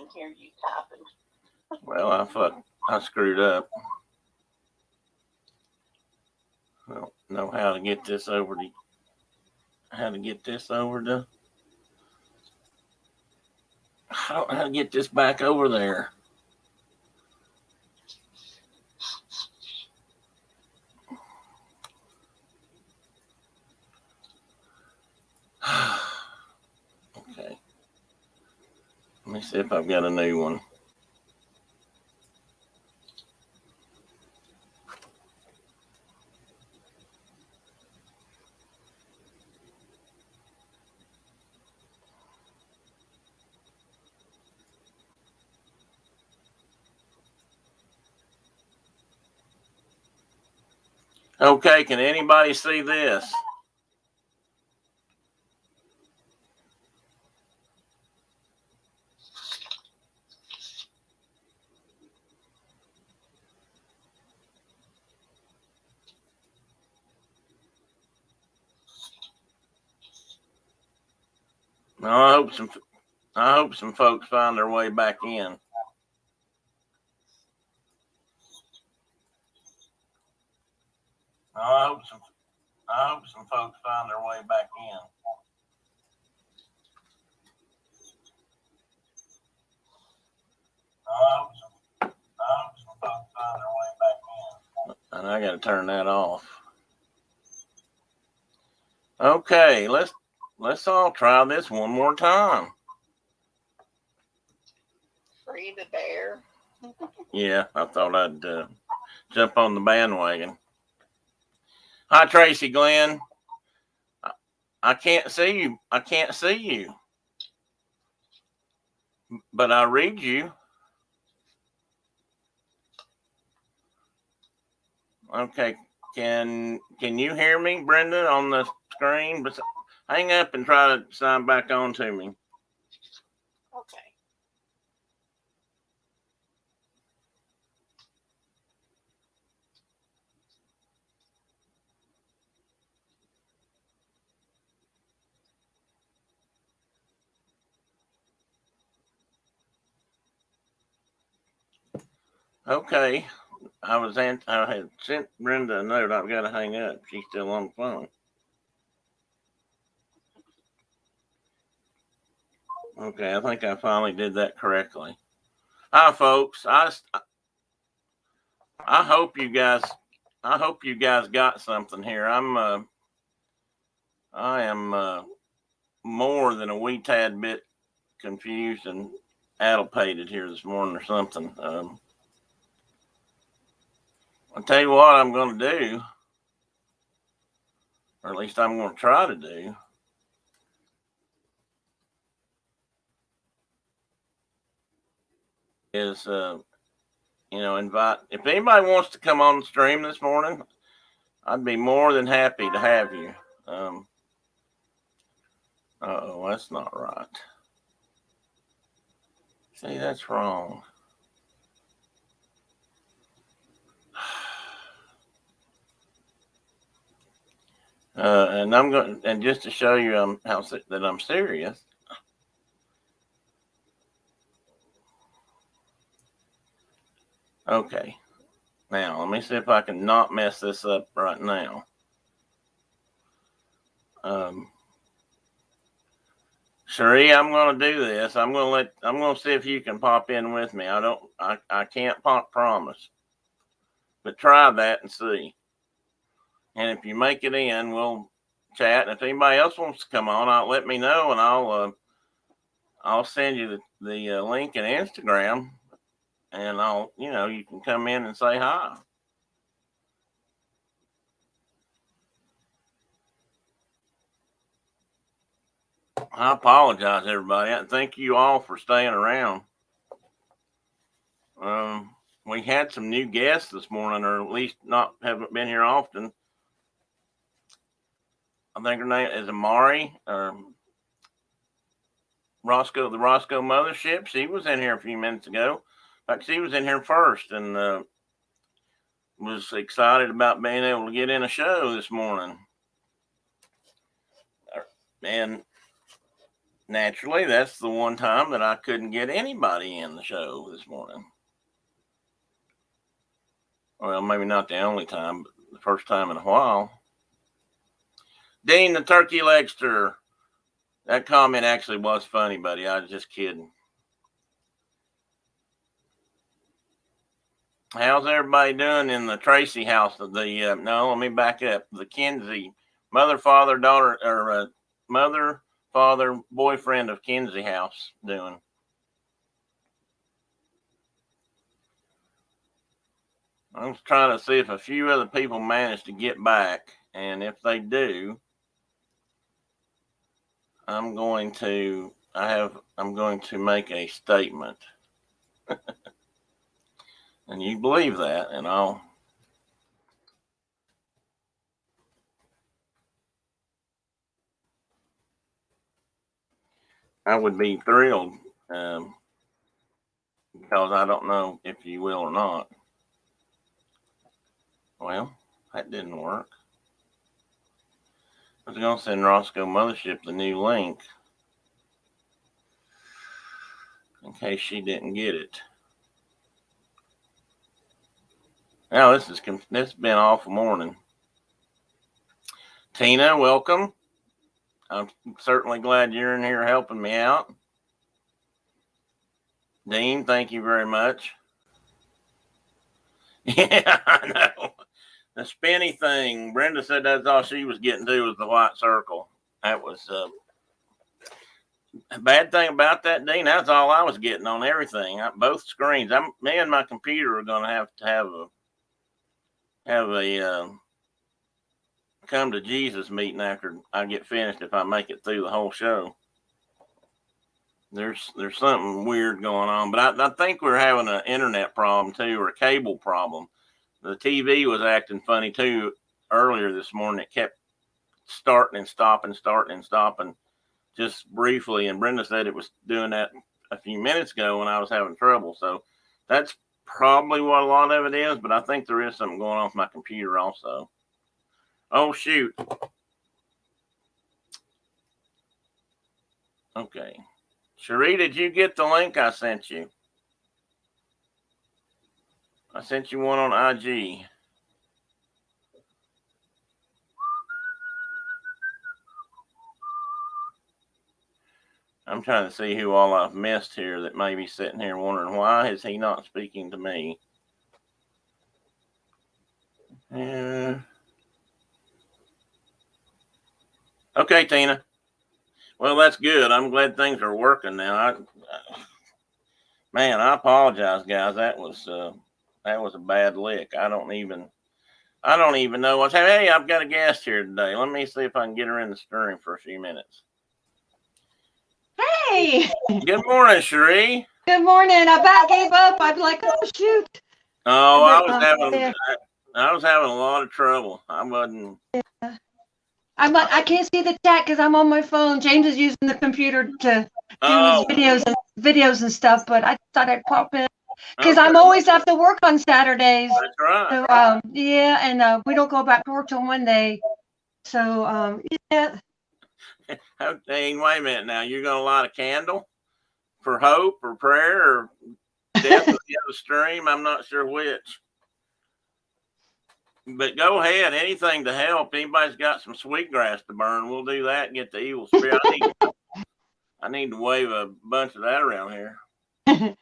can hear you typing. Well, I screwed up. I don't know how to get this over to. How to get this over to. I don't know how to get this back over there. Okay. Let me see if I've got a new one. Okay, can anybody see this? No, I hope some folks find their way back in. I hope some folks find their way back in. I hope some folks find their way back in. And I got to turn that off. Okay, let's all try this one more time. Free the bear. Yeah, I thought I'd jump on the bandwagon. Hi, Tracy Glenn. I can't see you. I can't see you. But I read you. Okay. Can you hear me, Brenda, on the screen? But hang up and try to sign back on to me. Okay. Okay. I had sent Brenda a note. I've got to hang up. She's still on the phone. Okay, I think I finally did that correctly. Hi, folks. I hope you guys got something here. I am more than a wee tad bit confused and addlepated here this morning or something. I'll tell you what I'm going to do, or at least I'm going to try to do. Is invite, if anybody wants to come on the stream this morning, I'd be more than happy to have you. That's not right. See, that's wrong. And I'm going, and just to show you that I'm serious. Okay. Now, let me see if I can not mess this up right now. Cherie, I'm going to do this. I'm going to see if you can pop in with me. I can't promise, but try that and see. And if you make it in, we'll chat. And if anybody else wants to come on, let me know, and I'll send you the link in Instagram, and you can come in and say hi. I apologize, everybody. Thank you all for staying around. We had some new guests this morning, or at least haven't been here often. I think her name is Amari, Roscoe, the Roscoe Mothership. She was in here a few minutes ago. In fact, she was in here first and was excited about being able to get in a show this morning. And naturally, that's the one time that I couldn't get anybody in the show this morning. Well, maybe not the only time, but the first time in a while. Dean the Turkey Legster. That comment actually was funny, buddy. I was just kidding. How's everybody doing in the Tracy house? No, let me back up. The Kinsey mother, father, daughter, or mother, father, boyfriend of Kinsey house doing? I was trying to see if a few other people managed to get back, and if they do, I'm going to make a statement. And you believe that, and I would be thrilled, because I don't know if you will or not. Well, that didn't work. I was going to send Roscoe Mothership the new link in case she didn't get it. Now, this has been an awful morning. Tina, welcome. I'm certainly glad you're in here helping me out. Dean, thank you very much. Yeah, I know. The spinny thing. Brenda said that's all she was getting to was the white circle. That was a bad thing about that, Dean. That's all I was getting on everything. Both screens. Me and my computer are going to have a come to Jesus meeting after I get finished if I make it through the whole show. There's something weird going on, but I think we're having an internet problem too, or a cable problem. The TV was acting funny too earlier this morning. It kept starting and stopping just briefly. And Brenda said it was doing that a few minutes ago when I was having trouble. So that's probably what a lot of it is, but I think there is something going on with my computer also. Oh, shoot. Okay. Cherie, did you get the link I sent you? I sent you one on IG. I'm trying to see who all I've missed here that may be sitting here wondering why is he not speaking to me. Okay, Tina. Well, that's good. I'm glad things are working now. Man, I apologize, guys. That was a bad lick. I don't even know what's happening. Hey, I've got a guest here today. Let me see if I can get her in the stream for a few minutes. Hey. Good morning, Cherie. Good morning. I about gave up. I'm like, oh shoot. Oh, I was having a lot of trouble. I wasn't. Yeah. I can't see the chat because I'm on my phone. James is using the computer to do his videos and stuff, but I thought I'd pop in because I'm always have to work on Saturdays. That's right. So yeah, and we don't go back to work till Monday. So yeah. Hey, wait a minute now. You're gonna light a candle for hope or prayer or death of the other stream? I'm not sure which. But go ahead, anything to help. Anybody's got some sweetgrass to burn, we'll do that and get the evil spirit. I need to wave a bunch of that around here. How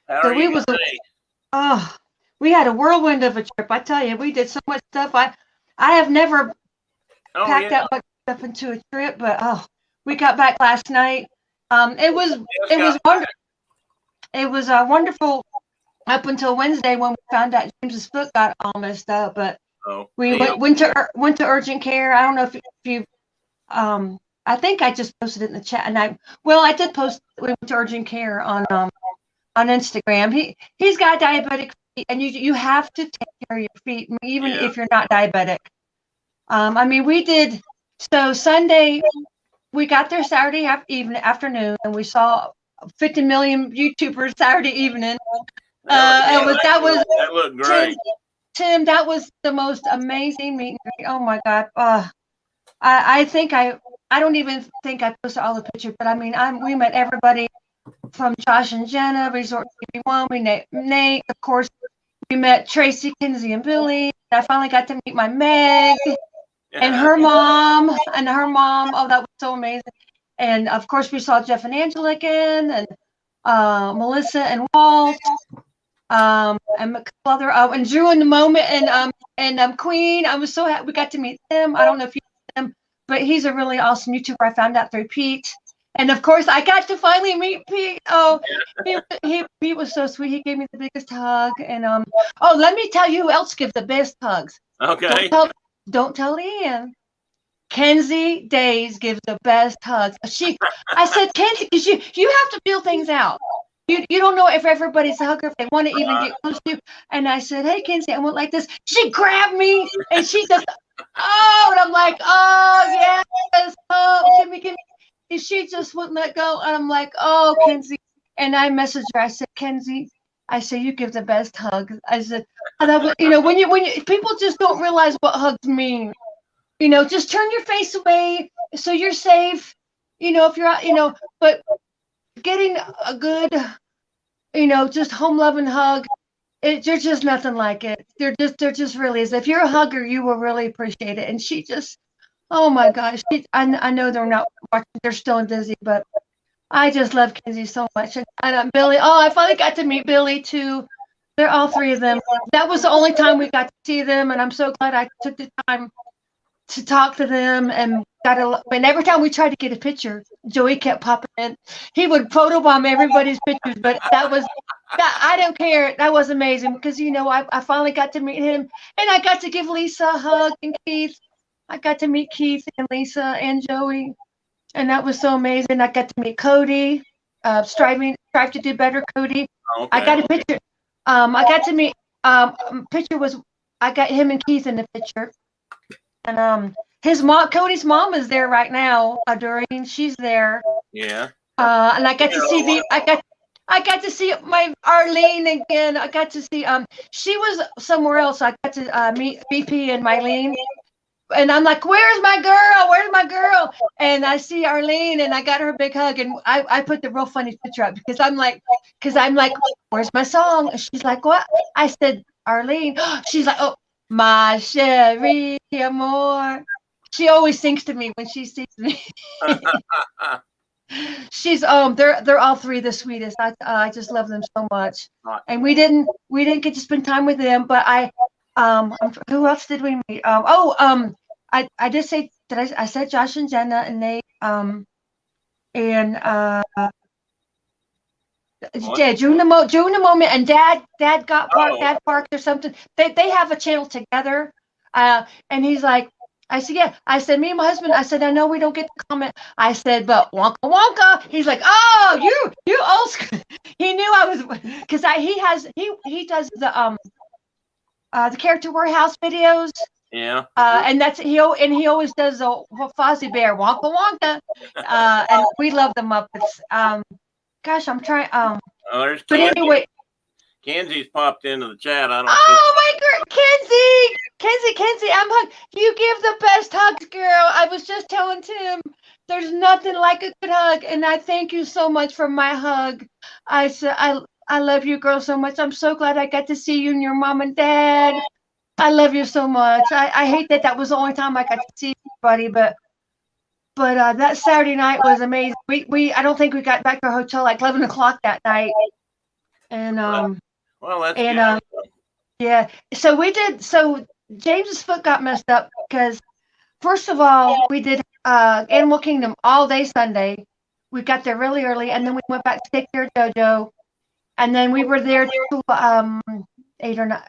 are you today? We had a whirlwind of a trip. I tell you, we did so much stuff. I have never packed that much stuff into a trip, but we got back last night. It was wonderful. It was wonderful up until Wednesday when we found out James's foot got all messed up, but we went to urgent care. I don't know if you I think I just posted it in the chat, and I did post. We went to urgent care on Instagram. He's got diabetic feet, and you have to take care of your feet, even if you're not diabetic. I mean, we did. So Sunday, we got there Saturday afternoon, and we saw 50 million YouTubers Saturday evening. That looked great. Tim, that was the most amazing meet and greet. Oh my God. I think I I don't even think I posted all the pictures, but I mean, we met everybody from Josh and Jenna, Resort 51. We met Nate, of course. We met Tracy, Kinsey, and Billy. I finally got to meet my Meg and her mom. Oh, that was so amazing. And of course, we saw Jeff and Angela again, and Melissa and Walt, and a couple other, and Drew in the moment, and Queen. I was so happy we got to meet him. I don't know if you know him, but he's a really awesome YouTuber. I found out through Pete. And of course, I got to finally meet Pete. Oh, Pete was so sweet. He gave me the biggest hug. And oh, let me tell you who else gives the best hugs. Okay. Don't tell Ian. Kenzie Days gives the best hugs. I said, Kenzie, because you have to feel things out. You don't know if everybody's a hugger, if they want to even get close to you. And I said, hey, Kenzie, I went like this. She grabbed me and she just, oh, and I'm like, oh, yes, oh, give me. And she just wouldn't let go. And I'm like, oh, Kenzie. And I messaged her. I said, Kenzie, I said, you give the best hug. I said, you know, when you people just don't realize what hugs mean. You know, just turn your face away so you're safe. You know, if you're out, you know, but getting a good, you know, just home loving hug, there's just nothing like it. There just really is. If you're a hugger, you will really appreciate it. And she just, oh my gosh, I know they're not watching, they're still in Disney, but I just love Kenzie so much. And Billy, oh, I finally got to meet Billy too. They're all three of them. That was the only time we got to see them, and I'm so glad I took the time to talk to them and and every time we tried to get a picture, Joey kept popping in. He would photobomb everybody's pictures, but that I don't care. That was amazing because, you know, I finally got to meet him, and I got to give Lisa a hug and Keith. I got to meet Keith and Lisa and Joey, and that was so amazing. I got to meet Cody, strive to do better, Cody. Okay. I got a picture. I got to meet. Picture was I got him and Keith in the picture. And his mom, Cody's mom, is there right now. Doreen, she's there. Yeah. And I got to see I got to see my Arlene again. I got to see she was somewhere else. I got to meet BP and Mylene. And I'm like, where's my girl? Where's my girl? And I see Arlene, and I got her a big hug. And I put the real funny picture up because I'm like, where's my song? And she's like, what? I said, Arlene. She's like, oh. My chérie amour. She always sings to me when she sees me. She's they're all three the sweetest. I just love them so much. And we didn't get to spend time with them, but who else did we meet? I did say that I said Josh and Jenna and Nate yeah, June the moment, and Dad got parked, Dad parked or something. They have a channel together, and he's like, I said, yeah. I said, me and my husband. I said, I know we don't get to comment. I said, but Wonka Wonka. He's like, oh, you old school. He knew I was because he does the character warehouse videos. Yeah. And he always does the Fozzie Bear Wonka Wonka, and we love the Muppets. Gosh, I'm trying. There's but Kenzie. Anyway, Kenzie's popped into the chat. I don't. Oh my girl, Kenzie, I'm hug. You give the best hugs, girl. I was just telling Tim, there's nothing like a good hug, and I thank you so much for my hug. I said I love you, girl, so much. I'm so glad I got to see you and your mom and dad. I love you so much. I hate that was the only time I got to see everybody, but that Saturday night was amazing. I don't think we got back to our hotel like 11 o'clock that night. And well, that's good. Yeah. So James's foot got messed up because first of all, we did Animal Kingdom all day Sunday. We got there really early, and then we went back to take care of JoJo, and then we were there till 8 or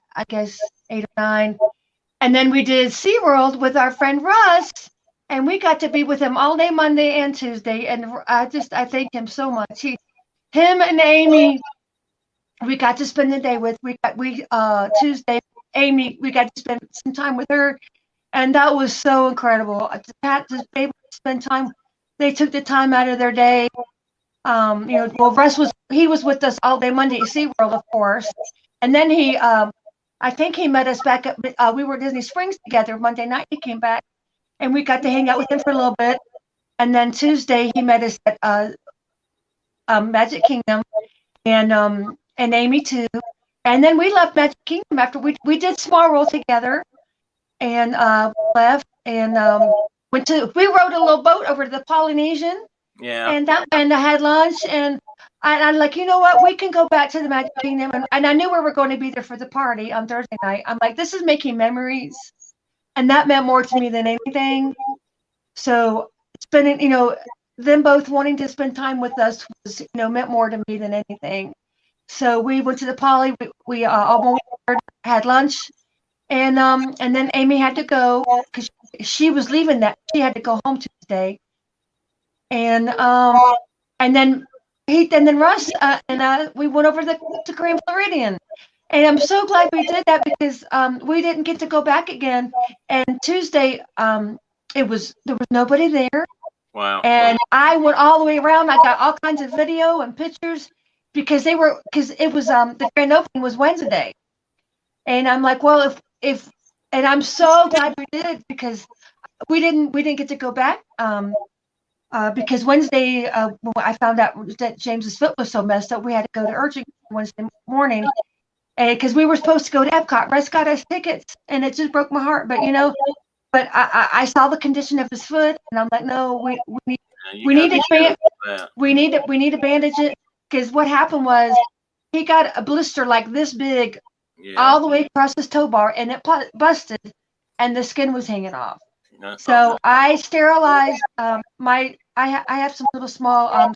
9, and then we did SeaWorld with our friend Russ. And we got to be with him all day Monday and Tuesday, and I thank him so much. Him and Amy, we got to spend the day with. Tuesday, Amy, we got to spend some time with her, and that was so incredible. To be able to spend time, they took the time out of their day. Russ was with us all day Monday at SeaWorld, of course, and then I think he met us back at. We were at Disney Springs together Monday night. He came back. And we got to hang out with him for a little bit. and then Tuesday he met us at Magic Kingdom, and Amy too. And then we left Magic Kingdom after we did Small World together, and left and we rode a little boat over to the Polynesian. Yeah. And I had lunch, and I'm like, you know what? We can go back to the Magic Kingdom, and I knew we were going to be there for the party on Thursday night. I'm like, this is making memories, and that meant more to me than anything. So spending, them both wanting to spend time with us was, meant more to me than anything. So we went to the Poly. We almost had lunch, and then Amy had to go because she was leaving that. She had to go home Tuesday. And then Russ we went over to Grand Floridian, and I'm so glad we did that because we didn't get to go back again. And Tuesday there was nobody there. Wow. And I went all the way around. I got all kinds of video and pictures because it was the grand opening was Wednesday, and I'm like, well, if and I'm so glad we did because we didn't get to go back. Because Wednesday, when I found out that James's foot was so messed up, we had to go to urgent Wednesday morning, because we were supposed to go to Epcot. Russ got us tickets, and it just broke my heart. But but I saw the condition of his foot, and I'm like, no, we need to bandage it, because what happened was he got a blister like this big, all the way across his toe bar, and it busted, and the skin was hanging off. So I sterilized I have some little small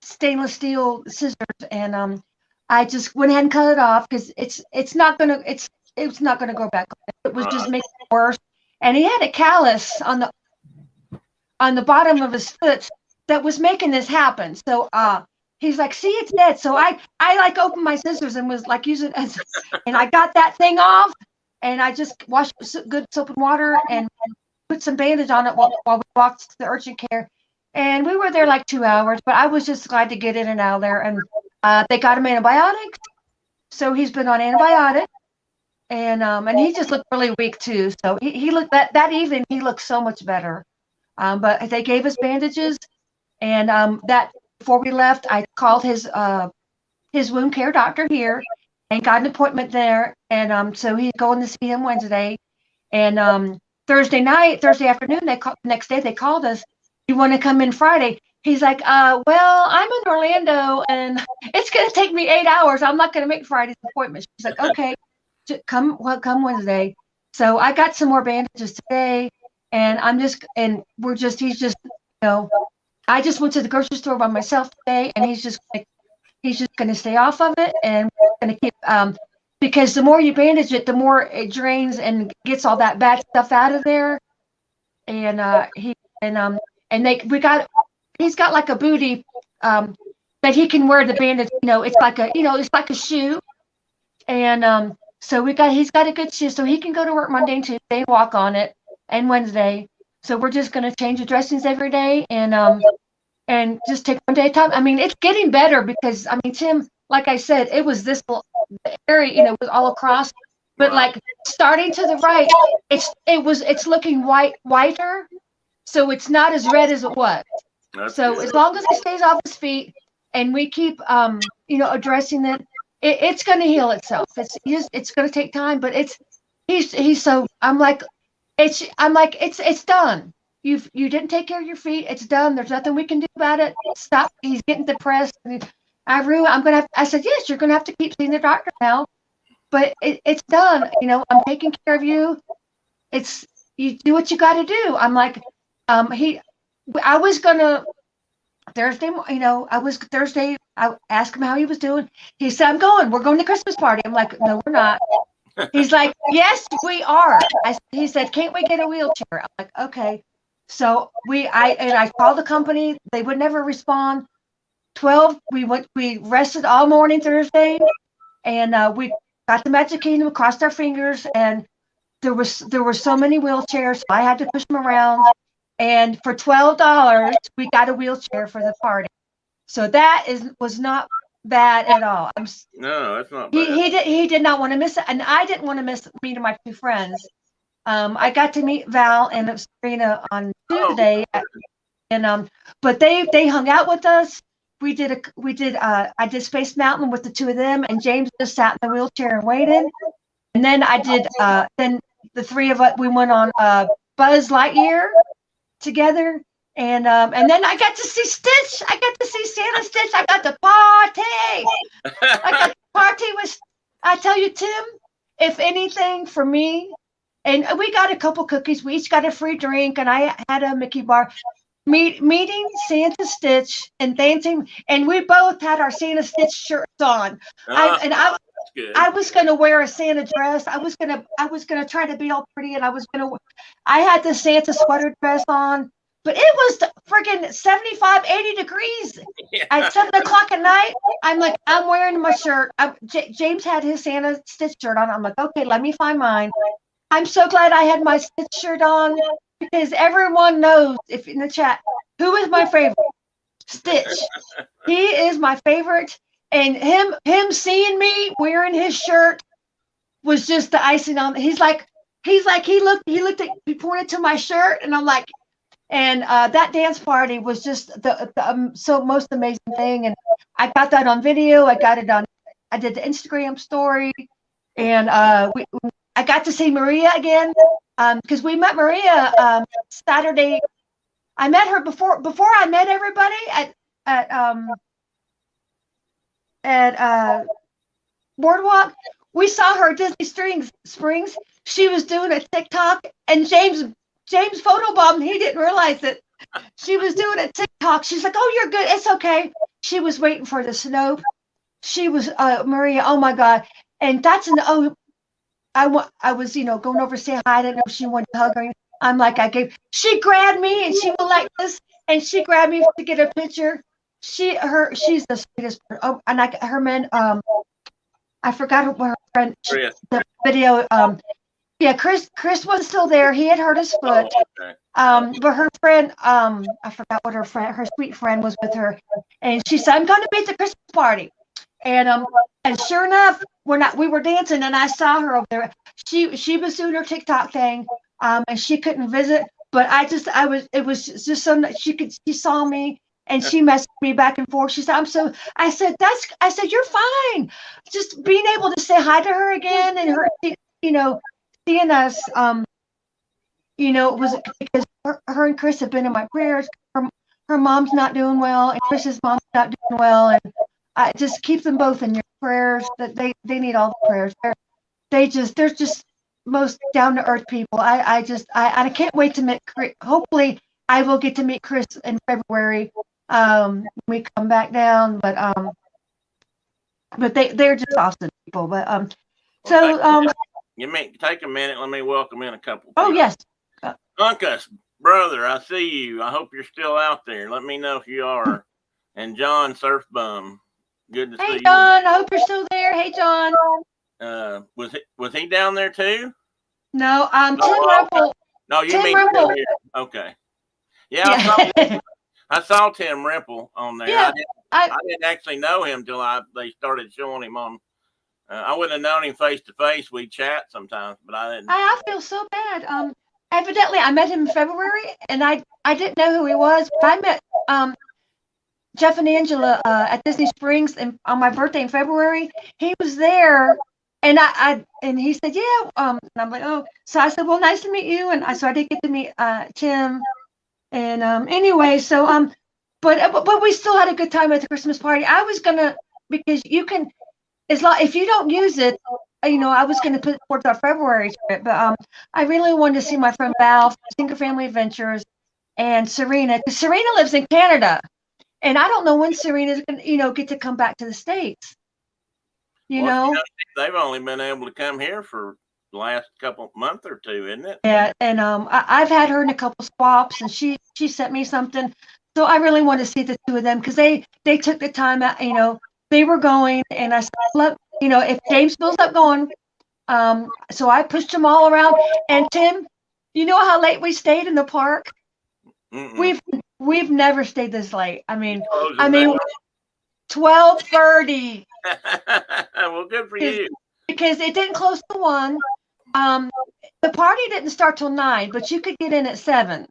stainless steel scissors, and I just went ahead and cut it off because it's not gonna go back. It was just making it worse. And he had a callus on the bottom of his foot that was making this happen. So he's like, see, it's dead. So I like opened my scissors and was like using it as, and I got that thing off. And I just washed it with good soap and water and put some bandage on it while we walked to the urgent care. And we were there like 2 hours, but I was just glad to get in and out of there. And they got him antibiotics. So he's been on antibiotics. And he just looked really weak too. So he looked, that evening, he looked so much better. But they gave us bandages. And that before we left, I called his wound care doctor here and got an appointment there. And so he's going to see him Wednesday. And Thursday afternoon, next day they called us. You want to come in Friday? He's like, well, I'm in Orlando and it's going to take me 8 hours. I'm not going to make Friday's appointment. She's like, okay, come Wednesday. So I got some more bandages today, and he's just, I just went to the grocery store by myself today, and he's just going to stay off of it, and we're going to keep, because the more you bandage it, the more it drains and gets all that bad stuff out of there. And he's got like a booty that he can wear the bandage. It's like a shoe. And so he's got a good shoe, so he can go to work Monday and Tuesday and walk on it, and Wednesday. So we're just going to change the dressings every day and just take one day at a time. I mean, it's getting better because, I mean, Tim, like I said, it was this area, it was all across, but like starting to the right, it's looking whiter. So it's not as red as it was. So as long as he stays off his feet and we keep, addressing it, it's going to heal itself. It's going to take time, but he's so, it's done. You didn't take care of your feet. It's done. There's nothing we can do about it. Stop. He's getting depressed. I said, yes, you're going to have to keep seeing the doctor now, but it's done. I'm taking care of you. You do what you got to do. I'm like, I was gonna Thursday, Thursday, I asked him how he was doing. He said, we're going to Christmas party. I'm like, no, we're not. He's like, yes, we are. He said, can't we get a wheelchair? I'm like, okay. So I called the company. They would never respond. 12, we rested all morning Thursday, and we got the Magic Kingdom, crossed our fingers, and there were so many wheelchairs, so I had to push them around. And for $12, we got a wheelchair for the party. So that was not bad at all. No, that's not bad. He did not want to miss it, and I didn't want to miss meeting my two friends. I got to meet Val and Serena on Tuesday, and but they hung out with us. I did Space Mountain with the two of them, and James just sat in the wheelchair and waited. And then I did then the three of us, we went on Buzz Lightyear together, and then I got to see Stitch. I got to see Santa Stitch. I got to party. I got to party with. I tell you, Tim, if anything for me, and we got a couple cookies. We each got a free drink, and I had a Mickey bar. Meeting Santa Stitch and dancing, and we both had our Santa Stitch shirts on. I was gonna wear a Santa dress. I was gonna try to be all pretty, and I had the Santa sweater dress on, but it was friggin' 75, 80 degrees at 7 o'clock at night. I'm like, I'm wearing my shirt. James had his Santa Stitch shirt on. I'm like, okay, let me find mine. I'm so glad I had my Stitch shirt on, because everyone knows, if in the chat, who is my favorite? Stitch. He is my favorite. And him seeing me wearing his shirt was just the icing on. He pointed to my shirt, and I'm like, and that dance party was just the most amazing thing. And I got that on video. I did the Instagram story, and I got to see Maria again, because we met Maria Saturday. I met her before I met everybody at Boardwalk. We saw her at Disney Springs. She was doing a TikTok, and James photobombed. He didn't realize it. She was doing a TikTok. She's like, "Oh, you're good. It's okay." She was waiting for the snow. She was Maria. Oh my God! And that's I was going over to say hi. I didn't know if she wanted to hug her. I'm like, she grabbed me, and she went like this, and she grabbed me to get a picture. She's the sweetest. Oh, and her man, I forgot what her friend, the video, yeah, Chris was still there. He had hurt his foot. Okay. But her friend, I forgot what her sweet friend was with her, and she said, "I'm going to be at the Christmas party." And sure enough, we were dancing, and I saw her over there. She was doing her TikTok thing, and she couldn't visit, but it was just so she saw me, and she messaged me back and forth. She said, I said, "You're fine." Just being able to say hi to her again, and her, seeing us, it was because her and Chris have been in my prayers. Her mom's not doing well, and Chris's mom's not doing well, and I just keep them both in your prayers. That they need all the prayers. They're just most down to earth people. I can't wait to meet Chris. Hopefully, I will get to meet Chris in February when we come back down. But they're just awesome people. But you may take a minute. Let me welcome in a couple. Oh people. yes, Uncas, brother, I see you. I hope you're still out there. Let me know if you are. And John Surf Bum, good to see you. Hey John, I hope you're still there. Hey John. Was he down there too? No, Tim Ripple. No, you Tim mean Ripple. Tim here. Okay. Yeah, I saw Tim Ripple on there. Yeah, I didn't actually know him till they started showing him on. I wouldn't have known him face to face. We chat sometimes, but I didn't. I feel so bad. Evidently, I met him in February, and I didn't know who he was. But I met Jeff and Angela at Disney Springs on my birthday in February. He was there, and and he said, "Yeah." And I'm like, "Oh." So I said, "Well, nice to meet you." And so I did get to meet Tim. And anyway, so but we still had a good time at the Christmas party. I was gonna, because you can, if you don't use it, I was gonna put it towards our February trip, but I really wanted to see my friend Val from Single Family Adventures and Serena, because Serena lives in Canada, and I don't know when Serena's gonna get to come back to the States. They've only been able to come here for the last month or two, isn't it? Yeah, and I've had her in a couple swaps, and she sent me something. So I really want to see the two of them, because they took the time out. They were going, and I said, "Look, if James feels up going," so I pushed them all around. And Tim, you know how late we stayed in the park? Mm-mm. We've never stayed this late. I mean, 12:30. Well, good for you. Because it didn't close to 1. But the party didn't start till 9, but you could get in at 7.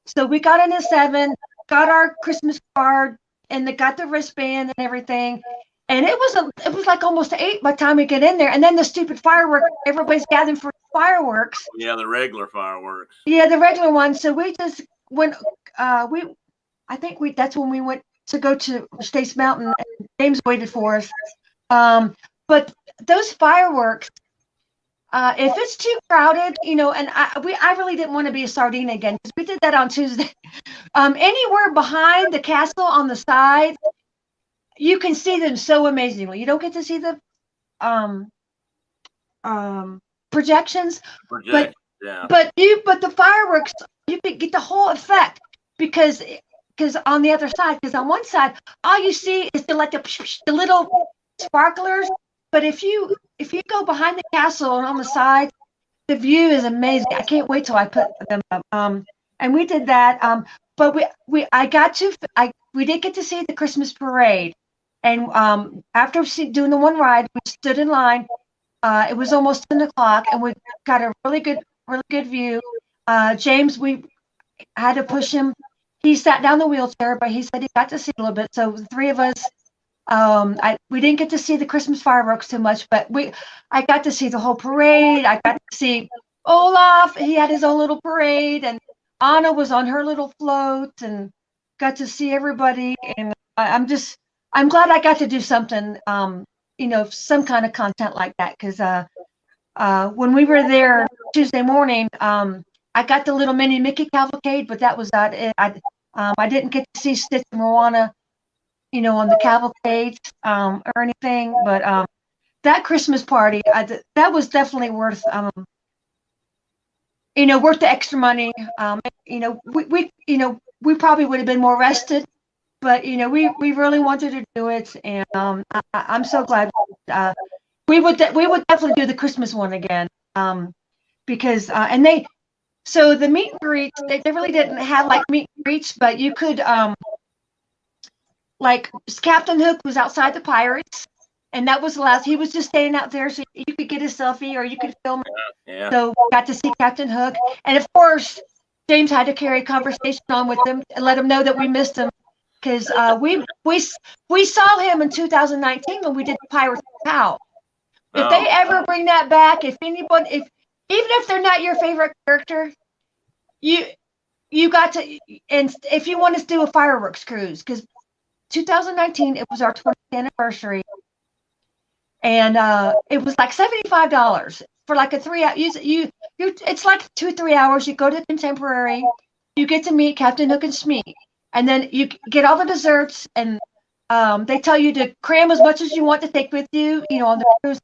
So we got in at 7, got our Christmas card, and they got the wristband and everything. And it was like almost 8 by the time we get in there. And then the stupid fireworks, everybody's gathering for fireworks. Yeah, the regular fireworks. Yeah, the regular ones. So we just went, that's when we went to go to Stace Mountain, and James waited for us. But those fireworks, if it's too crowded, and I really didn't want to be a sardine again, because we did that on Tuesday. Anywhere behind the castle on the side, you can see them so amazingly. You don't get to see the projections, but the fireworks, you can get the whole effect because on the other side, because on one side, all you see is the little sparklers. But if you go behind the castle and on the side, the view is amazing. I can't wait till I put them up. And we did that. But we did get to see the Christmas parade. And after doing the one ride, we stood in line. It was almost 10 o'clock, and we got a really good view. James, we had to push him. He sat down in the wheelchair, but he said he got to see a little bit. So the three of us, we didn't get to see the Christmas fireworks too much, but I got to see the whole parade. I got to see Olaf. He had his own little parade, and Anna was on her little float, and got to see everybody. And I'm glad I got to do something, some kind of content like that. Because when we were there Tuesday morning, I got the little mini Mickey cavalcade, but that was not it. I didn't get to see Stitch and Moana, on the cavalcade or anything. But that Christmas party, that was definitely worth, worth the extra money. We probably would have been more rested. But we really wanted to do it, and I'm so glad. We would definitely do the Christmas one again, because so the meet and greets, they really didn't have like meet and greets, but you could like Captain Hook was outside the Pirates, and that was the last. He was just standing out there, so you could get a selfie or you could film. Yeah. So we got to see Captain Hook, and of course James had to carry a conversation on with him and let him know that we missed him. Because we saw him in 2019 when we did Pirates of Pow. If they ever bring that back, even if they're not your favorite character, you got to, and if you want to do a fireworks cruise, because 2019 it was our 20th anniversary, and it was like $75 for like a 3 hour. It's like 2-3 hours. You go to the Contemporary, you get to meet Captain Hook and Smee. And then you get all the desserts, and they tell you to cram as much as you want to take with you, on the cruise.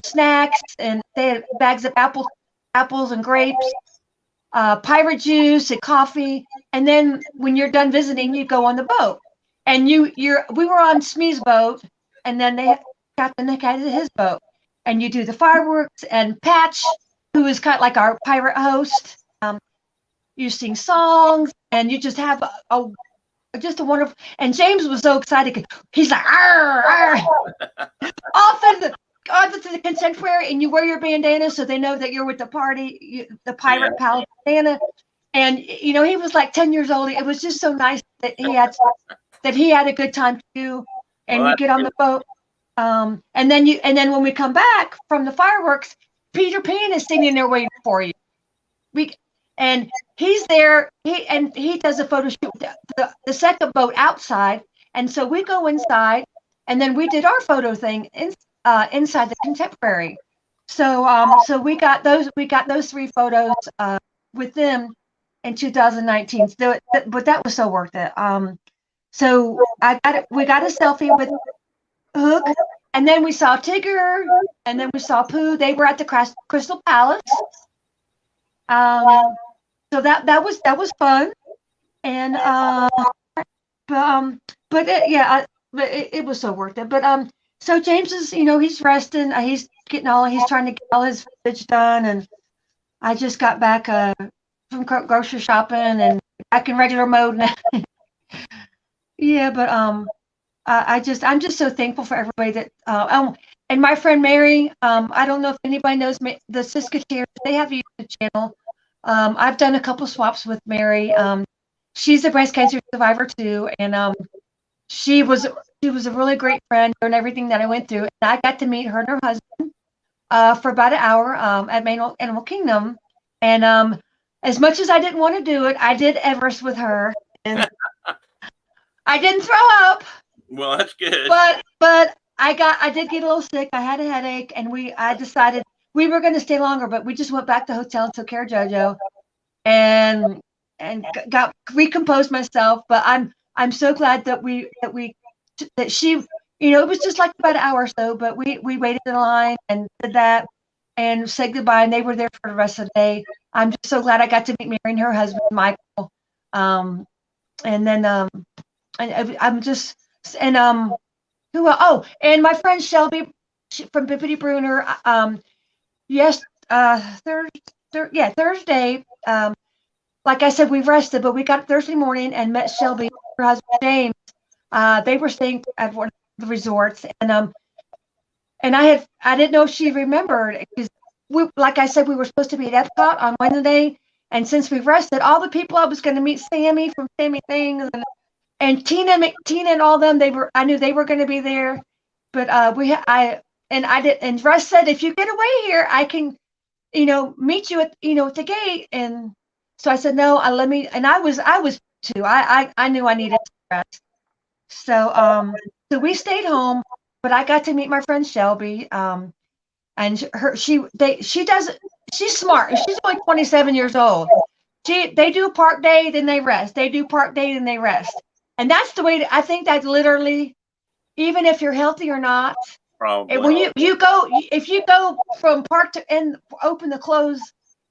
Snacks, and they had bags of apples and grapes, pirate juice and coffee. And then when you're done visiting, you go on the boat. And we were on Smee's boat, and then Captain Nick had his boat. And you do the fireworks, and Patch, who is kind of like our pirate host, you sing songs, and you just have a wonderful. And James was so excited. He's like, arr, arr. off to the Contemporary, and you wear your bandana so they know that you're with the party, the pirate pal bandana. And he was like 10 years old. It was just so nice that he had a good time too. And you get on the boat, and then when we come back from the fireworks, Peter Pan is sitting there waiting for you. And he's there, he does a photo shoot with the second boat outside. And so we go inside, and then we did our photo thing inside the Contemporary. So we got those 3 photos with them in 2019. But that was so worth it. So we got a selfie with Hook, and then we saw Tigger, and then we saw Pooh. They were at the Crystal Palace. So that was fun, and it was so worth it. But so James is, he's resting. He's trying to get all his footage done, and I just got back from grocery shopping and back in regular mode now. Yeah, but I'm just so thankful for everybody that and my friend Mary, I don't know if anybody knows the Siskacheers. They have a YouTube channel. I've done a couple swaps with Mary. She's a breast cancer survivor too, and she was a really great friend during everything that I went through. And I got to meet her and her husband for about an hour at Animal Kingdom. And as much as I didn't want to do it, I did Everest with her, and I didn't throw up. Well, that's good. But I did get a little sick. I had a headache, and I decided we were going to stay longer, but we just went back to the hotel and took care of JoJo, and got recomposed myself. But I'm so glad that she, it was just like about an hour or so, but we waited in line and did that and said goodbye, and they were there for the rest of the day. I'm just so glad I got to meet Mary and her husband, Michael. And then I'm just, and who else? Oh, and my friend Shelby from Bippity Bruner. Thursday. Like I said, we rested, but we got Thursday morning and met Shelby, her husband James. They were staying at one of the resorts, and I didn't know if she remembered, because like I said, we were supposed to be at Epcot on Wednesday, and since we've rested, all the people I was going to meet, Sammy from Sammy Things, and Tina and all them, I knew they were going to be there, but I did, and Russ said, if you get away here, I can, meet you at, at the gate, and so I said, no, and I was too, I knew I needed rest, so we stayed home, but I got to meet my friend Shelby, and she's smart, she's only 27 years old. They do park day, then they rest, they do park day, then they rest. And that's the way I think that literally, even if you're healthy or not, probably when if you go from park to end, open to close,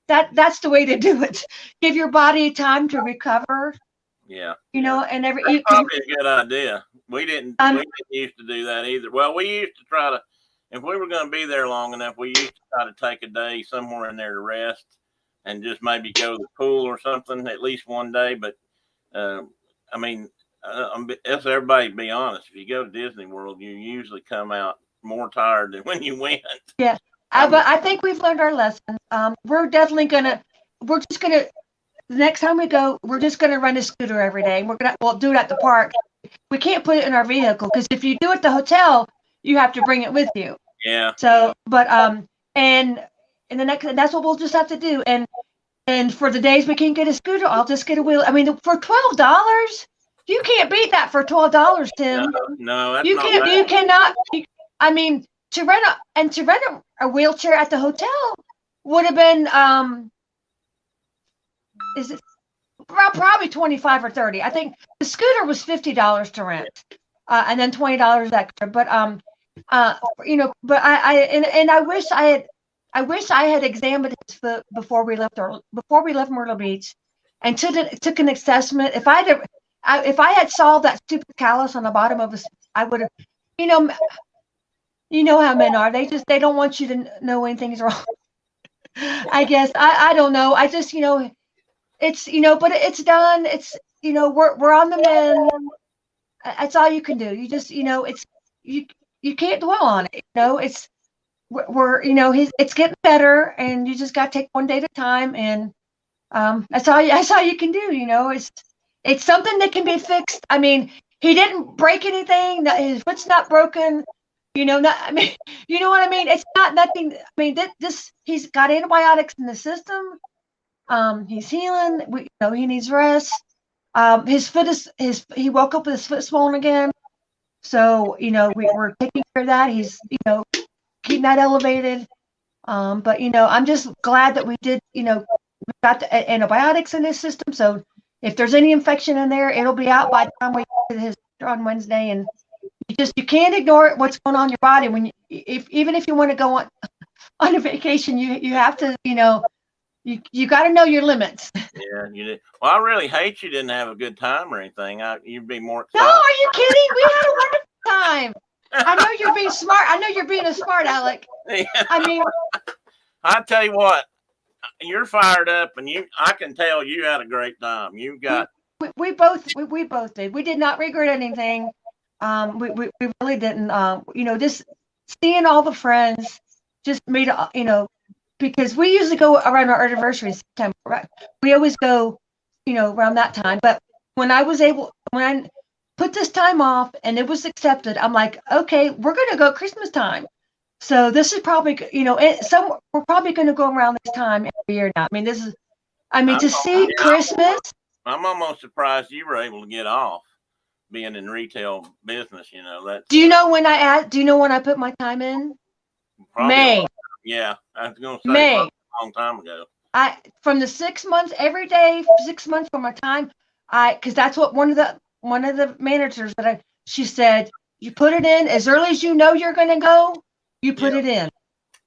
that's the way to do it. Give your body time to recover. Yeah. And that's probably a good idea. We didn't used to do that either. Well, we used to try to, if we were going to be there long enough, we used to try to take a day somewhere in there to rest and just maybe go to the pool or something at least one day. But if everybody be honest, if you go to Disney World, you usually come out more tired than when you went. Yeah, but I think we've learned our lesson. We're just gonna, the next time we go, we're just gonna rent a scooter every day. We'll do it at the park. We can't put it in our vehicle, because if you do it at the hotel, you have to bring it with you. Yeah. So, but and that's what we'll just have to do. And for the days we can't get a scooter, I'll just get a wheel. I mean, for $12. You can't beat that for $12, Tim. No, that's you not can't. bad. You cannot. I mean, to rent a wheelchair at the hotel would have been is it probably 25 or 30. I think the scooter was $50 to rent, and then $20 extra. But but I wish I had examined his foot before we left Myrtle Beach, and took an assessment. If I had solved that stupid callus on the bottom of his, I would have, you know how men are. They don't want you to know anything's wrong. I guess, I don't know. I just, it's, but it's done. It's, we're on the mend. That's all you can do. You just, it's, you can't dwell on it. It's, it's getting better, and you just got to take one day at a time. And that's all you can do. It's something that can be fixed. I mean, he didn't break anything. His foot's not broken. You know what I mean? It's not nothing. I mean, he's got antibiotics in the system. He's healing. He needs rest. His foot he woke up with his foot swollen again. So, we're taking care of that. He's, keeping that elevated. But, I'm just glad that we did, we got the antibiotics in his system. So if there's any infection in there, it'll be out by the time we get to his on Wednesday. And you can't ignore what's going on in your body even if you want to go on a vacation, you have to, you got to know your limits. Yeah, you did. Well, I really hate you didn't have a good time or anything. You'd be more excited. No, are you kidding? We had a wonderful time. I know you're being smart. I know you're being a smart Alec. Yeah. I mean, I tell you what, you're fired up, and I can tell you had a great time. We both did. We did not regret anything. We really didn't. seeing all the friends just made, because we usually go around our anniversary in September, right? We always go, around that time. But when I put this time off and it was accepted, I'm like, okay, we're going to go Christmas time. So this is probably, we're probably going to go around this time every year now. To see Christmas. I'm almost surprised you were able to get off being in retail business. That's. Do you know when I put my time in? May. Yeah, I was going to say May. a long time ago. From the 6 months every day, 6 months from my time, because that's what one of the managers she said, you put it in as early as you're going to go, you put it in.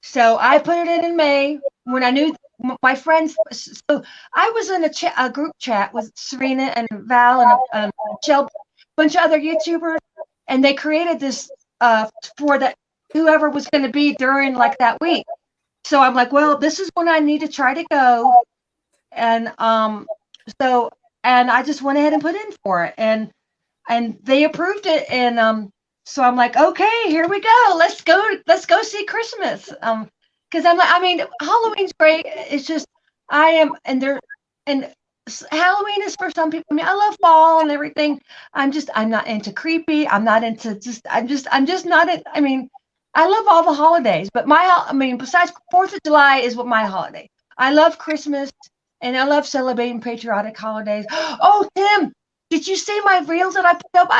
So I put it in May when I knew my friends. So I was in a group chat with Serena and Val and Michelle, a bunch of other YouTubers, and they created this for that whoever was going to be during like that week. So I'm like, well, this is when I need to try to go, and I just went ahead and put in for it, and they approved it, and so I'm like, okay, here we go, let's go see Christmas, because Halloween's great. It's just Halloween is for some people. I love fall and everything. I'm not into creepy. I'm not into I'm just not. I love all the holidays, but besides 4th of July is what my holiday. I love Christmas, and I love celebrating patriotic holidays. Oh, Tim, did you see my reels that I put up?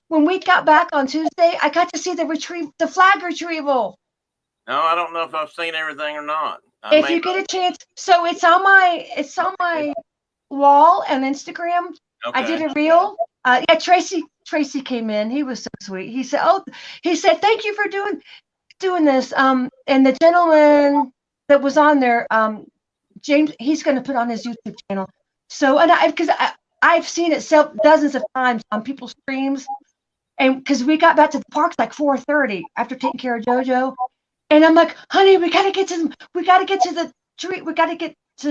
When we got back on Tuesday, I got to see the flag retrieval. No, I don't know if I've seen everything or not. If you get a chance, so it's on my wall on Instagram. Okay. I did a reel. Yeah, Tracy came in. He was so sweet. He said, thank you for doing this. And the gentleman that was on there, James, he's going to put on his YouTube channel. So, because I've seen it dozens of times on people's streams, and because we got back to the parks like 4:30 after taking care of JoJo, and I'm like, honey, we got to get to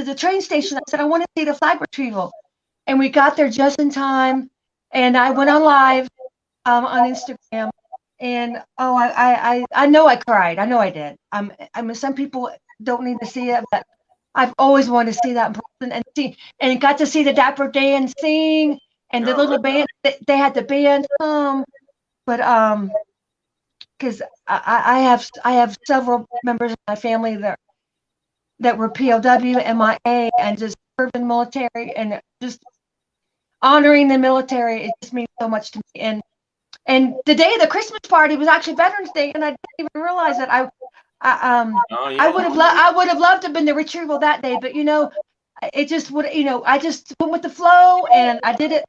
the train station. I said, I want to see the flag retrieval, and we got there just in time, and I went on live on Instagram. And I know I cried. I know I did. Some people don't need to see it, but I've always wanted to see that in person and got to see the Dapper Dan sing and the little band. They had the band come, but because I have several members of my family that were POW, MIA, and just served in the military, and just honoring the military. It just means so much to me. And the day of the Christmas party was actually Veterans Day, and I didn't even realize that I would have loved to have been the retrieval that day, but it just would, I just went with the flow, and I did it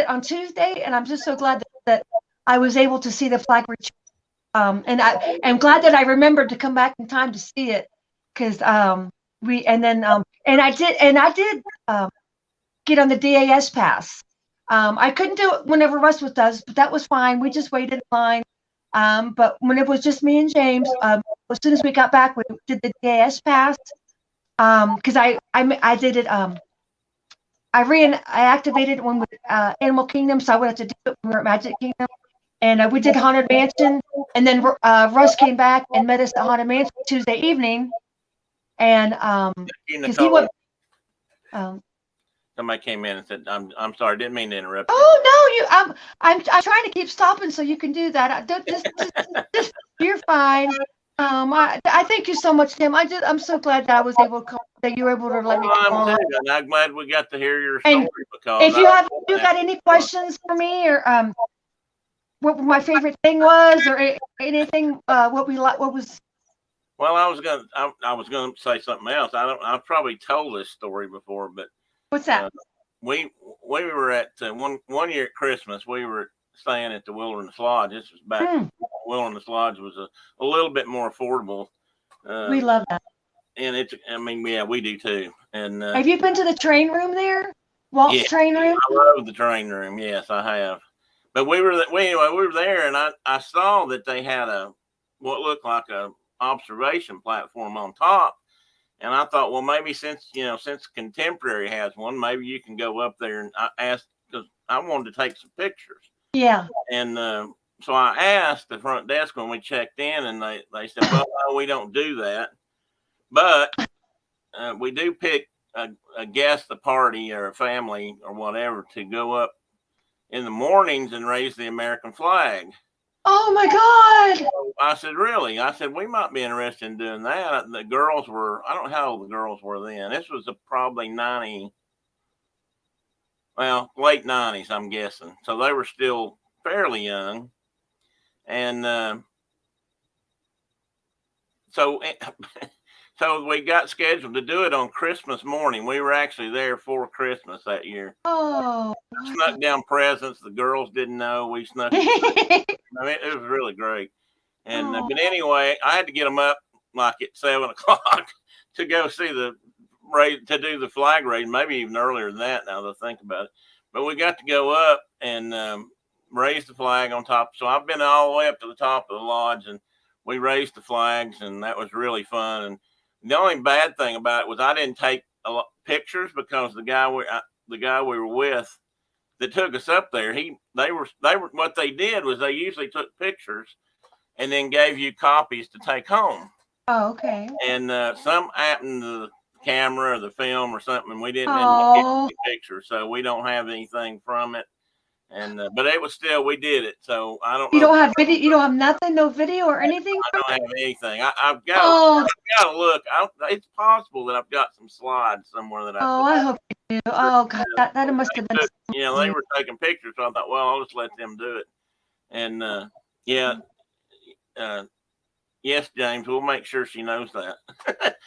on Tuesday, and I'm just so glad that I was able to see the flag retrieval. And I'm glad that I remembered to come back in time to see it, because I did get on the DAS pass. I couldn't do it whenever Russ was does, but that was fine. We just waited in line. But when it was just me and James, as soon as we got back, we did the DAS pass. Because I did it. I activated when with Animal Kingdom, so I would have to do it when we were at Magic Kingdom. And we did Haunted Mansion, and then Russ came back and met us at Haunted Mansion Tuesday evening. And because he went. Somebody came in and said, "I'm sorry, didn't mean to interrupt." Oh no, I'm trying to keep stopping so you can do that. Just you're fine. I thank you so much, Tim. I'm so glad that I was able to that you were able to let me come on. I'm glad we got to hear your story. Because if you got any questions for me, or what my favorite thing was, or anything, what was. Well, I was gonna say something else. I've probably told this story before, but. What's that? We were at one year at Christmas. We were staying at the Wilderness Lodge. This was back when Wilderness Lodge was a little bit more affordable. We love that. And we do too. And have you been to the train room there? Walt's train room? I love the train room. Yes, I have. But we were there, and I saw that they had what looked like a observation platform on top. And I thought, well, maybe since Contemporary has one, maybe you can go up there. And I asked because I wanted to take some pictures. Yeah. And so I asked the front desk when we checked in, and they said, well, no, we don't do that. But we do pick a guest, a party, or a family, or whatever, to go up in the mornings and raise the American flag. Oh my God. So I said, really? I said, we might be interested in doing that. The girls were, I don't know how old the girls were then. This was probably late 90s, I'm guessing. So they were still fairly young. And so we got scheduled to do it on Christmas morning. We were actually there for Christmas that year. Oh. Snuck down presents. The girls didn't know. We snuck. It was really great. And but anyway, I had to get them up like at 7:00 to go see to do the flag raise. Maybe even earlier than that. Now that I think about it, but we got to go up and raise the flag on top. So I've been all the way up to the top of the lodge, and we raised the flags, and that was really fun. And the only bad thing about it was I didn't take a lot pictures because the guy we were with that took us up there, they were what they did was they usually took pictures and then gave you copies to take home. Oh, okay. And some happened to the camera or the film or something, and we didn't end up getting any pictures, so we don't have anything from it. And but it was still, we did it. So I don't know. You don't have video. You don't have nothing, no video or anything. I don't have anything. I've got to look. It's possible that I've got some slides somewhere that I hope you do. Oh God, that must have been. They were taking pictures, so I thought, well, I'll just let them do it. And yes, James, we'll make sure she knows that.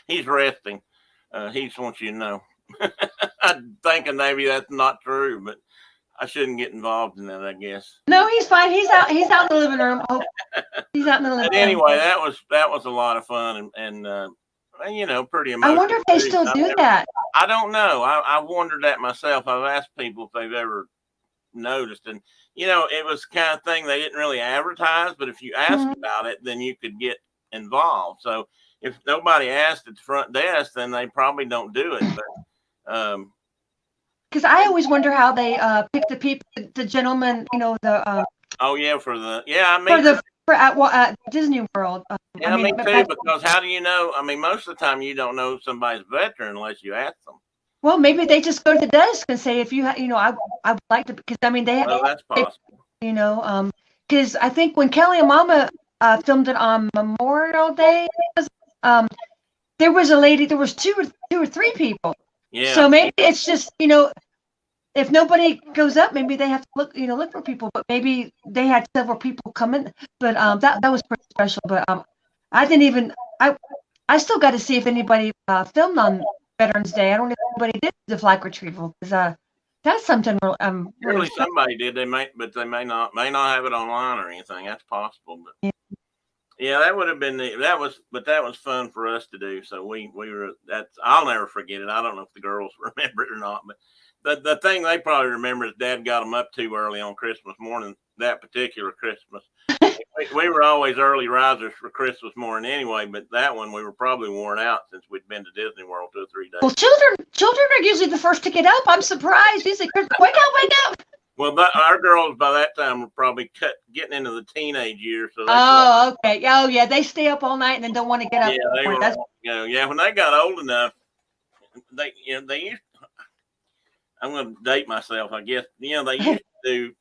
He's resting. He just wants you to know. I'm thinking maybe that's not true, but I shouldn't get involved in that, I guess. No, he's fine. He's out in the living room. Oh, he's out in the living room. Anyway, that was a lot of fun and pretty emotional. I wonder if they still do that. I don't know. I wondered that myself. I've asked people if they've ever noticed, and it was the kind of thing they didn't really advertise, but if you asked about it, then you could get involved. So if nobody asked at the front desk, then they probably don't do it. But because I always wonder how they pick the people, the gentlemen, at Disney World. Me too. Because how do you know? I mean, most of the time you don't know somebody's veteran unless you ask them. Well, maybe they just go to the desk and say, if you, I would like to, because I mean they have. Well, that's possible. Because I think when Kelly and Mama filmed it on Memorial Day, there was a lady. There was two or three people. Yeah. So maybe it's just, if nobody goes up, maybe they have to look for people. But maybe they had several people come in. But that was pretty special. But I didn't even. I still got to see if anybody filmed on Veterans Day. I don't know if anybody did the flag retrieval because that's something. Surely somebody did. They may not have it online or anything. That's possible. But yeah, that would have been that was fun for us to do. So we were I'll never forget it. I don't know if the girls remember it or not, but the thing they probably remember is Dad got them up too early on Christmas morning. That particular Christmas, we were always early risers for Christmas morning anyway. But that one we were probably worn out since we'd been to Disney World 2 or 3 days. Well, children are usually the first to get up. I'm surprised. They say, "Wake up!" Well, our girls by that time were probably getting into the teenage years. So okay. Oh, yeah. They stay up all night and then don't want to get up. Yeah, they were. When they got old enough, they used. I'm going to date myself, I guess. They used to do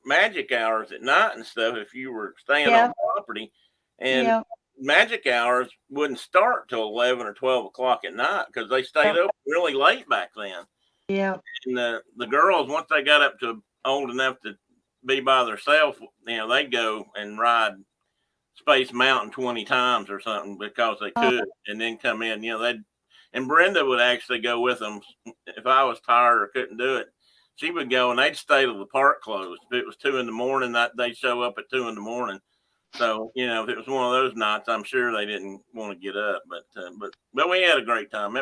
magic hours at night and stuff if you were staying on property, and magic hours wouldn't start till 11 or 12 o'clock at night because they stayed up really late back then. Yeah. And the girls, once they got up to old enough to be by themselves, they'd go and ride Space Mountain 20 times or something because they could, and then come in. And Brenda would actually go with them if I was tired or couldn't do it. She would go and they'd stay till the park closed. If it was 2 a.m, they'd show up at 2 a.m. So if it was one of those nights, I'm sure they didn't want to get up. But we had a great time.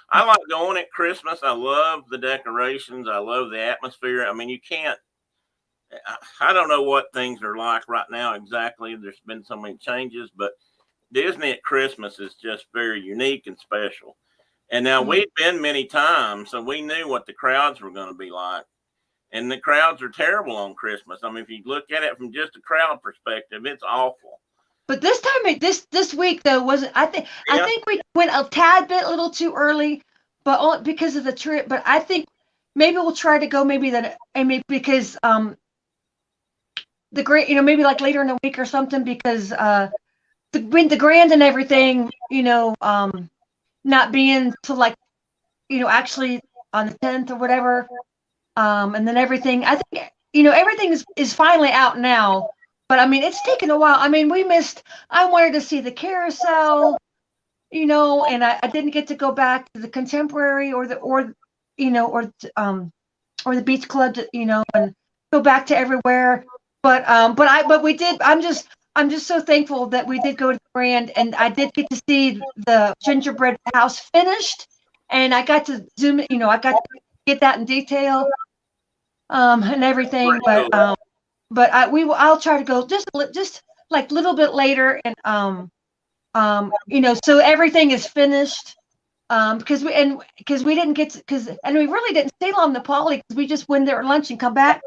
I like going at Christmas. I love the decorations. I love the atmosphere. I mean, you can't. I don't know what things are like right now exactly. There's been so many changes, but Disney at Christmas is just very unique and special. And now we'd been many times, so we knew what the crowds were going to be like. And the crowds are terrible on Christmas. I mean, if you look at it from just a crowd perspective, it's awful. But this time, this week though wasn't. I think we went a little too early, but only because of the trip. But I think maybe we'll try to go because the great, maybe like later in the week or something, because the grand and everything, not being till like, actually on the 10th or whatever, and then everything. I think everything is finally out now. But I mean, it's taken a while. I mean, I wanted to see the carousel, and I didn't get to go back to the contemporary or the beach club, and go back to everywhere. But we did. I'm just so thankful that we did go to the Grand, and I did get to see the gingerbread house finished, and I got to zoom. I got to get that in detail, and everything. But I'll try to go just like a little bit later, and so everything is finished, because we didn't get to, and we really didn't stay long to Polly, because we just went there at lunch and come back.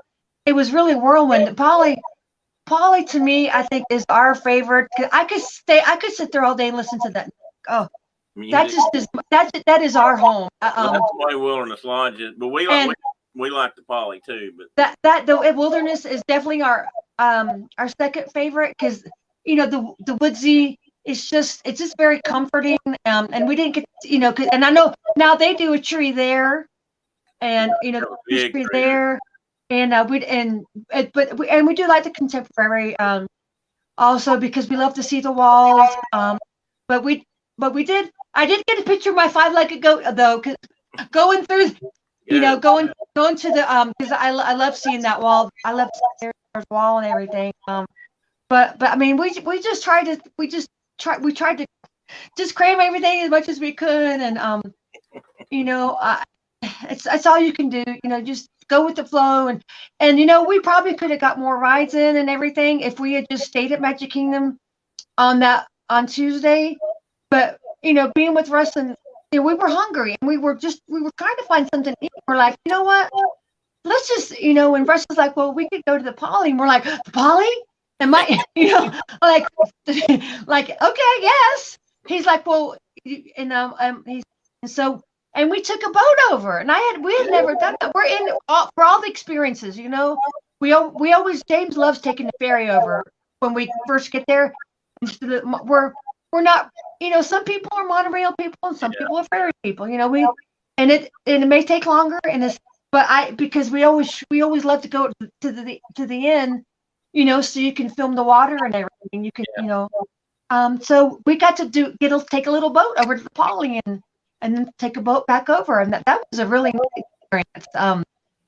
It was really whirlwind. Polly to me, I think, is our favorite. I could sit there all day and listen to that. Oh, that is our home. That's why Wilderness Lodge is, but we like the Polly too. But the Wilderness is definitely our second favorite, because the woodsy is just very comforting. And we didn't get and I know now they do a tree there, and tree there. And we do like the contemporary, also, because we love to see the walls. But I did get a picture of my 5-legged goat though, because going through, going to the because I love seeing that wall. I love seeing the wall and everything. But I mean, we tried to just cram everything as much as we could, and it's all you can do. Just go with the flow, and we probably could have got more rides in and everything if we had just stayed at Magic Kingdom on Tuesday. But being with Russ, and we were hungry, and we were trying to find something to eat. We're like, you know what? Let's just, and Russ was like, well, we could go to the Poly, and we're like, the Poly? And like, like, okay, yes. He's like, well, and we took a boat over, and we had never done that. We're in for all the experiences, we always, James loves taking the ferry over when we first get there. We're not, some people are monorail people and some people are ferry people, and it may take longer, because we always love to go to the end, so you can film the water and everything. You can, so we got to take a little boat over to the Poly, and then take a boat back over, and that was a really nice experience,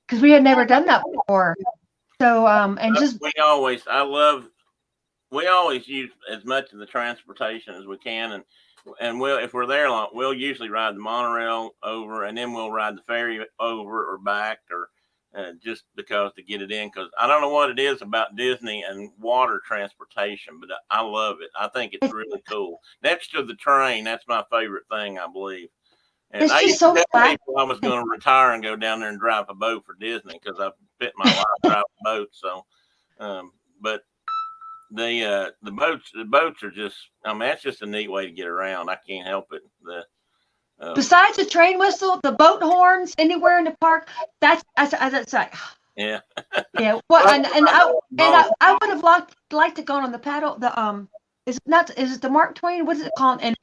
because we had never done that before. So we always use as much of the transportation as we can, and if we're there long, we'll usually ride the monorail over, and then we'll ride the ferry over or back, or just because to get it in, because I don't know what it is about Disney and water transportation, but I love it. I think it's really cool. Next to the train, that's my favorite thing, I believe. And I used to tell people I was going to retire and go down there and drive a boat for Disney, because I've spent my life driving boats. So, but the boats are just, I mean, that's just a neat way to get around. I can't help it. Besides the train whistle, the boat horns anywhere in the park, that's like, yeah, yeah. Well, and I would have liked to go on the paddle. Is it the Mark Twain? What is it called? I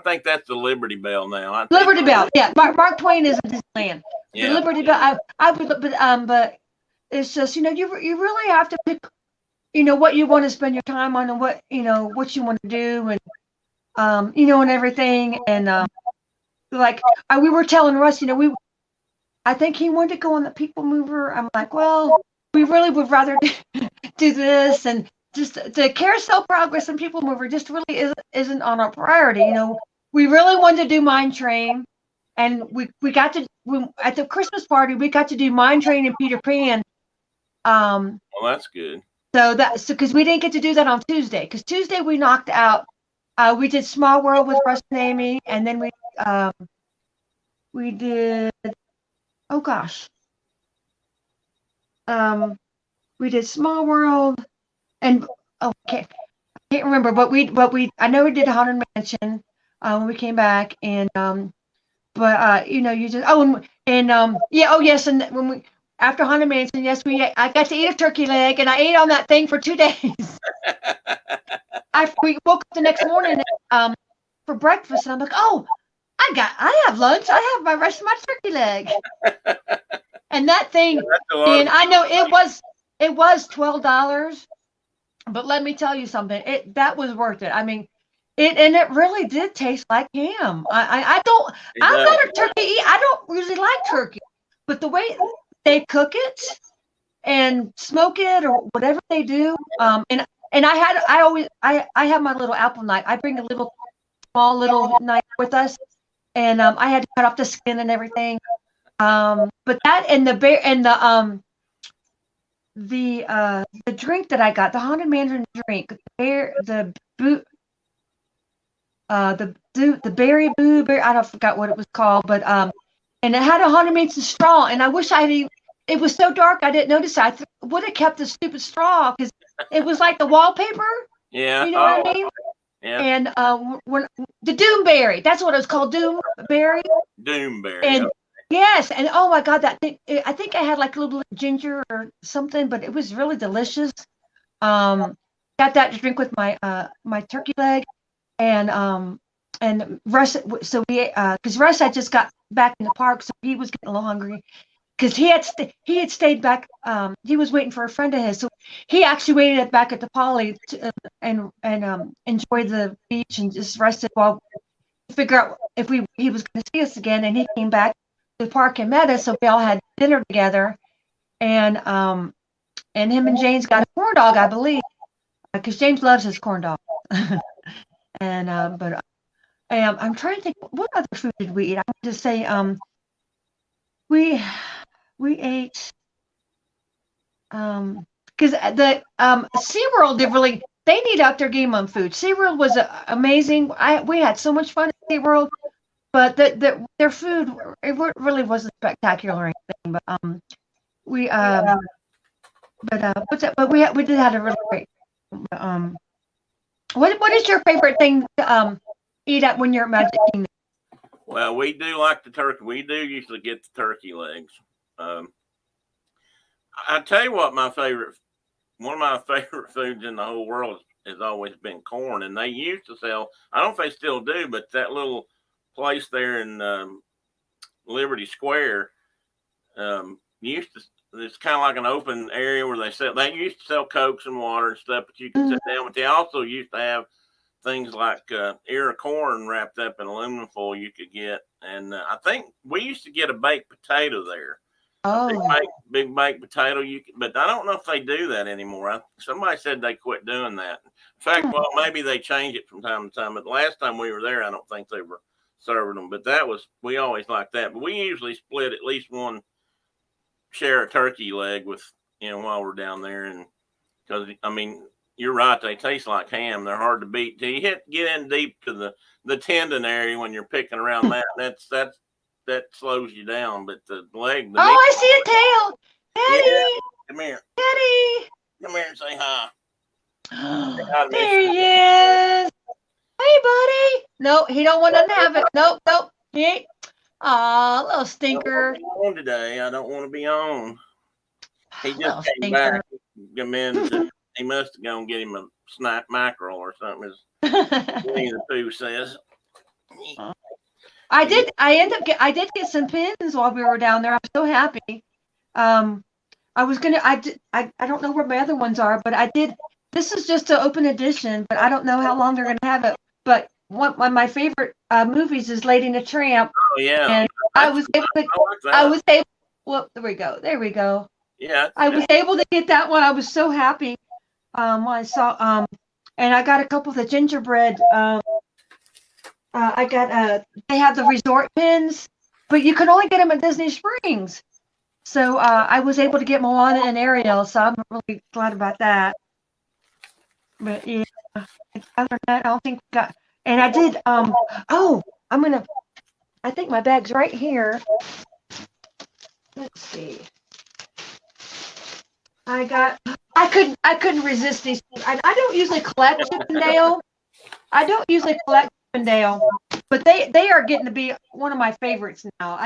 think that's the Liberty Bell now. Liberty Bell, yeah. Mark Twain is in Disneyland. Yeah. The Liberty Bell. I would, but it's just, you really have to pick, what you want to spend your time on, and what you want to do, and and everything. And like we were telling Russ, I think he wanted to go on the People Mover. I'm like, well, we really would rather do this, and just the Carousel Progress and People Mover just really isn't on our priority. We really wanted to do Mine Train, and we got to at the Christmas party we got to do Mine Train and Peter Pan. Well, that's good. So because we didn't get to do that on Tuesday, because Tuesday we knocked out. We did Small World with Russ and Amy, and then we did. Oh gosh, we did Small World, and I can't remember, but I know we did Haunted Mansion when we came back, and you just yes, and when we after Haunted Mansion, yes, I got to eat a turkey leg, and I ate on that thing for 2 days. We woke up the next morning for breakfast, and I'm like, oh, I have lunch. I have my rest of my turkey leg, and that thing, and I know it was $12, but let me tell you something, that was worth it. I mean, it really did taste like ham. I'm not a turkey eater. I don't usually like turkey, but the way they cook it and smoke it or whatever they do, and I have my little apple knife. I bring a small little knife with us, and I had to cut off the skin and everything. But that and the drink that I got, the Haunted Mandarin drink, the berry boo berry, I forgot what it was called, but and it had a Haunted Mansion straw, and I wish it was so dark I didn't notice it. I would have kept the stupid straw because it was like the wallpaper. Yeah. You know what I mean? Yeah. And when the Doomberry, that's what it was called, Doomberry. Doomberry. And yes, and oh my God, that thing! I think I had like a little ginger or something, but it was really delicious. Got that to drink with my my turkey leg, and Russ. So because Russ had just got back in the park, so he was getting a little hungry. Because he had stayed back, he was waiting for a friend of his, so he actually waited back at the Poly and enjoyed the beach and just rested while we figure out if he was going to see us again. And he came back to the park and met us, so we all had dinner together. And him and James got a corn dog, I believe, because James loves his corn dog. And I'm trying to think, what other food did we eat? I would just say we ate because the SeaWorld they need up their game on food. SeaWorld was amazing. We had so much fun at SeaWorld, but their food really wasn't spectacular or anything. But we we did have a really great. What is your favorite thing to eat at when you're at Magic Kingdom? Well, we do like the turkey. We do usually get the turkey legs. I tell you what, one of my favorite foods in the whole world has always been corn. And they used to sell, I don't know if they still do, but that little place there in Liberty Square it's kind of like an open area where they used to sell Cokes and water and stuff, but you could sit down. But they also used to have things like ear of corn wrapped up in aluminum foil you could get. And I think we used to get a baked potato there. Oh, big baked potato. But I don't know if they do that anymore. Somebody said they quit doing that. In fact, well, maybe they change it from time to time. But the last time we were there, I don't think they were serving them. But we always liked that. But we usually split at least one share a turkey leg with, while we're down there. And because, I mean, you're right, they taste like ham. They're hard to beat. Till you get in deep to the tendon area when you're picking around that. That slows you down. But the leg. I see a tail. Daddy, yeah, come here. Daddy, come here and say hi. There he is. Hey, buddy. No, he don't want to have it. Nope. He ain't. Aw, little stinker. On today, I don't want to be on. He just Little came stinker. back. He must have gone get him a snap mackerel or something, as Winnie the Pooh says. I did get some pins while we were down there. I'm so happy. I don't know where my other ones are, but I did. This is just an open edition, but I don't know how long they're going to have it. But one of my favorite movies is Lady and the Tramp. Oh yeah. And I was able. Well, there we go. Yeah. I was able to get that one. I was so happy. I saw and I got a couple of the gingerbread. I got they have the resort pins, but you can only get them at Disney Springs. So I was able to get Moana and Ariel, so I'm really glad about that. But yeah, other than that, I don't think we got. And I did. I think my bag's right here. Let's see. I couldn't resist these. I don't usually collect Chippendale. I don't usually collect Chippendale, but they are getting to be one of my favorites now.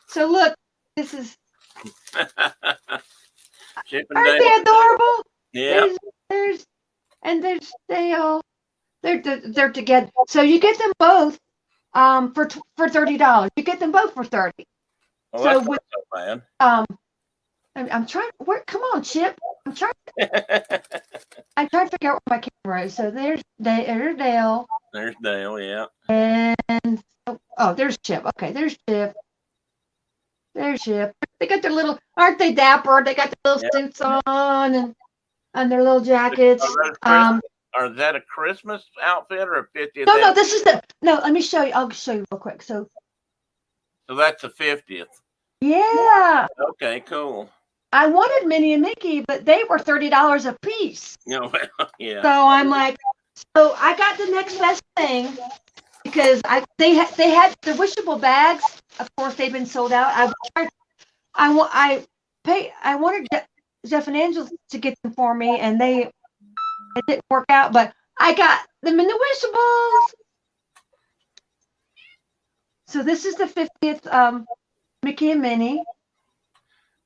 So look, this is. Aren't they adorable? Yeah. There's Dale. They're together. So you get them both for $30. You get them both for $30. Well, so that's not so bad. I'm trying. Come on, Chip. I'm trying to figure out where my camera is. So there's Dale. There's Dale, yeah. And there's Chip. Okay, there's Chip. There's Chip. They got their little. Aren't they dapper? They got their little suits on and their little jackets. Or is that a Christmas outfit or a 50th? No, this is no. Let me show you. I'll show you real quick. So that's the 50th. Yeah. Okay, cool. I wanted Minnie and Mickey, but they were $30 a piece. No, yeah. So I'm like, so I got the next best thing because they had the wishable bags. Of course, they've been sold out. I wanted Jeff and Angela to get them for me, and it didn't work out. But I got them in the wishables. So this is the 50th Mickey and Minnie.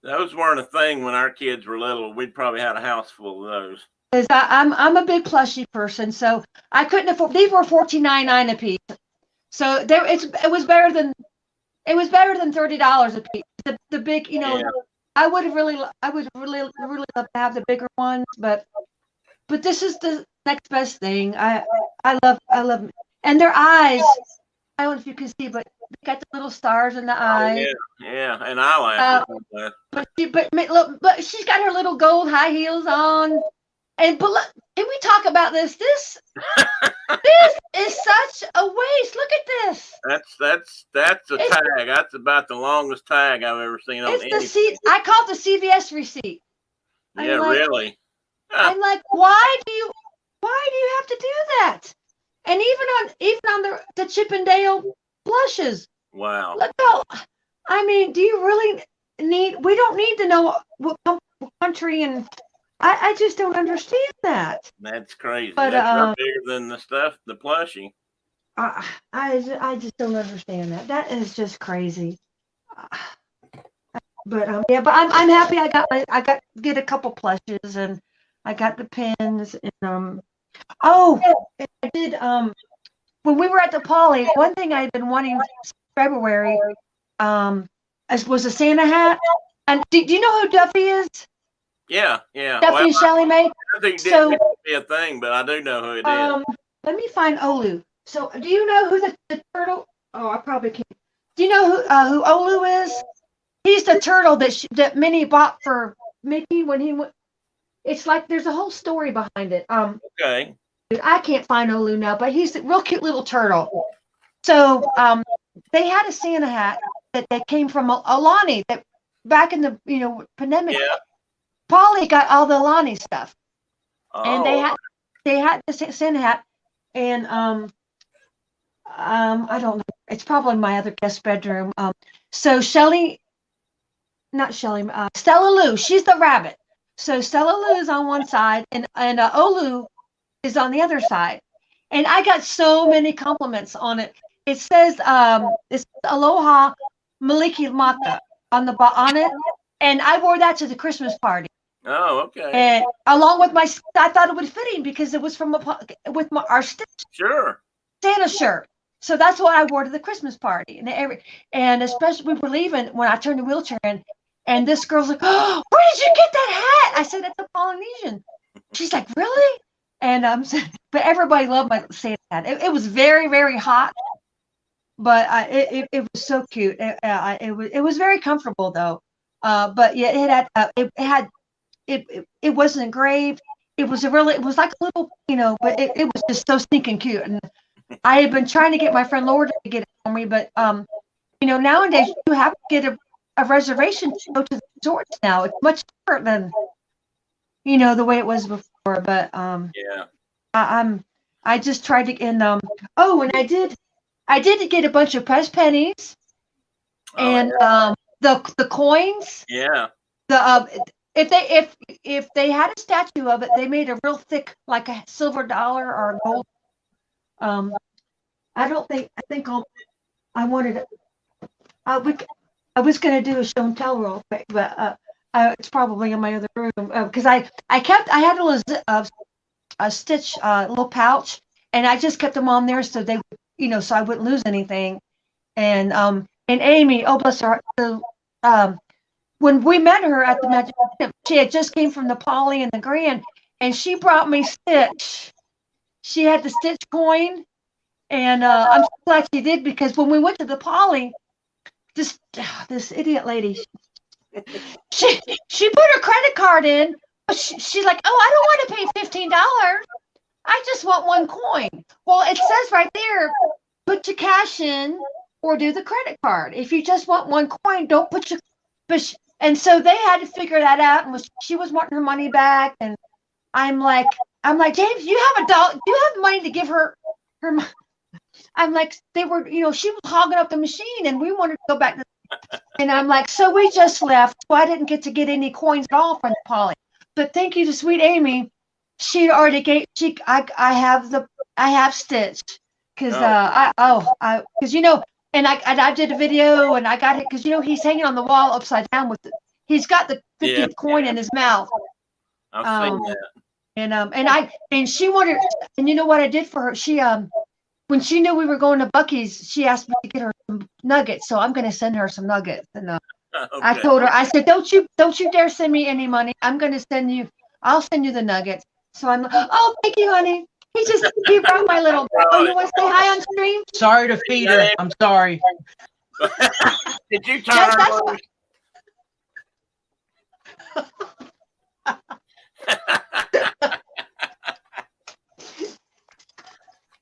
Those weren't a thing when our kids were little. We'd probably had a house full of those. Because I'm a big plushie person, so I couldn't afford. These were $14.99 a piece. So it was better than $30 a piece. The big, Yeah. I would really love to have the bigger ones, but this is the next best thing. I love, and their eyes. I don't know if you can see, but they got the little stars in the eyes. Yeah, and eyelashes. But she's got her little gold high heels on. But look, can we talk about this? This is such a waste. Look at this. That's a tag. That's about the longest tag I've ever seen on anything. I call it the CVS receipt. Yeah, really. I'm like, why do you have to do that? And even on the Chippendale blushes. Wow. Look how, do you really we don't need to know what country, and I just don't understand that. That's crazy. But, that's bigger than the plushie. I just don't understand that. That is just crazy. But I'm happy I got get a couple plushes, and I got the pins, and I did when we were at the Poly, one thing I've been wanting since February was a Santa hat. And do you know who Duffy is? Yeah. Duffy and Shelly Mae. I think it didn't be a thing, but I do know who it is. Let me find Olu. So do you know who the turtle? Oh, I probably can't. Do you know who Olu is? He's the turtle that Minnie bought for Mickey when he went. It's like there's a whole story behind it. Okay. I can't find Olu now, but he's a real cute little turtle. So they had a Santa hat that came from Alani that back in the pandemic. Yeah. Polly got all the Alani stuff, and Oh. they had the Santa hat, and I don't know. It's probably my other guest bedroom. So Stella Lou, she's the rabbit. So Stella Lou is on one side, and Olu is on the other side. And I got so many compliments on it. It says it's Aloha Maliki Maka on it, and I wore that to the Christmas party. Oh, okay. And along with I thought it would fit in because it was from our Sure. Santa shirt. So that's what I wore to the Christmas party. And especially we were leaving when I turned the wheelchair in, and this girl's like, "Oh, where did you get that hat?" I said, "It's a Polynesian." She's like, "Really?" And but everybody loved my Santa hat. It was very, very hot, but it was so cute. It was very comfortable though. But yeah, it wasn't engraved. It was like a little, but it was just so stinking cute. And I had been trying to get my friend Laura to get it for me, but nowadays you have to get a reservation to go to the resorts now. It's much different than the way it was before. But yeah, I just tried to, and and I did get a bunch of press pennies, and the coins. Yeah. if they had a statue of it, they made a real thick, like a silver dollar or a gold. I think I wanted it. I was going to do a show and tell real quick, but it's probably in my other room because I had a stitch little pouch, and I just kept them on there so they so I wouldn't lose anything. And Amy, oh bless her, when we met her at the Magic Kingdom, she had just came from the Poly and the Grand, and she brought me Stitch. She had the Stitch coin, and I'm so glad she did because when we went to the Poly, this idiot lady, she put her credit card in, but she's like, oh, I don't want to pay $15. I just want one coin. Well, it says right there, put your cash in or do the credit card. If you just want one coin, don't put your. And so they had to figure that out, and she was wanting her money back, and I'm like, James, you have $1? You have money to give her? I'm like, they were, she was hogging up the machine, and we wanted to go back. And I'm like, so we just left. So I didn't get any coins at all from the Poly. But thank you to sweet Amy. She already gave. I have Stitch because And I did a video, and I got it because he's hanging on the wall upside down with it. He's got the 50th coin in his mouth. I've seen that. And she wanted, and you know what I did for her? She when she knew we were going to Buc-ee's, she asked me to get her some nuggets. So I'm going to send her some nuggets. And okay. I told her, I said, don't you dare send me any money. I'll send you the nuggets. So I'm like, oh, thank you, honey. He brought my little. Oh, you want to say hi on stream? Sorry to feed her. I'm sorry. Did you turn her loose?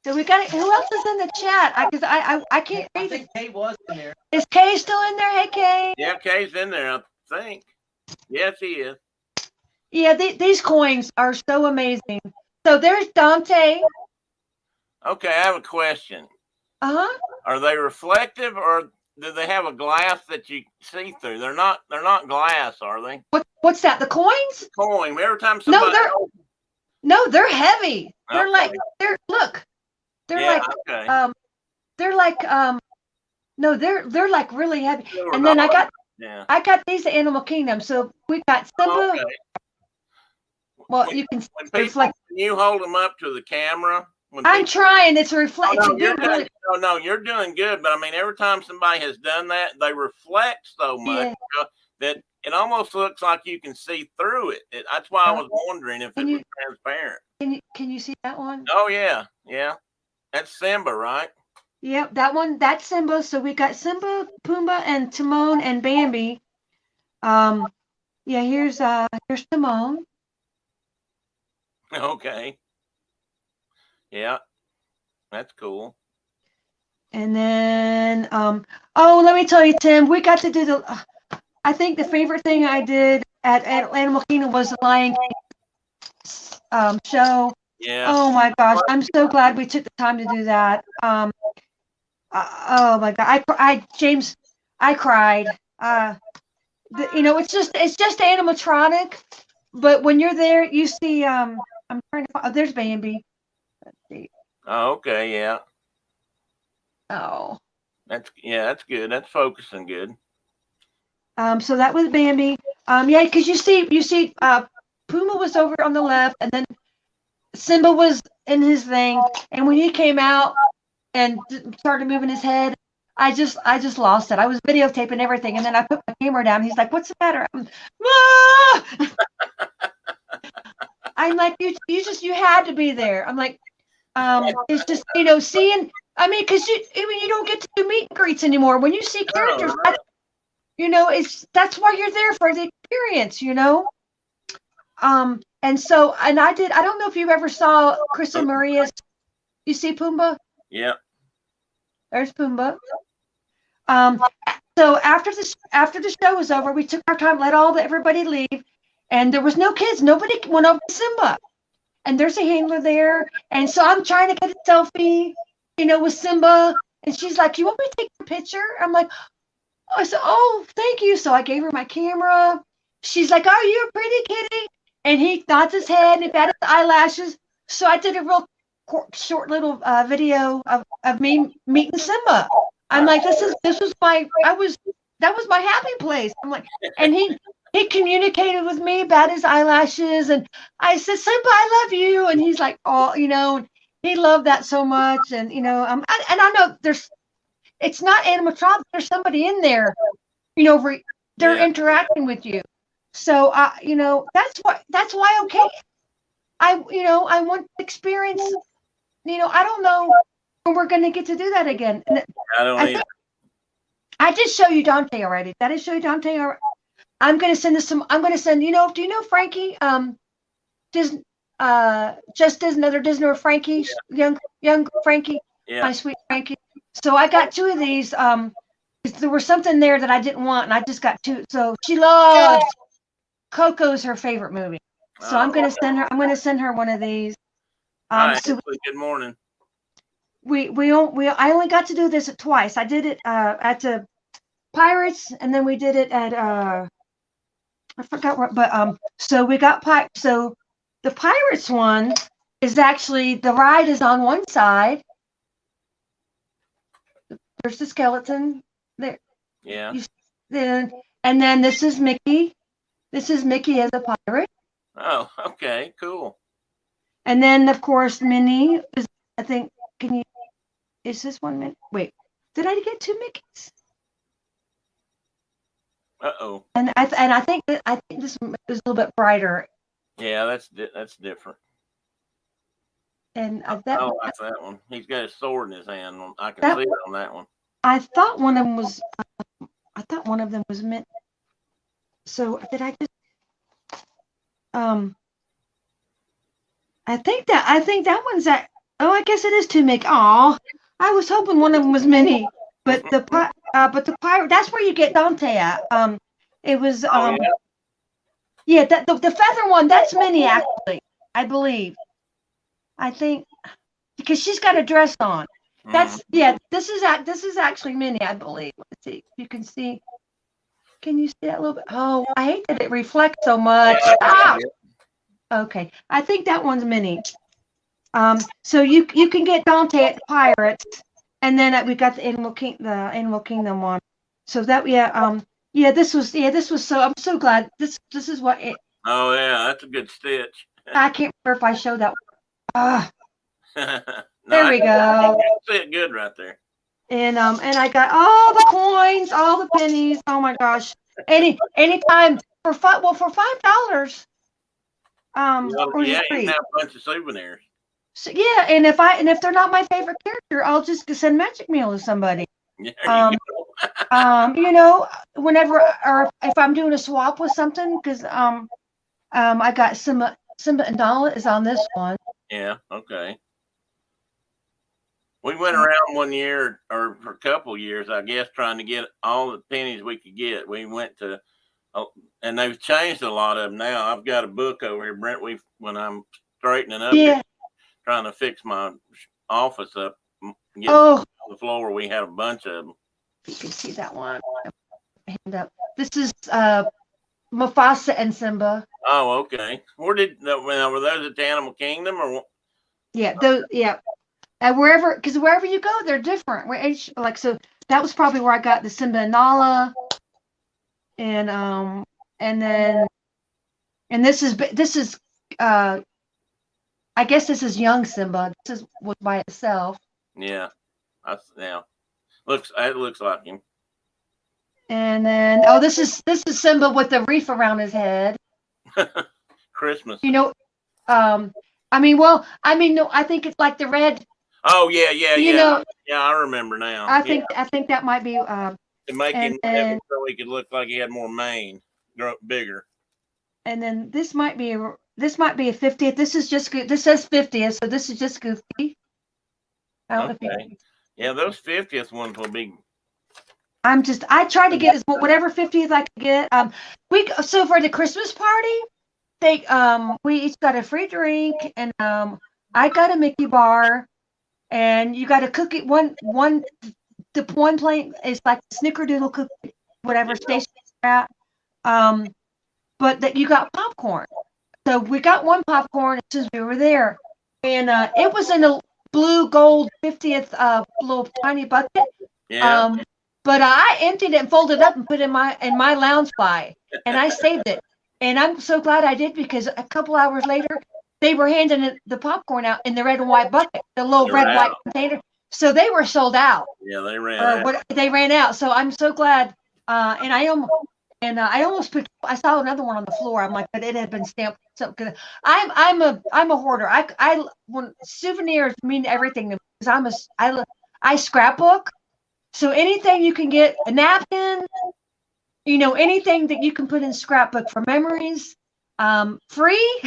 So we got it. Who else is in the chat? Because I can't read I think Kay was in there. Is Kay still in there? Hey, Kay. Yeah, Kay's in there, I think. Yes, he is. Yeah, these coins are so amazing. So there's Dante. Okay, I have a question. Uh-huh. Are they reflective, or do they have a glass that you see through? They're not glass, are they? What's that? The coins? Coin. Every time somebody. They're heavy. They're like they're like really heavy. And then I got these at Animal Kingdom. So we got Simba. Okay. Well, you can. Can you hold them up to the camera? I'm trying. It's a reflection. No, you're doing good. But I mean, every time somebody has done that, they reflect so much that it almost looks like you can see through it. That's why I was wondering if it was transparent. Can you see that one? Oh yeah. That's Simba, right? Yep, that one. That's Simba. So we got Simba, Pumbaa, and Timon and Bambi. Here's Timon. Okay. Yeah, that's cool. And then, let me tell you, Tim, we got to do I think the favorite thing I did at Animal Kingdom was the Lion King show. Yeah. Oh my gosh, I'm so glad we took the time to do that. Oh my God, James, I cried. It's just animatronic, but when you're there, you see, I'm trying to find, there's Bambi. Let's see. Oh, okay, yeah. Oh. That's good. That's focusing good. So that was Bambi. Because you see, Pumbaa was over on the left, and then Simba was in his thing, and when he came out and started moving his head, I just lost it. I was videotaping everything, and then I put my camera down. He's like, "What's the matter?" I'm like, you had to be there. I'm like, it's just seeing. I mean, because you don't get to do meet and greets anymore. When you see characters, that's why you're there for the experience, And I don't know if you ever saw Chris and Maria's. You see Pumbaa? Yeah. There's Pumbaa. So after the show was over, we took our time, let everybody leave, and there was no kids. Nobody went over to Simba, and there's a handler there, and so I'm trying to get a selfie, with Simba, and she's like, "You want me to take a picture?" I'm like, I said, "Oh, thank you." So I gave her my camera. she's like, "Are you a pretty kitty?" And he nods his head and he batted the eyelashes. So I did a real short little video of me meeting Simba. I'm like, that was my happy place. I'm like, and he communicated with me about his eyelashes, and I said, "Simba, I love you," and he's like, "Oh, he loved that so much." And I know it's not animatronic. There's somebody in there, they're interacting with you. So that's why okay. I want to experience. I don't know when we're gonna get to do that again. And I don't either. I did show you Dante already. Did I show you Dante already? I'm gonna send this some. I'm gonna send. Do you know Frankie? Disney. Just as another Disney or Frankie, young Frankie, my sweet Frankie. So I got 2 of these. There was something there that I didn't want, and I just got 2. So she loves Coco's her favorite movie. So I'm gonna send her. I'm gonna send her one of these. So good morning. I only got to do this twice. I did it at the Pirates, and then we did it at I forgot what, but so we got so the Pirates one is actually the ride is on one side. There's the skeleton there. Yeah. And then this is Mickey. This is Mickey as a pirate. Oh, okay, cool. And then of course Minnie is, I think, is this one Minnie? Wait, did I get 2 Mickeys? Uh-oh. And I think this is a little bit brighter. Yeah, that's different. And I like that one. He's got his sword in his hand. I can see it on that one. I thought one of them was. Mint. So did I just? I think that one's that. Oh, I guess it is 2 Mickey. Oh, I was hoping one of them was Minnie, but the pirate. That's where you get Dante at. It was. Yeah, that the feather one. That's Minnie actually. I believe. I think because she's got a dress on. That's This is actually Minnie, I believe. Let's see. You can see. Can you see that a little bit? Oh, I hate that it reflects so much. Okay, I think that one's Minnie. So you can get Dante at the Pirates, and then we got the Animal Kingdom one. So that this was so. I'm so glad. This is what it. Oh yeah, that's a good stitch. I can't remember if I showed that one. No, there we go. See it good right there. And I got all the coins, all the pennies. Oh my gosh! Anytime for $5. You can have a bunch of souvenirs. So, yeah, and if they're not my favorite character, I'll just send Magic Meal to somebody. Whenever or if I'm doing a swap with something, because I got Simba and Nala is on this one. Yeah. Okay. We went around one year or for a couple years, I guess, trying to get all the pennies we could get. We went to, and they've changed a lot of them now. I've got a book over here, Brent. When I'm straightening up, trying to fix my office up, get on the floor. We had a bunch of them. You can see that one. Hand up. This is Mufasa and Simba. Oh, okay. Were those at the Animal Kingdom or? Yeah, those. Yeah. Wherever you go, they're different. So that was probably where I got the Simba and Nala, and this is I guess this is young Simba. This was by itself. Yeah, it looks like him. And then this is Simba with the wreath around his head. Christmas. No, I think it's like the red. Oh yeah. Yeah, I remember now. I think that might be to make him so he could look like he had more mane, bigger. And then this might be a 50th. This says 50th, so this is just Goofy. I don't know if yeah, those 50th ones will be. I tried to get whatever 50th I could get. So for the Christmas party, we each got a free drink, and I got a Mickey bar. And you got a cookie. One plate is like Snickerdoodle cookie, whatever station you're at. but that you got popcorn. So we got one popcorn as soon as we were there, and it was in a blue gold 50th little tiny bucket. Yeah. But I emptied it and folded it up and put it in my lounge fly, and I saved it. And I'm so glad I did, because a couple hours later, they were handing the popcorn out in the red and white bucket, the little They're red white out. container. So they were sold out. Yeah, they ran Or out. what, they ran out. So I'm so glad. And I almost put. I saw another one on the floor. I'm like, but it had been stamped. So good. I'm a hoarder. When souvenirs mean everything to me, because I scrapbook. So anything you can get, a napkin, anything that you can put in scrapbook for memories, free.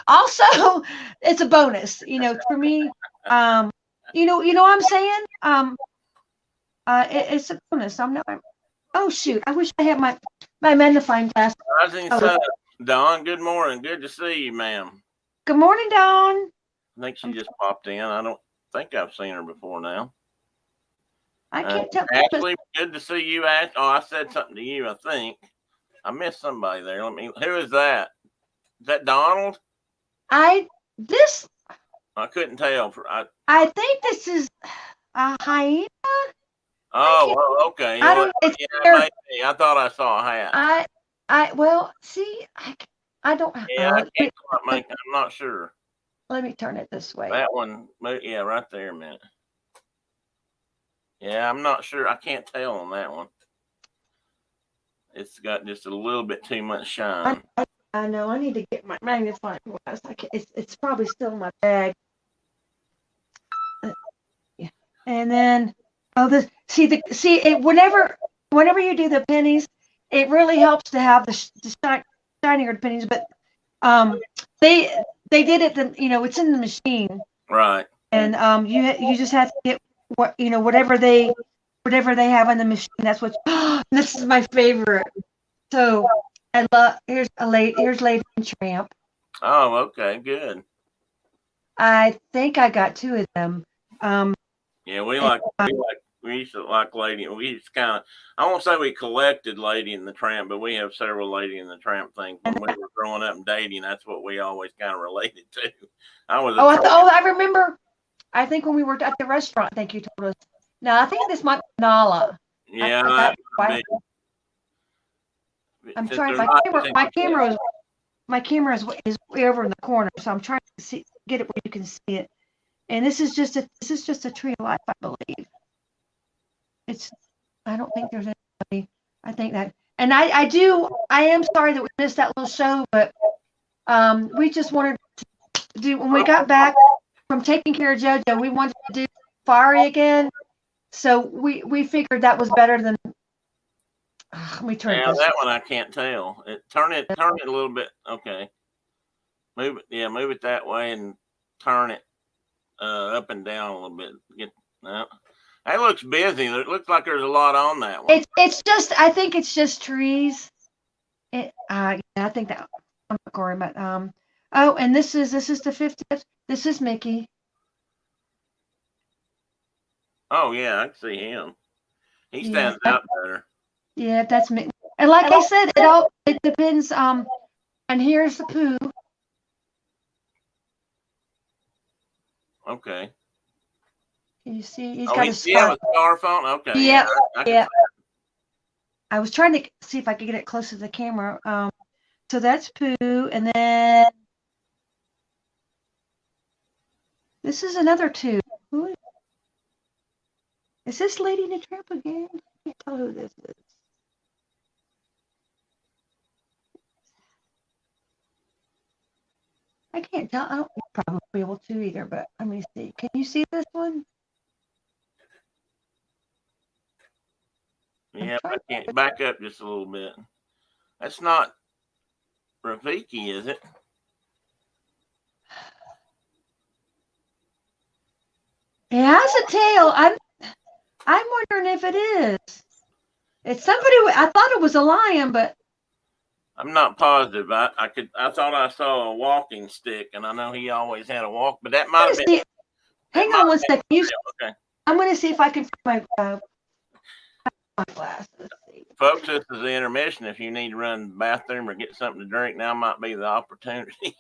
Also, it's a bonus. For me. You know what I'm saying? It's a bonus. Oh shoot! I wish I had my magnifying glass. Rising sun. Dawn, good morning. Good to see you, ma'am. Good morning, Dawn. I think she just popped in. I don't think I've seen her before now. I can't tell. Ashley, good to see you. Oh, I said something to you, I think. I missed somebody there. Who is that? Is that Donald? I couldn't tell. I think this is a hyena. Oh, well, okay. Maybe. I thought I saw a hat. I don't. Yeah, I can't quite make. I'm not sure. Let me turn it this way. That one, yeah, right there a minute. Yeah, I'm not sure. I can't tell on that one. It's got just a little bit too much shine. I know. I need to get my magnifying glass. It's probably still in my bag. Yeah. And then whenever you do the pennies, it really helps to have the shinier pennies. But they did it. It's in the machine. Right. And you just have to get whatever they have in the machine. That's what. This is my favorite. So I love. Here's Lady and Tramp. Oh, okay, good. I think I got two of them. Yeah, we used to like Lady. We used to kind of. I won't say we collected Lady and the Tramp, but we have several Lady and the Tramp things when we were growing up and dating. That's what we always kind of related to. I remember. I think when we were at the restaurant, I think you told us. No, I think this might be Nala. Yeah, I'm trying. My camera is way over in the corner, so I'm trying to get it where you can see it. And this is just a tree of life, I believe. I don't think there's anybody. I think that, and I am sorry that we missed that little show, but we just wanted to do, when we got back from taking care of JoJo, we wanted to do Safari again. So we figured that was better than. Let me turn this. That one I can't tell. Turn it a little bit. Okay. Move it. Yeah, move it that way and turn it up and down a little bit. That looks busy. It looks like there's a lot on that one. I think it's just trees. I think that. I'm not worried about. Oh, and this is the 50th. This is Mickey. Oh yeah, I can see him. He stands out better. Yeah, that's Mickey. And like I said, it depends. And here's the Pooh. Okay. Can you see? He's got a scarf. Yeah, a scarf on. Okay. Yeah. I was trying to see if I could get it close to the camera. So that's Pooh, and then this is another two. Who is this? Lady in the Tramp again? I can't tell who this is. I can't tell. I don't probably be able to either, but let me see. Can you see this one? Yeah, I can't back up just a little bit. That's not Rafiki, is it? It has a tail. I'm wondering if it is. It's somebody. I thought it was a lion, but I'm not positive. I thought I saw a walking stick, and I know he always had a walk, but that might have been. Hang on one second. Okay. I'm going to see if I can find my. my glasses. Let's see. Folks, this is the intermission. If you need to run to the bathroom or get something to drink, now might be the opportunity.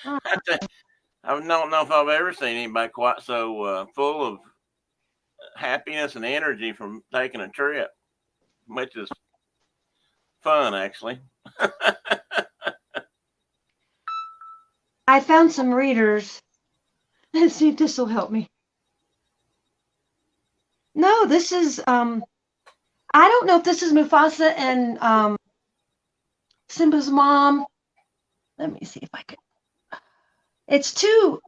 I don't know if I've ever seen anybody quite so full of happiness and energy from taking a trip, which is fun, actually. I found some readers. Let's see if this will help me. No, this is I don't know if this is Mufasa and Simba's mom. Let me see if I can. It's two.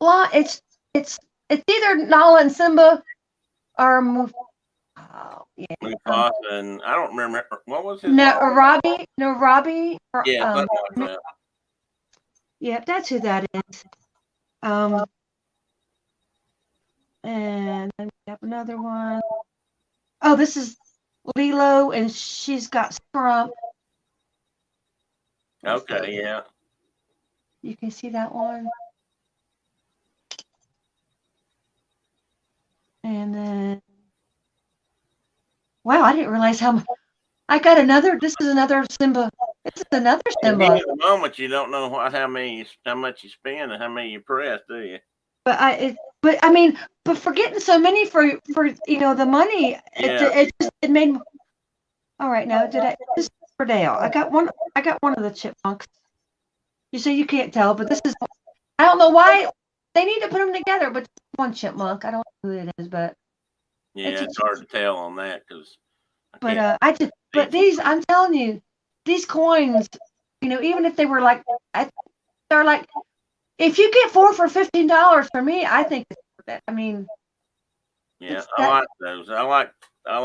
It's either Nala and Simba or Mufasa. Oh, yeah. Mufasa and I don't remember what was his No, name? Robbie. Yeah, something like that. Yeah, that's who that is. And then we have another one. Oh, this is Lilo, and she's got Scrump. Okay, yeah. You can see that one. And then, wow, I didn't realize how much. I got another. This is another Simba. This is another Simba. At the moment, you don't know how much you spend and how many you press, do you? But for getting so many for the money, Yeah. it made. All right, now this is for Dale. I got one of the chipmunks. You say you can't tell, but this is. I don't know why they need to put them together, but one chipmunk. I don't know who it is, but. Yeah, it's hard to tell on that because. But these, I'm telling you, these coins, even if they were like, they're like, if you get 4 for $15 for me, I think it's worth it. I mean. Yeah, I like those. I like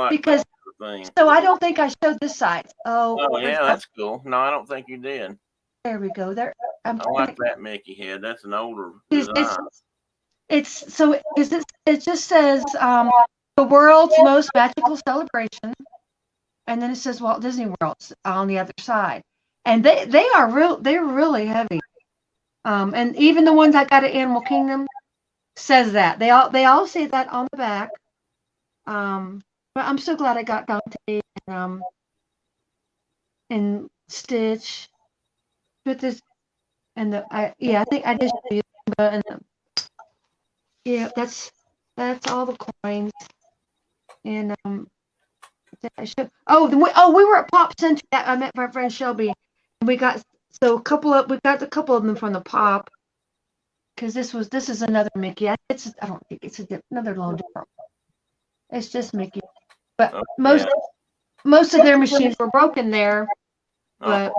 because. Thing. So I don't think I showed this side. Oh yeah, that's cool. No, I don't think you did. There we go. There. I like that Mickey head. That's an older design. It just says the world's most magical celebration, and then it says Walt Disney World on the other side, and they're really heavy. And even the ones I got at Animal Kingdom says that they all say that on the back. But I'm so glad I got Dante and Stitch. With this, and I think I just show you, and that's all the coins. And I should. We were at Pop Century. I met my friend Shelby, and we got a couple of them from the Pop. Because this is another Mickey. I don't think it's another little different. It's just Mickey, but most of their machines were broken there. But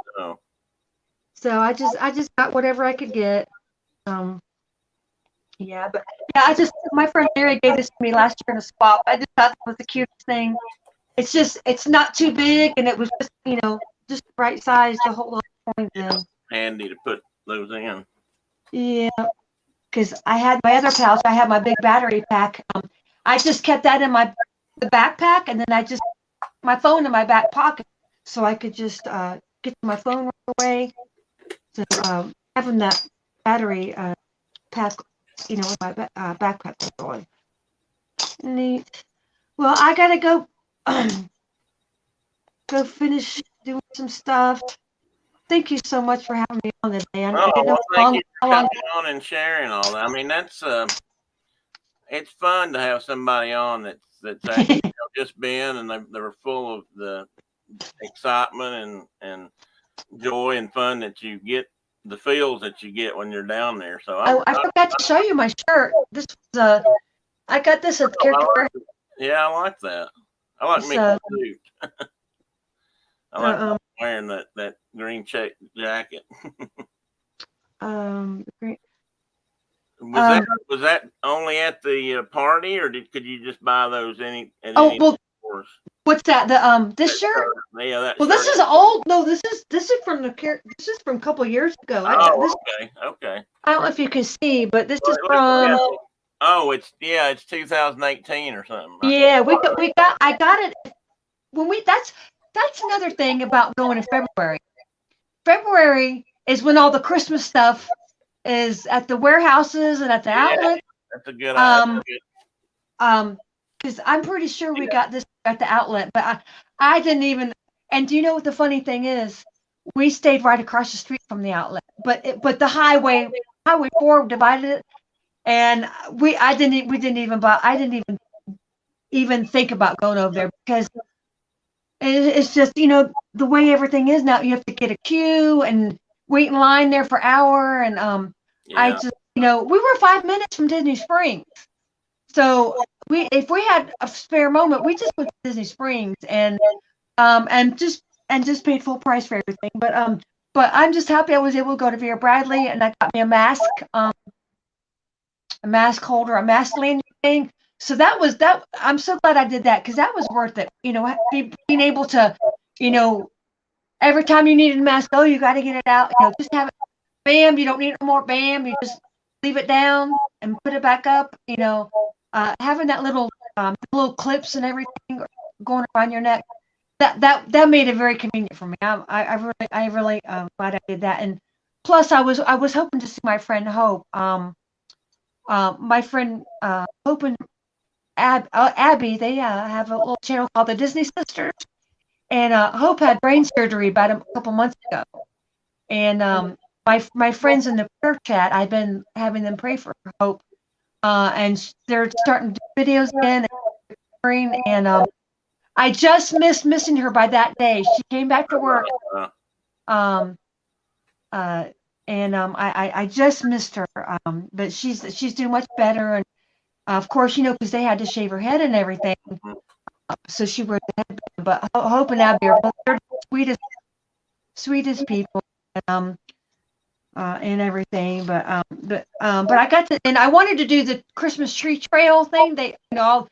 so I just got whatever I could get. My friend Mary gave this to me last year in a swap. I just thought it was the cutest thing. It's not too big, and it was just just the right size to hold all the coins in. Handy to put those in. Yeah, because I had my other pouch. I had my big battery pack. I just kept that in the backpack, and then I just my phone in my back pocket, so I could just get my phone right away. So having that battery pack, in my backpack going. Neat. Well, I gotta go finish doing some stuff. Thank you so much for having me on today. Thank you for coming on and sharing all that. I mean, that's it's fun to have somebody on that's actually just been and they're full of the excitement and joy and fun that you get, the feels that you get when you're down there. So I forgot to show you my shirt. This was I got this at the character. Yeah, I like that. I like Mickey's suit. I like wearing that green check jacket. Was that only at the party, or could you just buy those any stores? What's that? This shirt? Yeah, that. Well, shirt. This is old. No, this is from a couple of years ago. Okay. I don't know if you can see, but this is from. Oh, it's 2018 or something. Yeah, I got it when that's another thing about going in February. February is when all the Christmas stuff is at the warehouses and at the outlets. That's a good idea. because I'm pretty sure we got this at the outlet, but I didn't even. And do you know what the funny thing is? We stayed right across the street from the outlet, but the highway 4 divided it, and we didn't even think about going over there because it's just, the way everything is now. You have to get a queue and wait in line there for an hour, and I just, we were 5 minutes from Disney Springs, so if we had a spare moment, we just went to Disney Springs and just paid full price for everything. But I'm just happy I was able to go to Vera Bradley, and I got me a mask holder, a mask landing thing. So that was that. I'm so glad I did that because that was worth it. Being able to, every time you needed a mask, you got to get it out. Just have it. Bam, you don't need it more. Bam, you just leave it down and put it back up. Having that little clips and everything going around your neck. That made it very convenient for me. I really glad I did that. And plus, I was hoping to see my friend Hope. My friend Hope and Abby, they have a little channel called the Disney Sisters, and Hope had brain surgery about a couple months ago. And my friends in the prayer chat, I've been having them pray for Hope, and they're starting to do videos again and I just missed missing her by that day. She came back to work, and I just missed her. But she's doing much better, and of course, because they had to shave her head and everything, so she wears the headband. But Hope and Abby are both the sweetest people, and everything. But I got to, and I wanted to do the Christmas tree trail thing. They were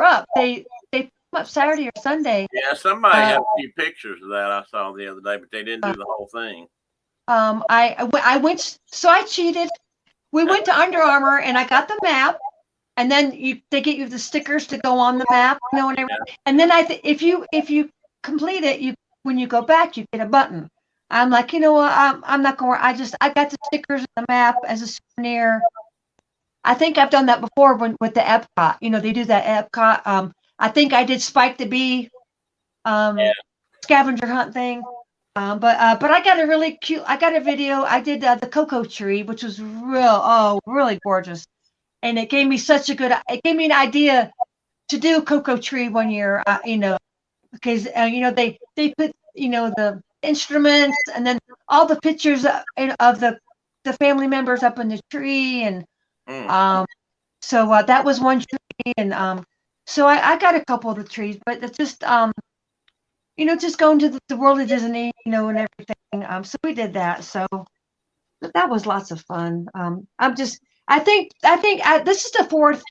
up. They up Saturday or Sunday. Yeah, somebody had a few pictures of that I saw the other day, but they didn't do the whole thing. I went, so I cheated. We went to Under Armour and I got the map, and then they get you the stickers to go on the map, and everything. And then if you complete it, when you go back, you get a button. I'm like, I'm not going. I got the stickers and the map as a souvenir. I think I've done that before with the Epcot. They do that Epcot. I think I did Spike the Bee scavenger hunt thing. But I got a really cute. I got a video. I did the cocoa tree, which was really gorgeous, and it gave me it gave me an idea to do cocoa tree one year. Because they put the instruments and then all the pictures of the family members up in the tree, and so that was one tree, and so I got a couple of the trees, but it's just just going to the World of Disney, and everything. So we did that. So that was lots of fun. I think this is the 4th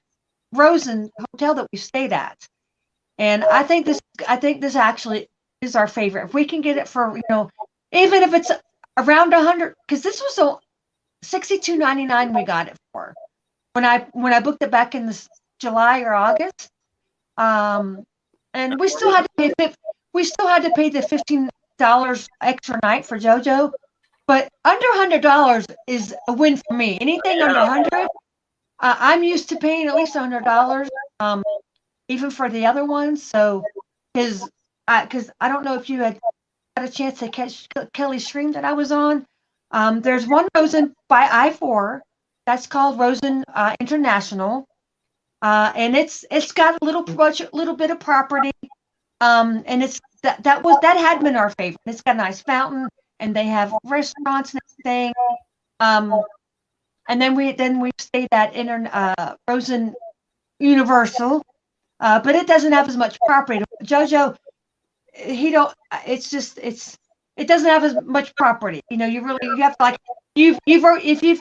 Rosen hotel that we stayed at, and I think this actually is our favorite. If we can get it for even if it's around 100, because this was so $62.99 we got it for when I booked it back in this July or August, and we still had to pay the $15 extra night for JoJo, but under $100 is a win for me. Anything under 100, I'm used to paying at least $100, even for the other ones. So, because I don't know if you had a chance to catch Kelly's stream that I was on. There's one Rosen by I-4 that's called Rosen International, and it's got a little bit of property. And it's that had been our favorite. It's got a nice fountain, and they have restaurants and everything. And then we stayed at Rosen Universal, but it doesn't have as much property. JoJo, it doesn't have as much property. You have to if you've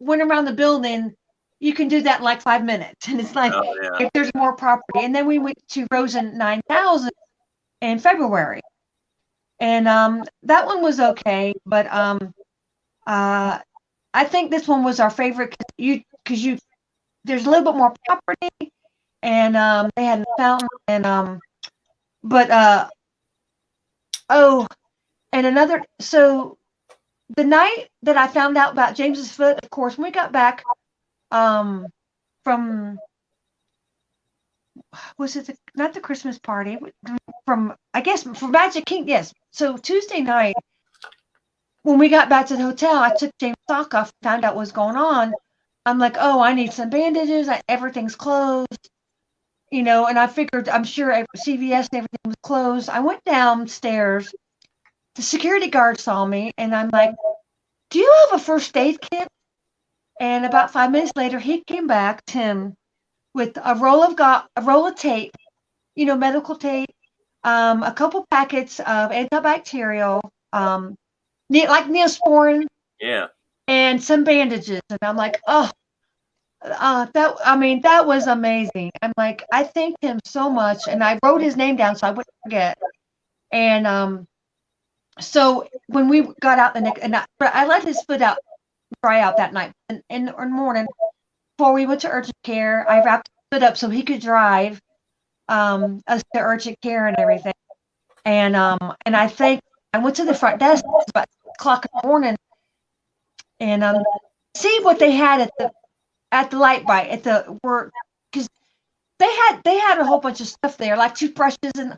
went around the building, you can do that in like 5 minutes, and it's like if there's more property. And then we went to Rosen 9000 in February, and that one was okay, but I think this one was our favorite because there's a little bit more property, and they had a fountain, and and another. So the night that I found out about James's Foot, of course, when we got back from was it not the Christmas party from, I guess, from Magic King? Yes. So Tuesday night, when we got back to the hotel, I took James' sock off, found out what was going on. I'm like, oh, I need some bandages. Everything's closed, and I figured, I'm sure CVS and everything was closed. I went downstairs. The security guard saw me, and I'm like, do you have a first aid kit? And about 5 minutes later, he came back, Tim, with a roll of tape, medical tape, a couple packets of antibacterial, like Neosporin, Yeah. and some bandages. And I'm like, oh, that was amazing. I'm like, I thanked him so much, and I wrote his name down so I wouldn't forget. And so when we got out the next, and I let his foot dry out that night. And in the morning, before we went to urgent care, I wrapped his foot up so he could drive us to urgent care and everything. And I went to the front desk. It was about 6 o'clock in the morning, and see what they had at the light bite at the work, because they had a whole bunch of stuff there, like toothbrushes and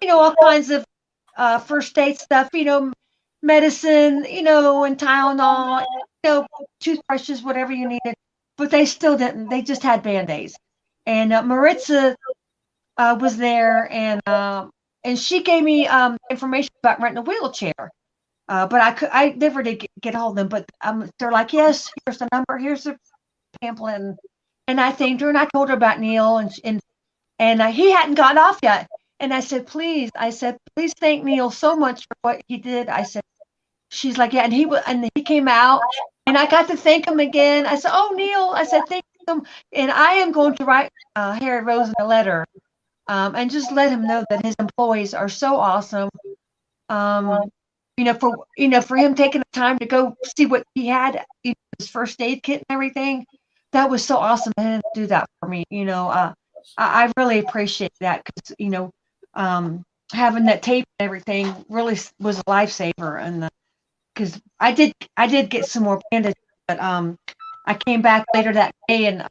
all kinds of first aid stuff, medicine, and Tylenol, toothbrushes, whatever you needed. But they still didn't. They just had Band-Aids. And Maritza was there, and she gave me information about renting a wheelchair. But I never did get a hold of them. But they're like, yes, here's the number, here's the pamphlet, and I thanked her, and I told her about Neil, and he hadn't got off yet. And I said, please thank Neil so much for what he did. I said, she's like, yeah, and he came out, and I got to thank him again. I said, oh, Neil, I said, thank him, and I am going to write Harry Rosen a letter, and just let him know that his employees are so awesome. For him taking the time to go see what he had, his first aid kit and everything, that was so awesome of him to do that for me. I really appreciate that, because having that tape and everything really was a lifesaver. And because I did get some more bandages, but I came back later that day, and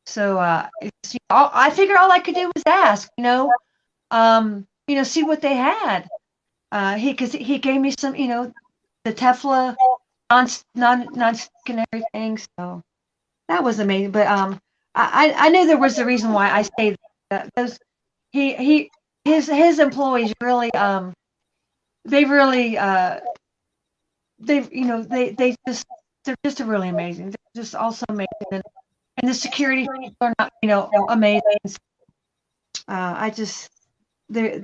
so I figured all I could do was ask, see what they had. Because he gave me some, the Tefla non-stick and everything. So that was amazing. But I knew there was a reason why I stayed. Those his employees really they're just really amazing. They're just also amazing, and the security people are not amazing. They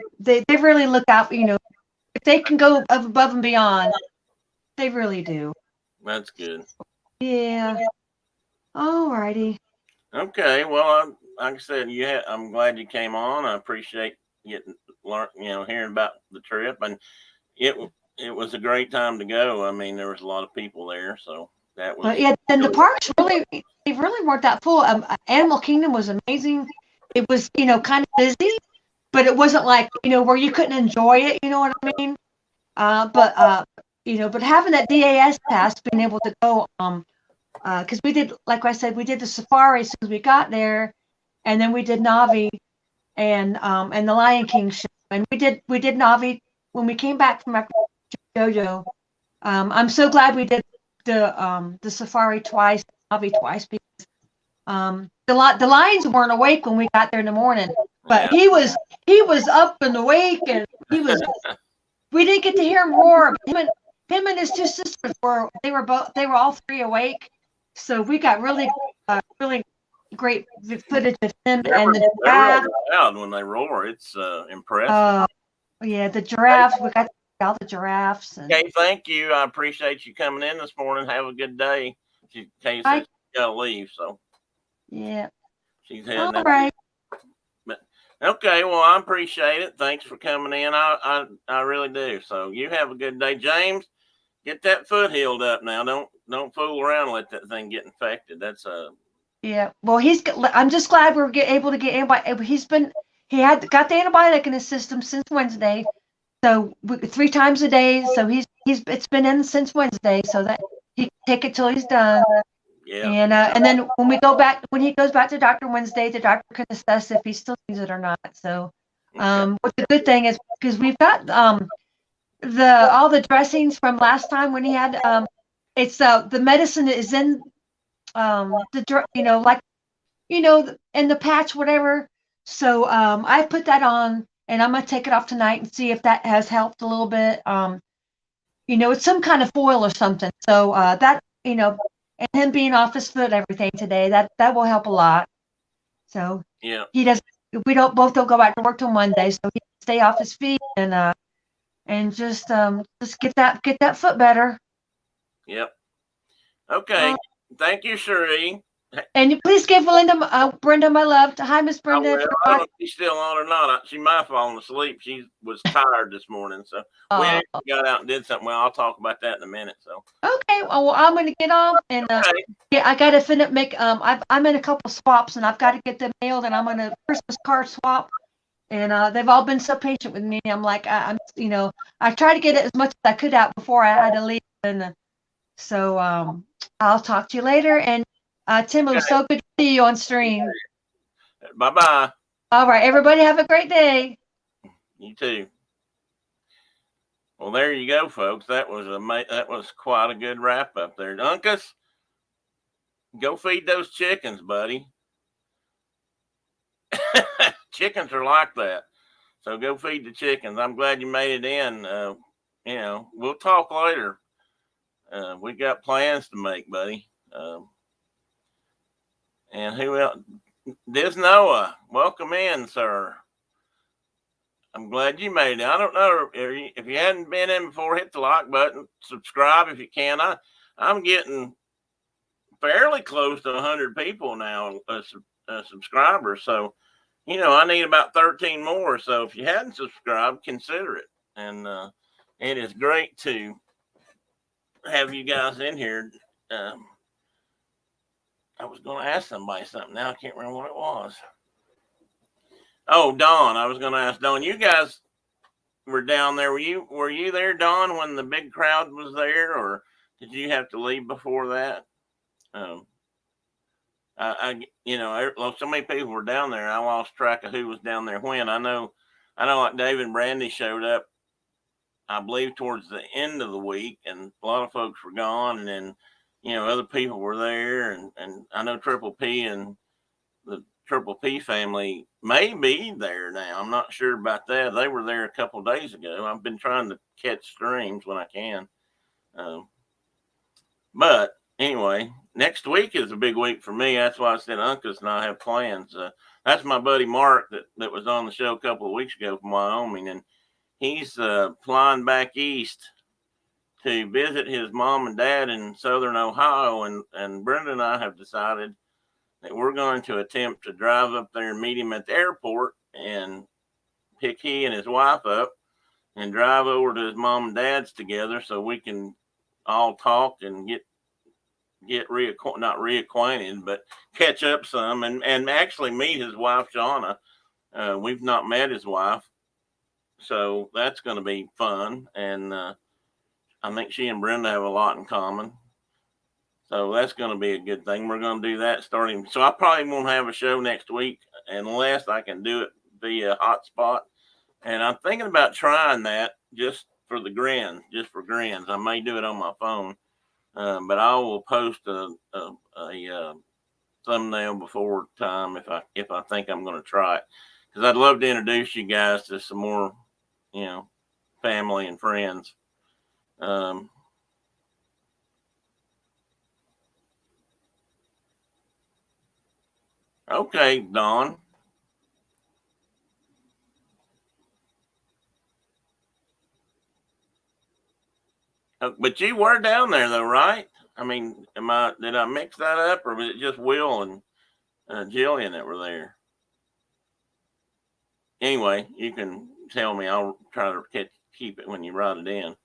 really look out. If they can go above and beyond, they really do. That's good. Yeah. All righty. Okay. Well, like I said, I'm glad you came on. I appreciate hearing about the trip, and it was a great time to go. I mean, there was a lot of people there, so that was. Well, yeah, and the parks they really weren't that full. Animal Kingdom was amazing. It was kind of busy, but it wasn't like where you couldn't enjoy it. You know what I mean? But having that DAS pass, being able to go, because we did, like I said, we did the safari as soon as we got there, and then we did Navi, and the Lion King show, and we did Navi when we came back from JoJo. I'm so glad we did the safari twice, Navi twice, because the lions weren't awake when we got there in the morning, but he was up and awake, and he was. We didn't get to hear him roar, but him and his two sisters were all three awake. So we got really great footage of him and the giraffe. They're loud when they roar. It's impressive. Yeah, the giraffes. We got to see all the giraffes. Okay, thank you. I appreciate you coming in this morning. Have a good day. She said she's got to leave, so. Yeah. She's heading all right. But okay, well, I appreciate it. Thanks for coming in. I really do. So you have a good day, James. Get that foot healed up now. Don't fool around and let that thing get infected. That's Yeah. Well, I'm just glad we're able to get antibiotic. He got the antibiotic in his system since Wednesday, so 3 times a day. So it's been in since Wednesday, so that he can take it till he's done. Yeah. And then when he goes back to Doctor Wednesday, the doctor can assess if he still needs it or not. So, what the good thing is because we've got all the dressings from last time when he had it's the medicine is in in the patch, whatever. So I put that on, and I'm gonna take it off tonight and see if that has helped a little bit. It's some kind of foil or something. So that and him being off his foot and everything today, that will help a lot. So Yeah. he does. We don't go back to work till Monday, so he can stay off his feet and just get that foot better. Yep. Okay. Thank you, Cherie. And you please give Brenda my love. Hi, Miss Brenda. I don't know if she's still on or not. She might have fallen asleep. She was tired this morning, so we actually got out and did something. Well, I'll talk about that in a minute. So okay, well I'm gonna get off and I gotta finish I'm in a couple swaps and I've got to get them mailed and I'm gonna Christmas card swap and they've all been so patient with me. I'm like I tried to get it as much as I could out before I had to leave and so I'll talk to you later and. Tim, it was so good to see you on stream. Bye-bye. All right, everybody have a great day. You too. Well, there you go, folks. That was quite a good wrap up there. Uncas, go feed those chickens, buddy. Chickens are like that. So go feed the chickens. I'm glad you made it in. We'll talk later. We got plans to make, buddy. And who else? This Noah, welcome in, sir. I'm glad you made it. I don't know if you hadn't been in before. Hit the like button, subscribe if you can. I'm getting fairly close to 100 people now, subscribers. So, I need about 13 more. So if you hadn't subscribed, consider it. And it is great to have you guys in here. I was going to ask somebody something. Now I can't remember what it was. Oh, Dawn. I was going to ask Dawn. You guys were down there. Were you there, Dawn, when the big crowd was there, or did you have to leave before that? So many people were down there. I lost track of who was down there when. I know, like David and Brandy showed up, I believe, towards the end of the week, and a lot of folks were gone, and then. Other people were there, and I know Triple P and the Triple P family may be there now. I'm not sure about that. They were there a couple of days ago. I've been trying to catch streams when I can. But anyway, next week is a big week for me. That's why I said Uncas and I have plans. That's my buddy Mark that was on the show a couple of weeks ago from Wyoming, and he's flying back east to visit his mom and dad in southern Ohio, and Brenda and I have decided that we're going to attempt to drive up there and meet him at the airport and pick he and his wife up and drive over to his mom and dad's together so we can all talk and get not reacquainted, but catch up some and actually meet his wife, Shauna. We've not met his wife, so that's going to be fun. And, I think she and Brenda have a lot in common. So that's going to be a good thing. We're going to do that starting. So I probably won't have a show next week unless I can do it via hotspot. And I'm thinking about trying that just for grins. I may do it on my phone. But I will post a thumbnail before time if I think I'm going to try it. Because I'd love to introduce you guys to some more, family and friends. Okay, Dawn. But you were down there though, right? I mean, did I mix that up, or was it just Will and Jillian that were there? Anyway, you can tell me. I'll try to keep it when you write it in.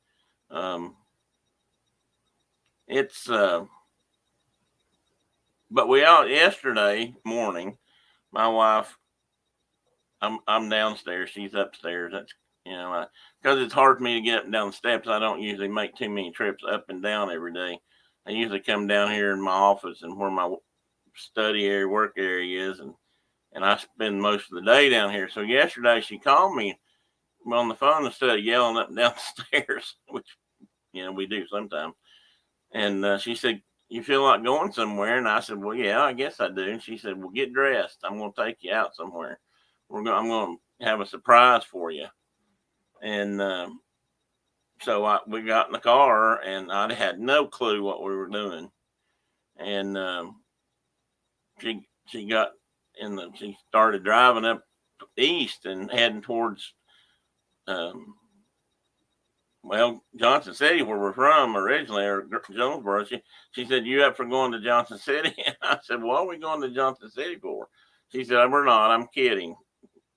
But we out yesterday morning. My wife, I'm downstairs. She's upstairs. That's because it's hard for me to get up and down the steps. I don't usually make too many trips up and down every day. They usually come down here in my office and where my study area, work area is, and I spend most of the day down here. So yesterday she called me on the phone instead of yelling up and down the stairs, which, we do sometimes. And she said, "You feel like going somewhere?" And I said, "Well, yeah, I guess I do." And she said, "Well, get dressed. I'm going to take you out somewhere. I'm going to have a surprise for you." And so we got in the car, and I had no clue what we were doing. And she got she started driving up east and heading towards Johnson City, where we're from originally, or Jonesboro. She said, "You up for going to Johnson City?" And I said, "What are we going to Johnson City for?" She said, "We're not. I'm kidding."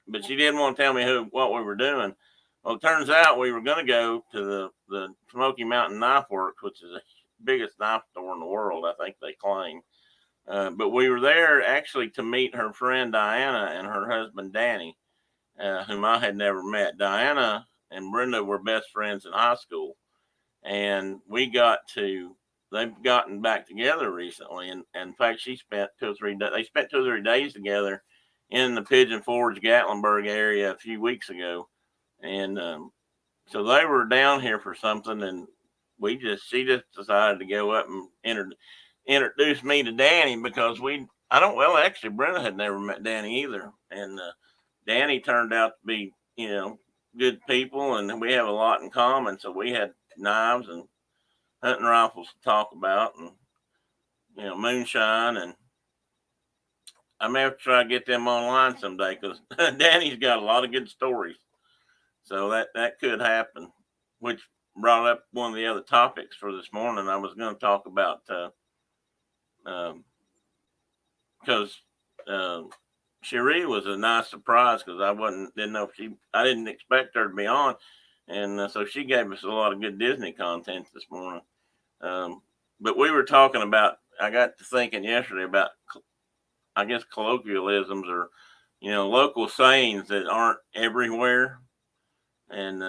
But she didn't want to tell me what we were doing. Well, it turns out we were going to go to the Smoky Mountain Knife Works, which is the biggest knife store in the world, I think they claim. But we were there actually to meet her friend Diana and her husband Danny, whom I had never met. Diana and Brenda were best friends in high school, and they've gotten back together recently. And in fact, they spent 2 or 3 days together in the Pigeon Forge, Gatlinburg area a few weeks ago. And so they were down here for something, and she just decided to go up and introduce me to Danny because actually Brenda had never met Danny either. And Danny turned out to be, good people, and we have a lot in common. So we had knives and hunting rifles to talk about, and, moonshine. And I may have to try to get them online someday because Danny's got a lot of good stories. So that could happen, which brought up one of the other topics for this morning. I was going to talk about, because Cherie was a nice surprise because I didn't expect her to be on. And so she gave us a lot of good Disney content this morning. But we were talking about, I got to thinking yesterday about, I guess, colloquialisms or, local sayings that aren't everywhere. And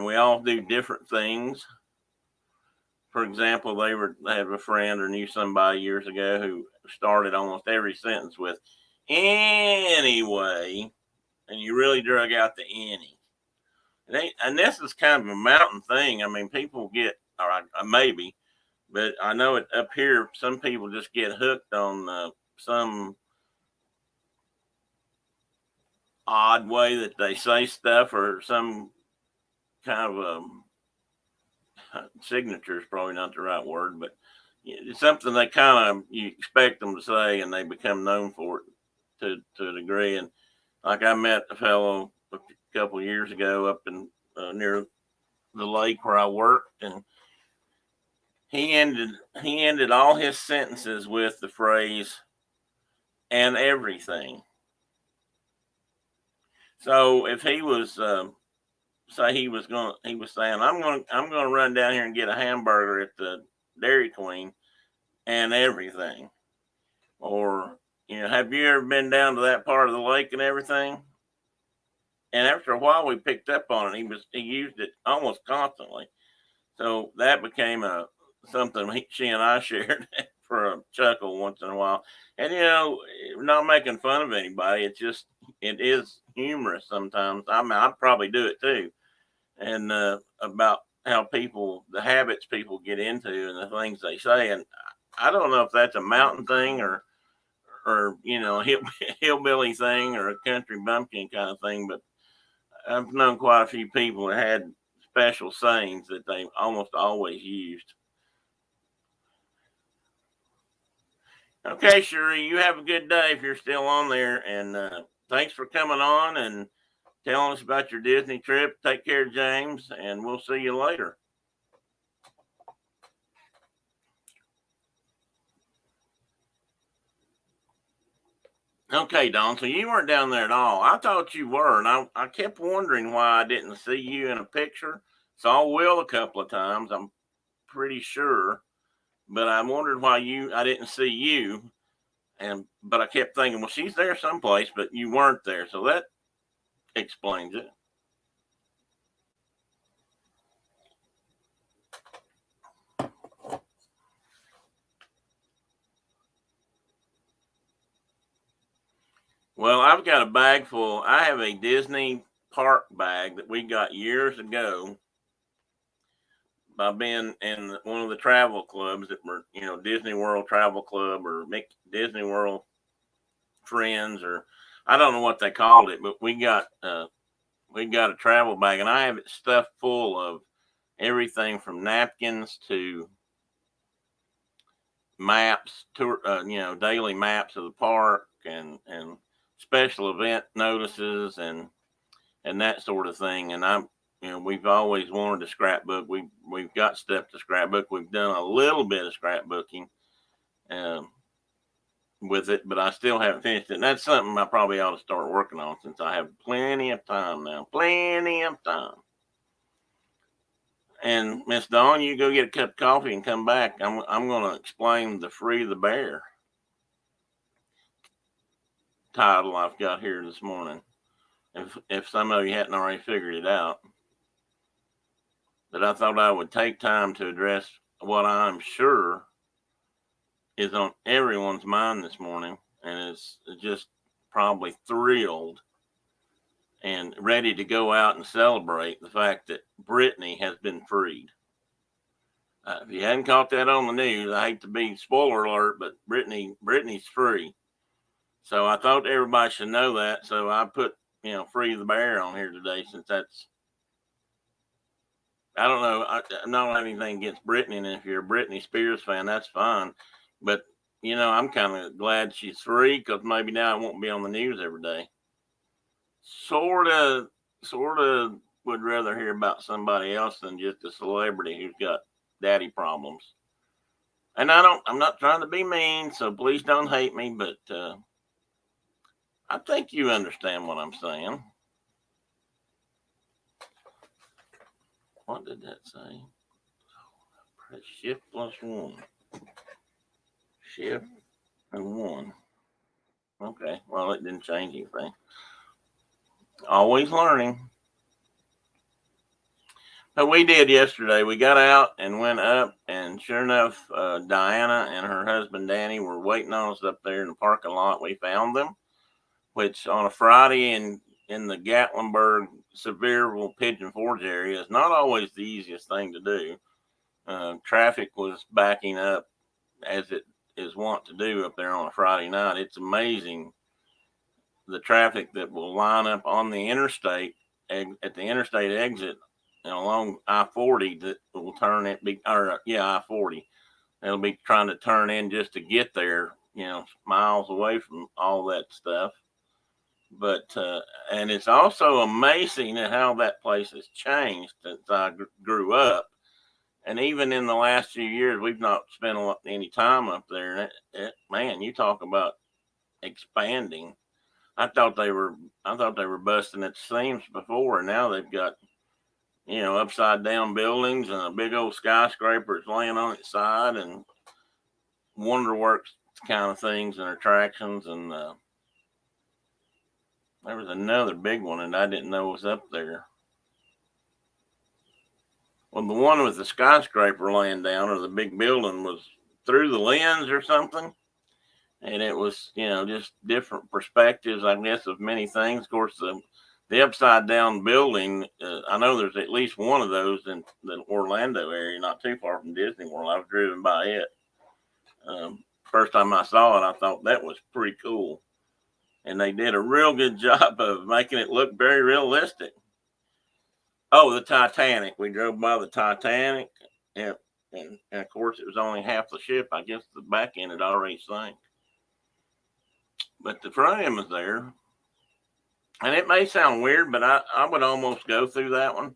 we all do different things. For example, they had a friend or knew somebody years ago who started almost every sentence with "anyway," and you really drug out the "any." And this is kind of a mountain thing. I mean, people get, or maybe, but I know it up here. Some people just get hooked on some odd way that they say stuff, or some kind of signature is probably not the right word, but it's something they you expect them to say, and they become known for it to a degree. And like I met a fellow a couple of years ago up in near the lake where I worked, and he ended all his sentences with the phrase "and everything." So if he was say he was saying, I'm gonna run down here and get a hamburger at the Dairy Queen and everything. Or, have you ever been down to that part of the lake and everything? And after a while we picked up on it. He used it almost constantly. So that became something she and I shared for a chuckle once in a while. And we're not making fun of anybody. It is humorous sometimes. I mean, I probably do it too. And about how the habits people get into and the things they say. And I don't know if that's a mountain thing or hillbilly thing or a country bumpkin kind of thing, but I've known quite a few people that had special sayings that they almost always used. Okay, Cherie, you have a good day if you're still on there, and thanks for coming on and telling us about your Disney trip. Take care, James, and we'll see you later. Okay, Don, so you weren't down there at all. I thought you were, and I kept wondering why I didn't see you in a picture. Saw Will a couple of times, I'm pretty sure, but I wondered why I didn't see you. But I kept thinking, well, she's there someplace, but you weren't there, so that explains it. Well, I've got a bag full. I have a Disney park bag that we got years ago by being in one of the travel clubs that were, Disney World Travel Club or Disney World Friends, or I don't know what they called it, but we got a travel bag, and I have it stuffed full of everything from napkins to maps, daily maps of the park and special event notices and that sort of thing. And we've always wanted to scrapbook. We've got stuff to scrapbook. We've done a little bit of scrapbooking with it, but I still haven't finished it. And that's something I probably ought to start working on since I have plenty of time now. Plenty of time. And Miss Dawn, you go get a cup of coffee and come back. I'm going to explain the Free the Bear title I've got here this morning. If some of you hadn't already figured it out. But I thought I would take time to address what I'm sure is on everyone's mind this morning, and is just probably thrilled and ready to go out and celebrate the fact that Brittany has been freed. If you hadn't caught that on the news, I hate to be spoiler alert, but Brittany's free. So I thought everybody should know that. So I put, Free the Bear on here today, since that's, I don't know, I don't have anything against Brittany, and if you're a Britney Spears fan, that's fine. But, I'm kind of glad she's free, because maybe now it won't be on the news every day. Sort of would rather hear about somebody else than just a celebrity who's got daddy problems. And I'm not trying to be mean, so please don't hate me, but I think you understand what I'm saying. What did that say? Press shift +1. Shift and 1. Okay, well, it didn't change anything. Always learning. But we did yesterday. We got out and went up, and sure enough, Diana and her husband Danny were waiting on us up there in the parking lot. We found them, which on a Friday in the Gatlinburg, Sevierville, Pigeon Forge area is not always the easiest thing to do. Traffic was backing up, as it is wont to do up there on a Friday night. It's amazing the traffic that will line up on the interstate at the interstate exit along I-40 that will turn it I-40. They'll be trying to turn in just to get there, miles away from all that stuff. But and it's also amazing at how that place has changed since I grew up. And even in the last few years, we've not spent any time up there. And man, you talk about expanding. I thought they were busting at the seams before, and now they've got, upside down buildings and a big old skyscraper that's laying on its side, and Wonderworks kind of things and attractions. And there was another big one that I didn't know was up there. Well, the one with the skyscraper laying down, or the big building, was through the lens or something. And it was, just different perspectives, I guess, of many things. Of course, the upside down building, I know there's at least one of those in the Orlando area, not too far from Disney World. I was driven by it. First time I saw it, I thought that was pretty cool. And they did a real good job of making it look very realistic. Oh, the Titanic. We drove by the Titanic. And of course, it was only half the ship. I guess the back end had already sank. But the front end was there. And it may sound weird, but I would almost go through that one.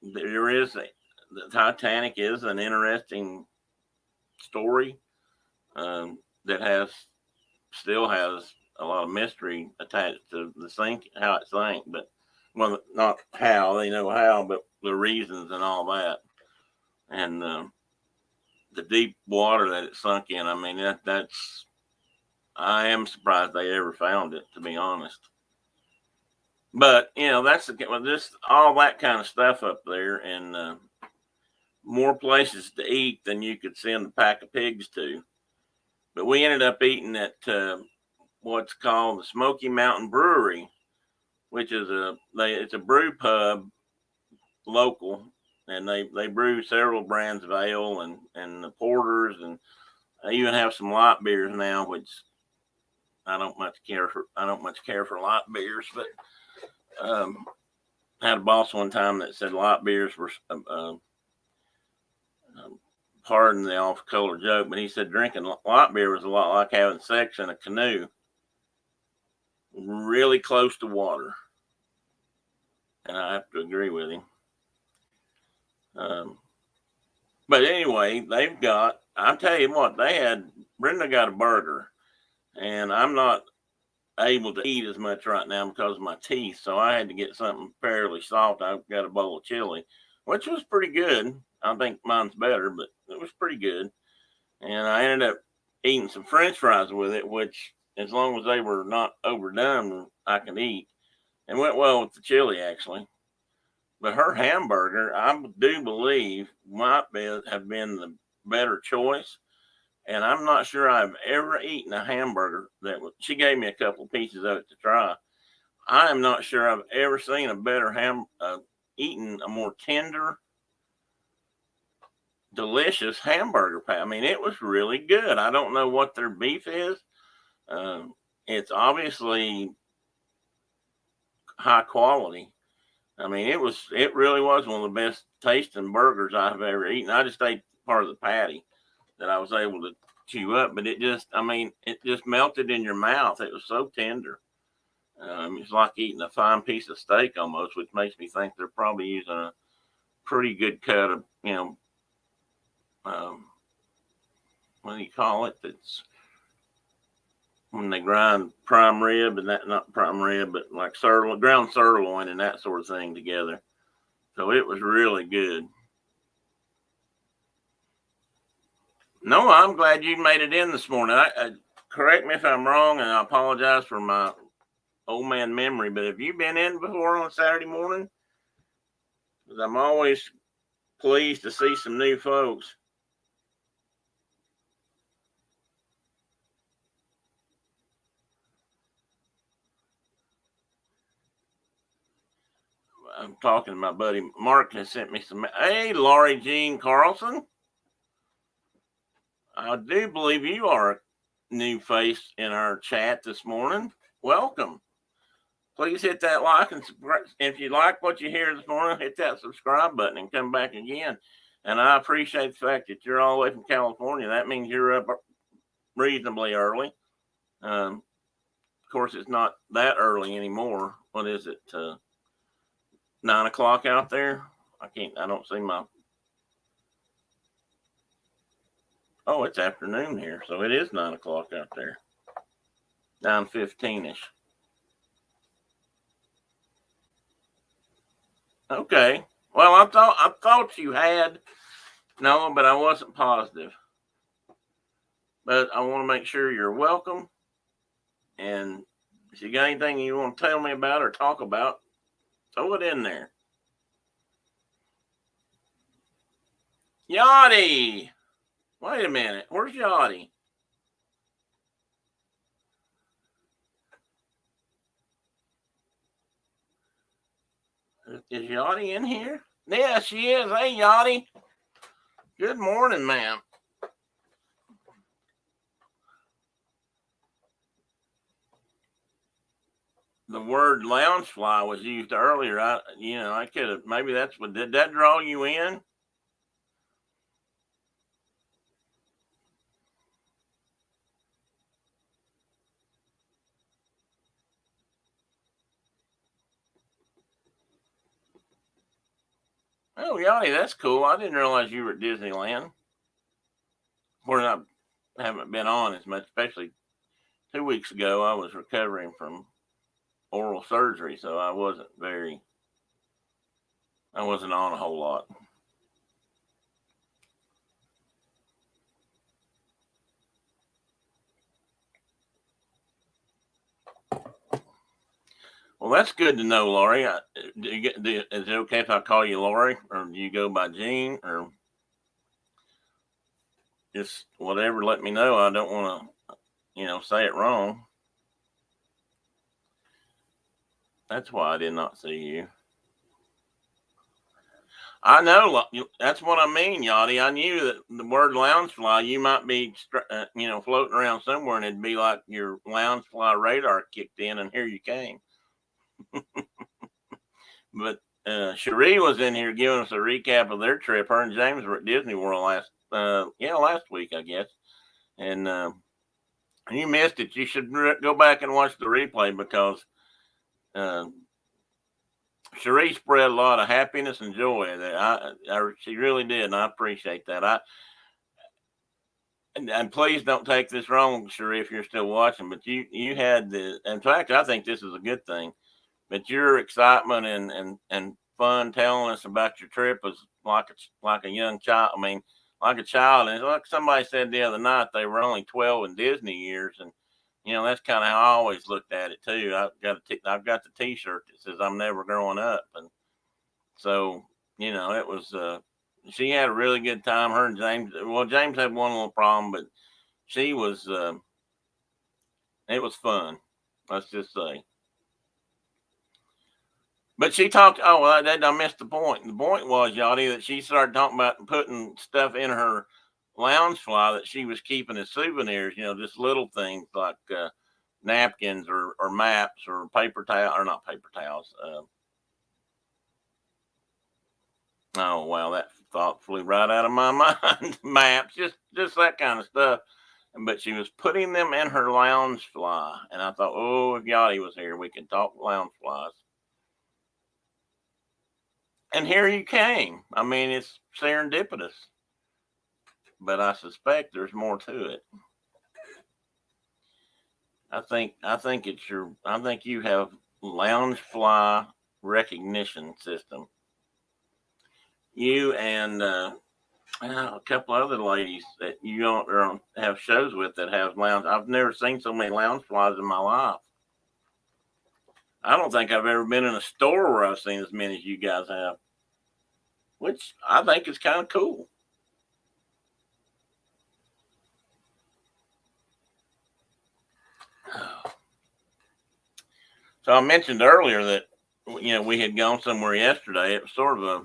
The Titanic is an interesting story that still has a lot of mystery attached to how it sank. But, well, not how, they know how, but the reasons and all that. And the deep water that it sunk in, I mean, I am surprised they ever found it, to be honest. But, that's just all that kind of stuff up there, and more places to eat than you could send a pack of pigs to. But we ended up eating at what's called the Smoky Mountain Brewery, which is it's a brew pub local, and they brew several brands of ale and the porters, and they even have some light beers now, which I don't much care for light beers, but I had a boss one time that said light beers were pardon the off-color joke, but he said drinking light beer was a lot like having sex in a canoe, really close to water, and I have to agree with him. But anyway, I'll tell you what, Brenda got a burger, and I'm not able to eat as much right now because of my teeth, so I had to get something fairly soft. I got a bowl of chili, which was pretty good. I think mine's better, but it was pretty good. And I ended up eating some French fries with it, which, as long as they were not overdone, I can eat. And went well with the chili, actually. But her hamburger, I do believe, might have been the better choice. And I'm not sure I've ever eaten a hamburger she gave me a couple of pieces of it to try. I am not sure I've ever seen a better eaten a more tender, delicious hamburger patty. I mean, it was really good. I don't know what their beef is. It's obviously high quality. I mean, it really was one of the best tasting burgers I've ever eaten. I just ate part of the patty that I was able to chew up, but it just melted in your mouth. It was so tender. It's like eating a fine piece of steak almost, which makes me think they're probably using a pretty good cut of, what do you call it? That's when they grind prime rib and that, not prime rib, but like ground sirloin and that sort of thing together. So it was really good. No, I'm glad you made it in this morning. Correct me if I'm wrong, and I apologize for my old man memory, but have you been in before on Saturday morning? Because I'm always pleased to see some new folks. I'm talking to my buddy Mark has sent me some. Hey, Laurie Jean Carlson. I do believe you are a new face in our chat this morning. Welcome. Please hit that like and subscribe. If you like what you hear this morning, hit that subscribe button and come back again. And I appreciate the fact that you're all the way from California. That means you're up reasonably early. Of course, it's not that early anymore. What is it? 9 o'clock out there? I don't see my. Oh, it's afternoon here. So it is 9 o'clock out there. 9:15-ish. Okay. Well, I thought you had. No, but I wasn't positive. But I want to make sure you're welcome. And if you got anything you want to tell me about or talk about, throw it in there. Yachty! Wait a minute. Where's Yachty? Is Yachty in here? Yeah, she is. Hey, Yachty. Good morning, ma'am. The word loungefly was used earlier. I could have, maybe that's what, did that draw you in? Oh, Yachty, that's cool. I didn't realize you were at Disneyland. Where I haven't been on as much, especially 2 weeks ago. I was recovering from oral surgery, so I wasn't on a whole lot. Well, that's good to know, Laurie. Is it okay if I call you Laurie, or do you go by Jean, or just whatever? Let me know. I don't want to, say it wrong. That's why I did not see you. I know. That's what I mean, Yachty. I knew that the word loungefly, you might be, floating around somewhere, and it'd be like your loungefly radar kicked in, and here you came. But Cherie was in here giving us a recap of their trip. Her and James were at Disney World last week, I guess. And you missed it. You should go back and watch the replay because Cherie spread a lot of happiness and joy. She really did, and I appreciate that. And please don't take this wrong, Cherie, if you're still watching. But you had in fact, I think this is a good thing. But your excitement and fun telling us about your trip was like a young child. I mean, like a child. And like somebody said the other night, they were only 12 in Disney years, and that's kind of how I always looked at it too. I've got the T-shirt that says "I'm never growing up," and so it was. She had a really good time. Her and James. Well, James had one little problem, but she was. It was fun. Let's just say. But she talked. Oh, I missed the point. The point was, Yachty, that she started talking about putting stuff in her loungefly that she was keeping as souvenirs. Just little things like napkins or maps or paper towel, or not paper towels. Oh wow, that thought flew right out of my mind. Maps, just that kind of stuff. But she was putting them in her loungefly, and I thought, oh, if Yachty was here, we could talk loungeflies. And here you came. I mean, it's serendipitous, but I suspect there's more to it. I think you have loungefly recognition system. You and a couple other ladies that you don't have shows with that have lounge. I've never seen so many loungeflies in my life. I don't think I've ever been in a store where I've seen as many as you guys have, which I think is kind of cool. So I mentioned earlier that we had gone somewhere yesterday. It was sort of a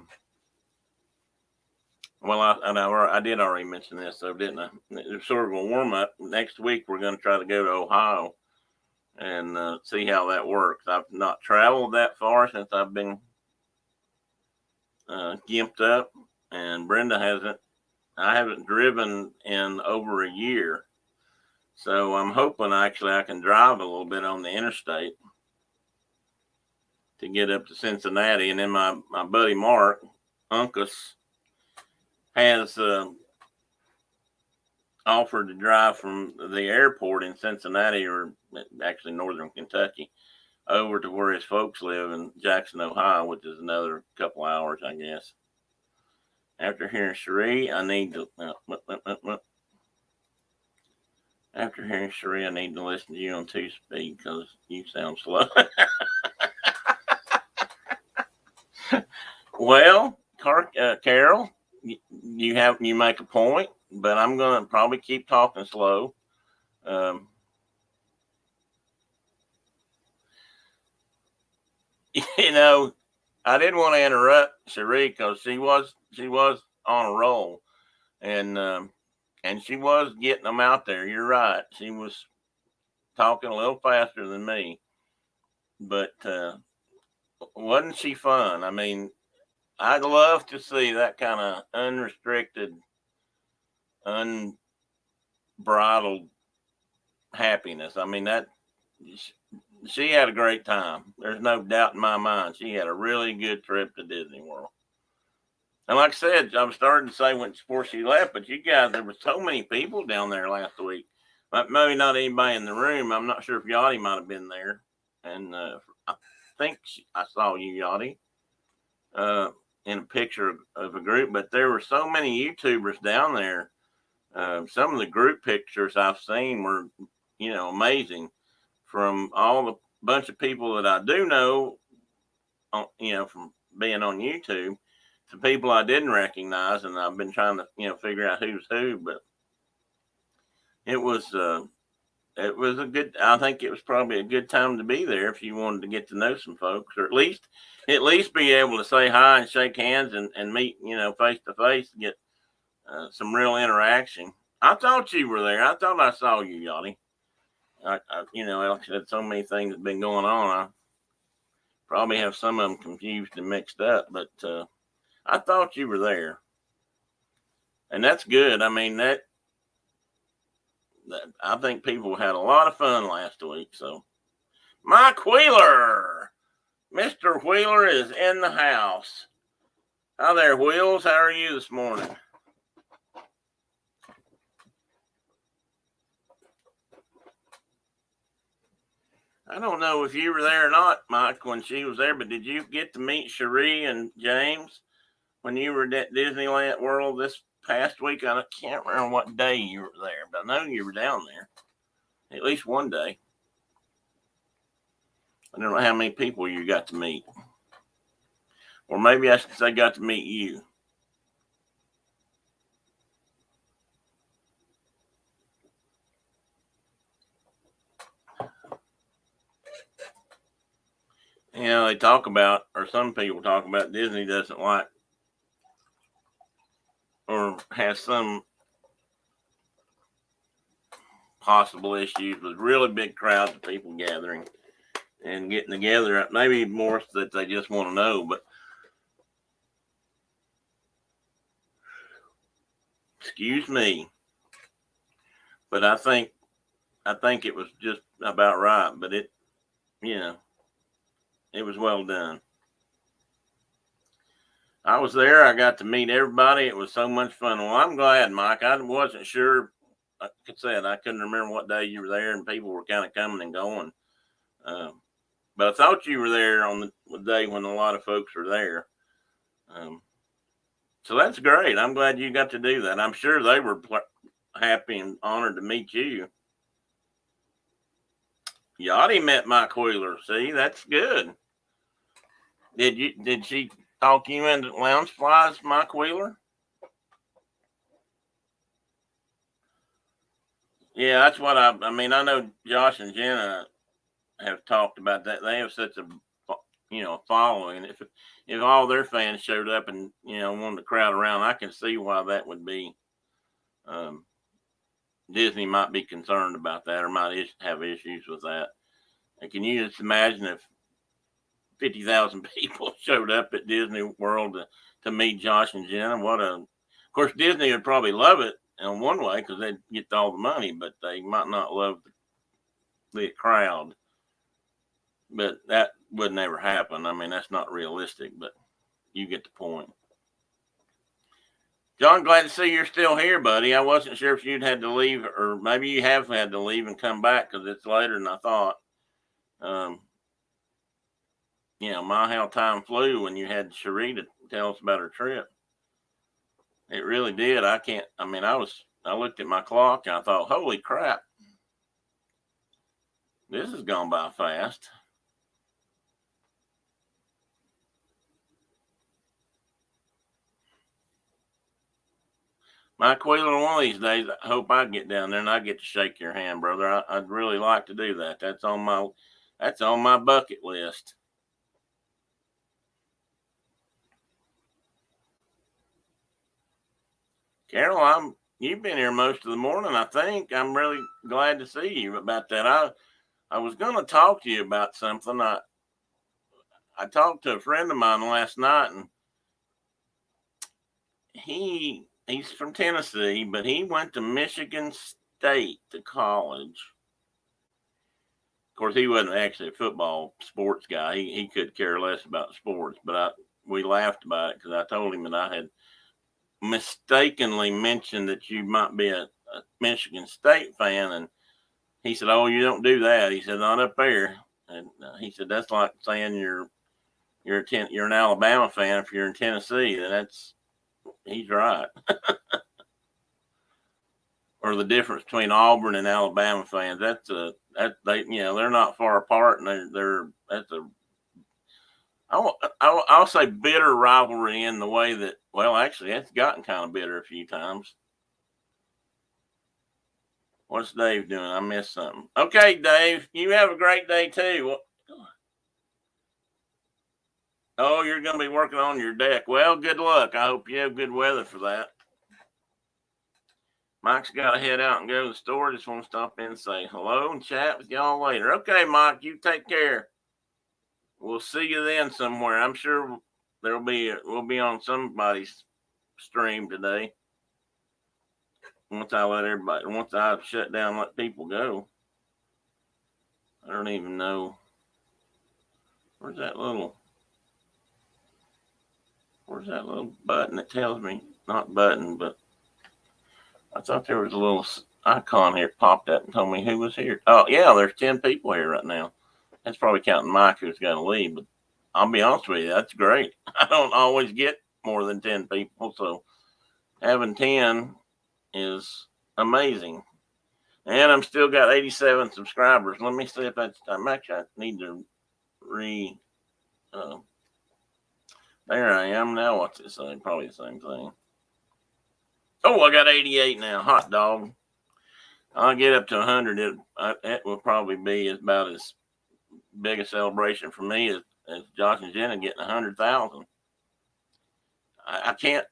I did already mention this, so didn't I? It was sort of a warm up. Next week we're going to try to go to Ohio and see how that works. I've not traveled that far since I've been gimped up, and Brenda hasn't. I haven't driven in over a year, so I'm hoping actually I can drive a little bit on the interstate to get up to Cincinnati. And then my buddy Mark Uncas has offered to drive from the airport in Cincinnati, or actually northern Kentucky, over to where his folks live in Jackson, Ohio, which is another couple hours, I guess. After hearing Cherie, I need to listen to you on 2-speed because you sound slow. Well, Carol, you make a point, but I'm gonna probably keep talking slow. I didn't want to interrupt Cherie because she was on a roll, and she was getting them out there. You're right. She was talking a little faster than me, but wasn't she fun? I mean, I'd love to see that kind of unrestricted, unbridled happiness. I mean, that she had a great time. There's no doubt in my mind. She had a really good trip to Disney World. And like I said, I was starting to say before she left, but you guys, there were so many people down there last week. Maybe not anybody in the room. I'm not sure if Yachty might have been there. And I think I saw you, Yachty, in a picture of a group. But there were so many YouTubers down there. Some of the group pictures I've seen were, amazing. From all the bunch of people that I do know, from being on YouTube, to people I didn't recognize, and I've been trying to, figure out who's who. But it was it was I think it was probably a good time to be there if you wanted to get to know some folks, or at least be able to say hi and shake hands and meet, face to face, get some real interaction. I thought you were there. I thought I saw you, Yachty. Like I said, so many things have been going on. I probably have some of them confused and mixed up, but I thought you were there, and that's good. I mean that I think people had a lot of fun last week. So, Mike Wheeler, Mr. Wheeler is in the house. Hi there, Wheels. How are you this morning? I don't know if you were there or not, Mike, when she was there, but did you get to meet Cherie and James when you were at Disneyland World this past week? I can't remember what day you were there, but I know you were down there at least one day. I don't know how many people you got to meet. Or maybe I should say got to meet you. They talk about, or some people talk about, Disney doesn't like, or has some possible issues with really big crowds of people gathering and getting together. Maybe more that they just want to know, but excuse me. But I think it was just about right, but it was well done. I was there. I got to meet everybody. It was so much fun. Well, I'm glad, Mike. I wasn't sure. Like I said, I couldn't remember what day you were there, and people were kind of coming and going. But I thought you were there on the day when a lot of folks were there. So that's great. I'm glad you got to do that. I'm sure they were happy and honored to meet you. Yachty met Mike Wheeler. See, that's good. Did she talk you into lounge flies, Mike Wheeler? Yeah, that's what I mean. I know Josh and Jenna have talked about that. They have such a following. If all their fans showed up and wanted to crowd around, I can see why that would be. Disney might be concerned about that, or might have issues with that. And can you just imagine if 50,000 people showed up at Disney World to meet Josh and Jenna? Of course, Disney would probably love it in one way because they'd get all the money, but they might not love the crowd. But that would never happen. I mean, that's not realistic, but you get the point. John, glad to see you're still here, buddy. I wasn't sure if you'd had to leave, or maybe you have had to leave and come back because it's later than I thought. How time flew when you had Cherie to tell us about her trip. It really did. I looked at my clock and I thought, holy crap, this has gone by fast. Mike Wheeler, one of these days, I hope I get down there and I get to shake your hand, brother. I'd really like to do that. That's on my bucket list. Carol, you've been here most of the morning, I think. I'm really glad to see you about that. I was going to talk to you about something. I talked to a friend of mine last night, and he's from Tennessee, but he went to Michigan State to college. Of course, he wasn't actually a football sports guy. He could care less about sports, but we laughed about it because I told him that I had mistakenly mentioned that you might be a Michigan State fan, and he said, "Oh, you don't do that." He said, "Not up there." And he said, "That's like saying you're an Alabama fan if you're in Tennessee." And he's right. Or the difference between Auburn and Alabama fans. They're not far apart, and I'll say bitter rivalry in the way that, well, actually, it's gotten kind of bitter a few times. What's Dave doing? I missed something. Okay, Dave, you have a great day too. Oh, you're going to be working on your deck. Well, good luck. I hope you have good weather for that. Mike's got to head out and go to the store. Just want to stop in and say hello and chat with y'all later. Okay, Mike, you take care. We'll see you then somewhere. I'm sure we'll be on somebody's stream today. Once I shut down, let people go. I don't even know. Where's that little button that tells me? Not button, but I thought there was a little icon here that popped up and told me who was here. Oh, yeah, there's 10 people here right now. That's probably counting Mike, who's got to leave. But I'll be honest with you, that's great. I don't always get more than 10 people, so having 10 is amazing. And I'm still got 87 subscribers. Let me see if I need to there I am now. What's it saying? Probably the same thing. Oh, I got 88 now. Hot dog. I'll get up to 100. It will probably be about as big a celebration for me as Josh and Jenna getting 100,000. I can't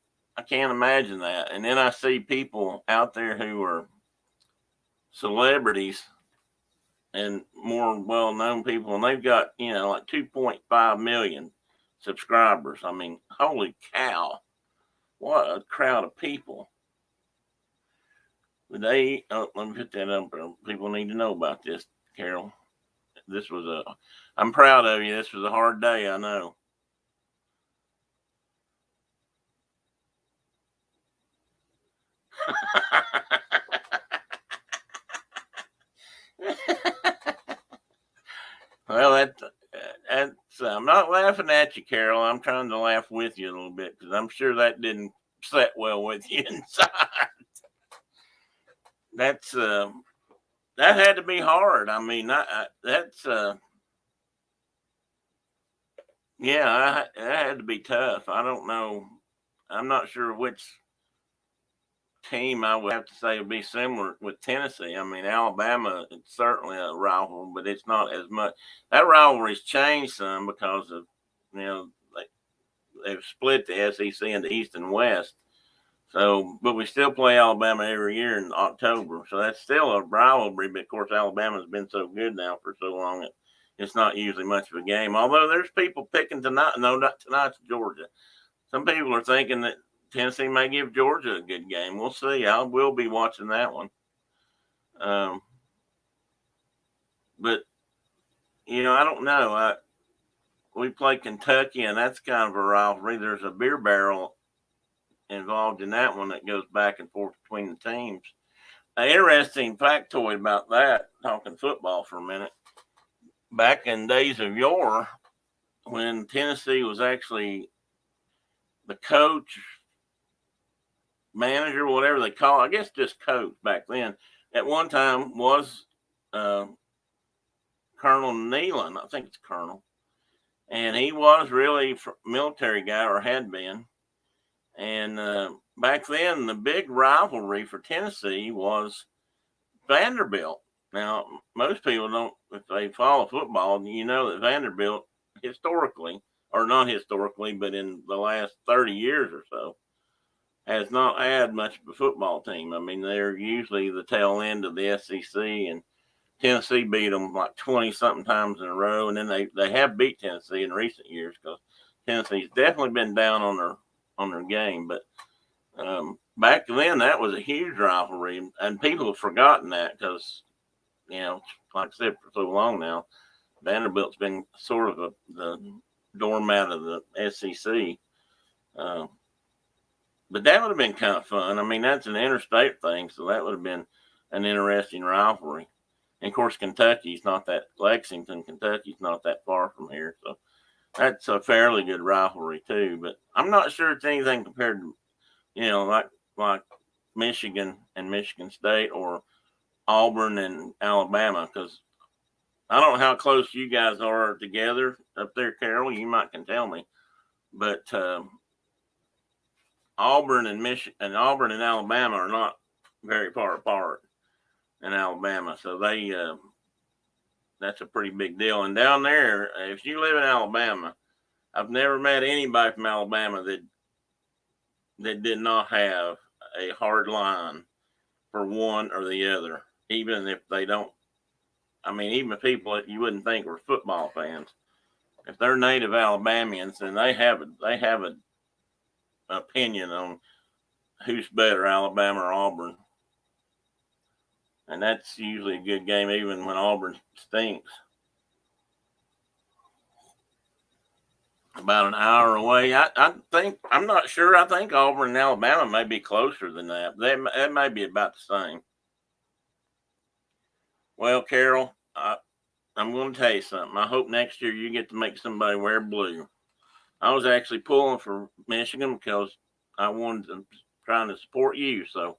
imagine that. And then I see people out there who are celebrities and more well-known people, and they've got, like 2.5 million subscribers. I mean, holy cow. What a crowd of people. Let me put that up. People need to know about this, Carol. I'm proud of you. This was a hard day, I know. Well, that's I'm not laughing at you, Carol. I'm trying to laugh with you a little bit because I'm sure that didn't set well with you inside. That had to be hard. I mean, that had to be tough. I don't know. I'm not sure which team I would have to say would be similar with Tennessee. I mean, Alabama, it's certainly a rival, but it's not as much. That rivalry's changed some because of, they've split the SEC into East and West. So, but we still play Alabama every year in October. So that's still a rivalry. But of course, Alabama's been so good now for so long, it's not usually much of a game. Although there's people picking tonight. No, not tonight's Georgia. Some people are thinking that Tennessee may give Georgia a good game. We'll see. I will be watching that one. But, I don't know. We play Kentucky, and that's kind of a rivalry. There's a beer barrel involved in that one that goes back and forth between the teams. An interesting factoid about that, talking football for a minute. Back in days of yore, when Tennessee was actually the coach, manager, whatever they call it, I guess just coach back then, at one time was Colonel Nealon. I think it's Colonel. And he was really a military guy, or had been. And back then, the big rivalry for Tennessee was Vanderbilt. Now, most people don't, if they follow football, that Vanderbilt historically, or not historically, but in the last 30 years or so, has not had much of a football team. I mean, they're usually the tail end of the SEC, and Tennessee beat them like 20-something times in a row. And then they have beat Tennessee in recent years because Tennessee's definitely been down on their game. But back then, that was a huge rivalry, and people have forgotten that because, like I said, for so long now, Vanderbilt's been sort of the doormat of the SEC. But that would have been kind of fun. I mean, that's an interstate thing, so that would have been an interesting rivalry. And of course, Lexington, Kentucky's not that far from here, so that's a fairly good rivalry too. But I'm not sure it's anything compared to, like Michigan and Michigan State, or Auburn and Alabama, because I don't know how close you guys are together up there, Carol. You might can tell me, but Auburn and Alabama are not very far apart. in Alabama. So that's a pretty big deal. And down there, if you live in Alabama, I've never met anybody from Alabama that did not have a hard line for one or the other, even if they don't. I mean, even people that you wouldn't think were football fans, if they're native Alabamians, then they have an opinion on who's better, Alabama or Auburn. And that's usually a good game, even when Auburn stinks. About an hour away. I think, I'm not sure. I think Auburn and Alabama may be closer than that. That may be about the same. Well, Carol, I'm going to tell you something. I hope next year you get to make somebody wear blue. I was actually pulling for Michigan because I wanted to trying to support you. So,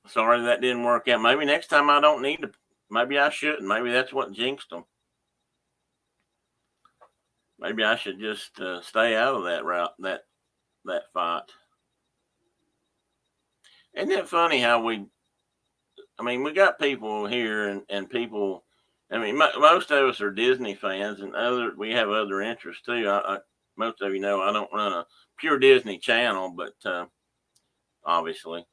sorry that didn't work out. Maybe next time I don't need to. Maybe I shouldn't. Maybe that's what jinxed them. Maybe I should just stay out of that route, that fight. Isn't it funny how we got people here and people. I mean, most of us are Disney fans, and we have other interests too. Most of you know I don't run a pure Disney channel, but obviously,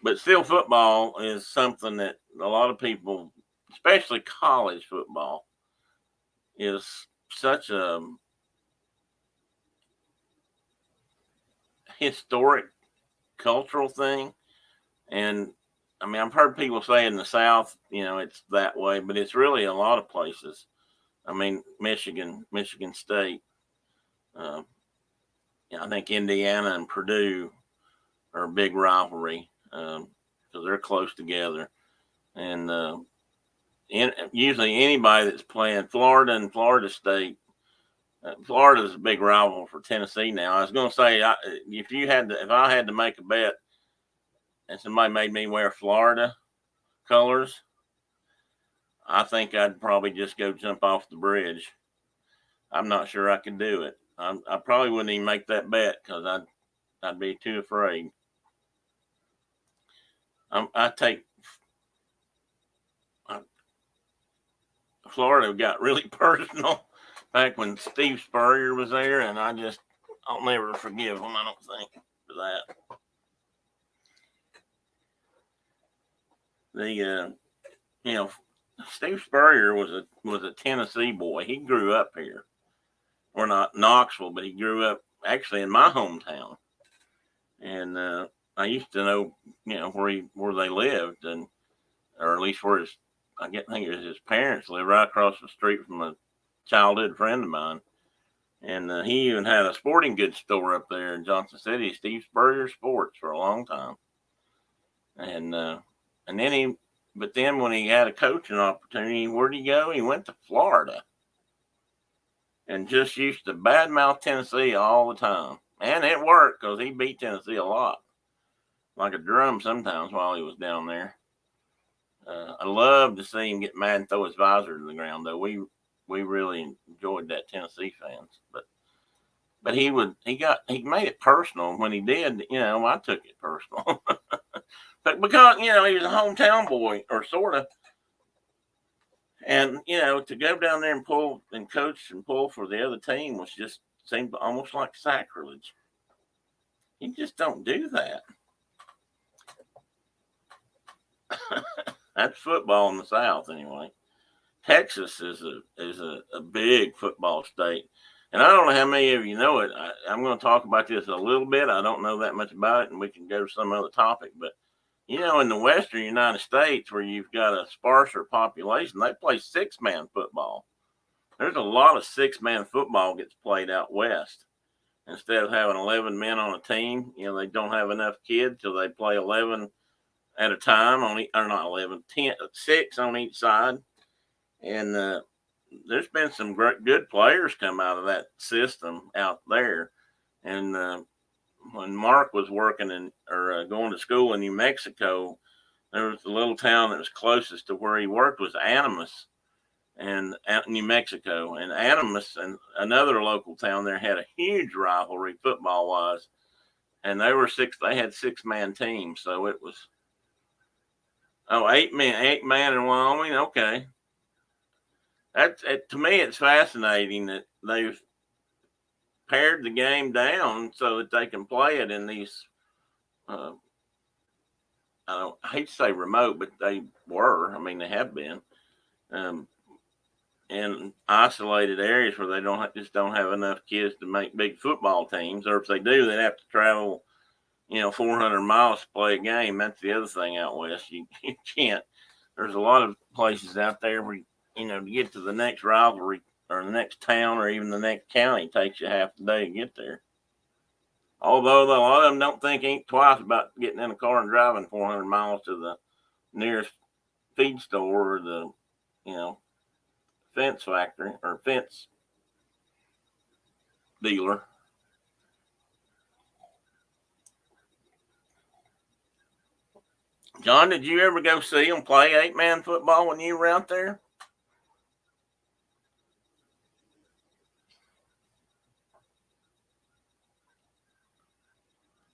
but still, football is something that a lot of people, especially college football, is such a historic cultural thing. And I mean, I've heard people say in the South, it's that way, but it's really a lot of places. I mean, Michigan State. I think Indiana and Purdue are a big rivalry because they're close together. And usually anybody that's playing Florida and Florida State, Florida's a big rival for Tennessee now. I was going to say, if I had to make a bet and somebody made me wear Florida colors, I think I'd probably just go jump off the bridge. I'm not sure I could do it. I probably wouldn't even make that bet because I'd be too afraid. Florida got really personal back when Steve Spurrier was there, and I'll never forgive him, I don't think, for that. Steve Spurrier was a Tennessee boy. He grew up here. Or not Knoxville, but he grew up actually in my hometown. And I used to know, where they lived, or at least where I think it was his parents lived right across the street from a childhood friend of mine. And he even had a sporting goods store up there in Johnson City, Steve Spurrier Sports, for a long time. And then when he had a coaching opportunity, where'd he go? He went to Florida. And just used to badmouth Tennessee all the time. And it worked because he beat Tennessee a lot. Like a drum sometimes while he was down there. I love to see him get mad and throw his visor to the ground, though. We really enjoyed that, Tennessee fans. But he made it personal when he did. I took it personal. But because, he was a hometown boy, or sort of. And, to go down there and pull and coach and pull for the other team seemed almost like sacrilege. You just don't do that. That's football in the South, anyway. Texas is a big football state. And I don't know how many of you know it. I'm going to talk about this a little bit. I don't know that much about it, and we can go to some other topic. But in the Western United States, where you've got a sparser population, they play 6-man football. There's a lot of 6-man football gets played out west. Instead of having 11 men on a team, they don't have enough kids, so they play 11 at a time or not 11, 10, 6 on each side. And there's been some good players come out of that system out there. And when Mark was working going to school in New Mexico, there was a little town that was closest to where he worked was Animas, and New Mexico. And Animas and another local town there had a huge rivalry football wise, and they had 6-man teams, so it was Oh, 8-man in Wyoming. Okay, to me, it's fascinating that they've pared the game down so that they can play it in these. I hate to say remote, but they were. I mean, they have been in isolated areas where they just don't have enough kids to make big football teams, or if they do, they have to travel 400 miles to play a game. That's the other thing out west. You can't. There's a lot of places out there where, to get to the next rivalry or the next town or even the next county takes you half the day to get there. Although a lot of them don't think twice about getting in a car and driving 400 miles to the nearest feed store or the, fence factory or fence dealer. John, did you ever go see them play 8-man football when you were out there?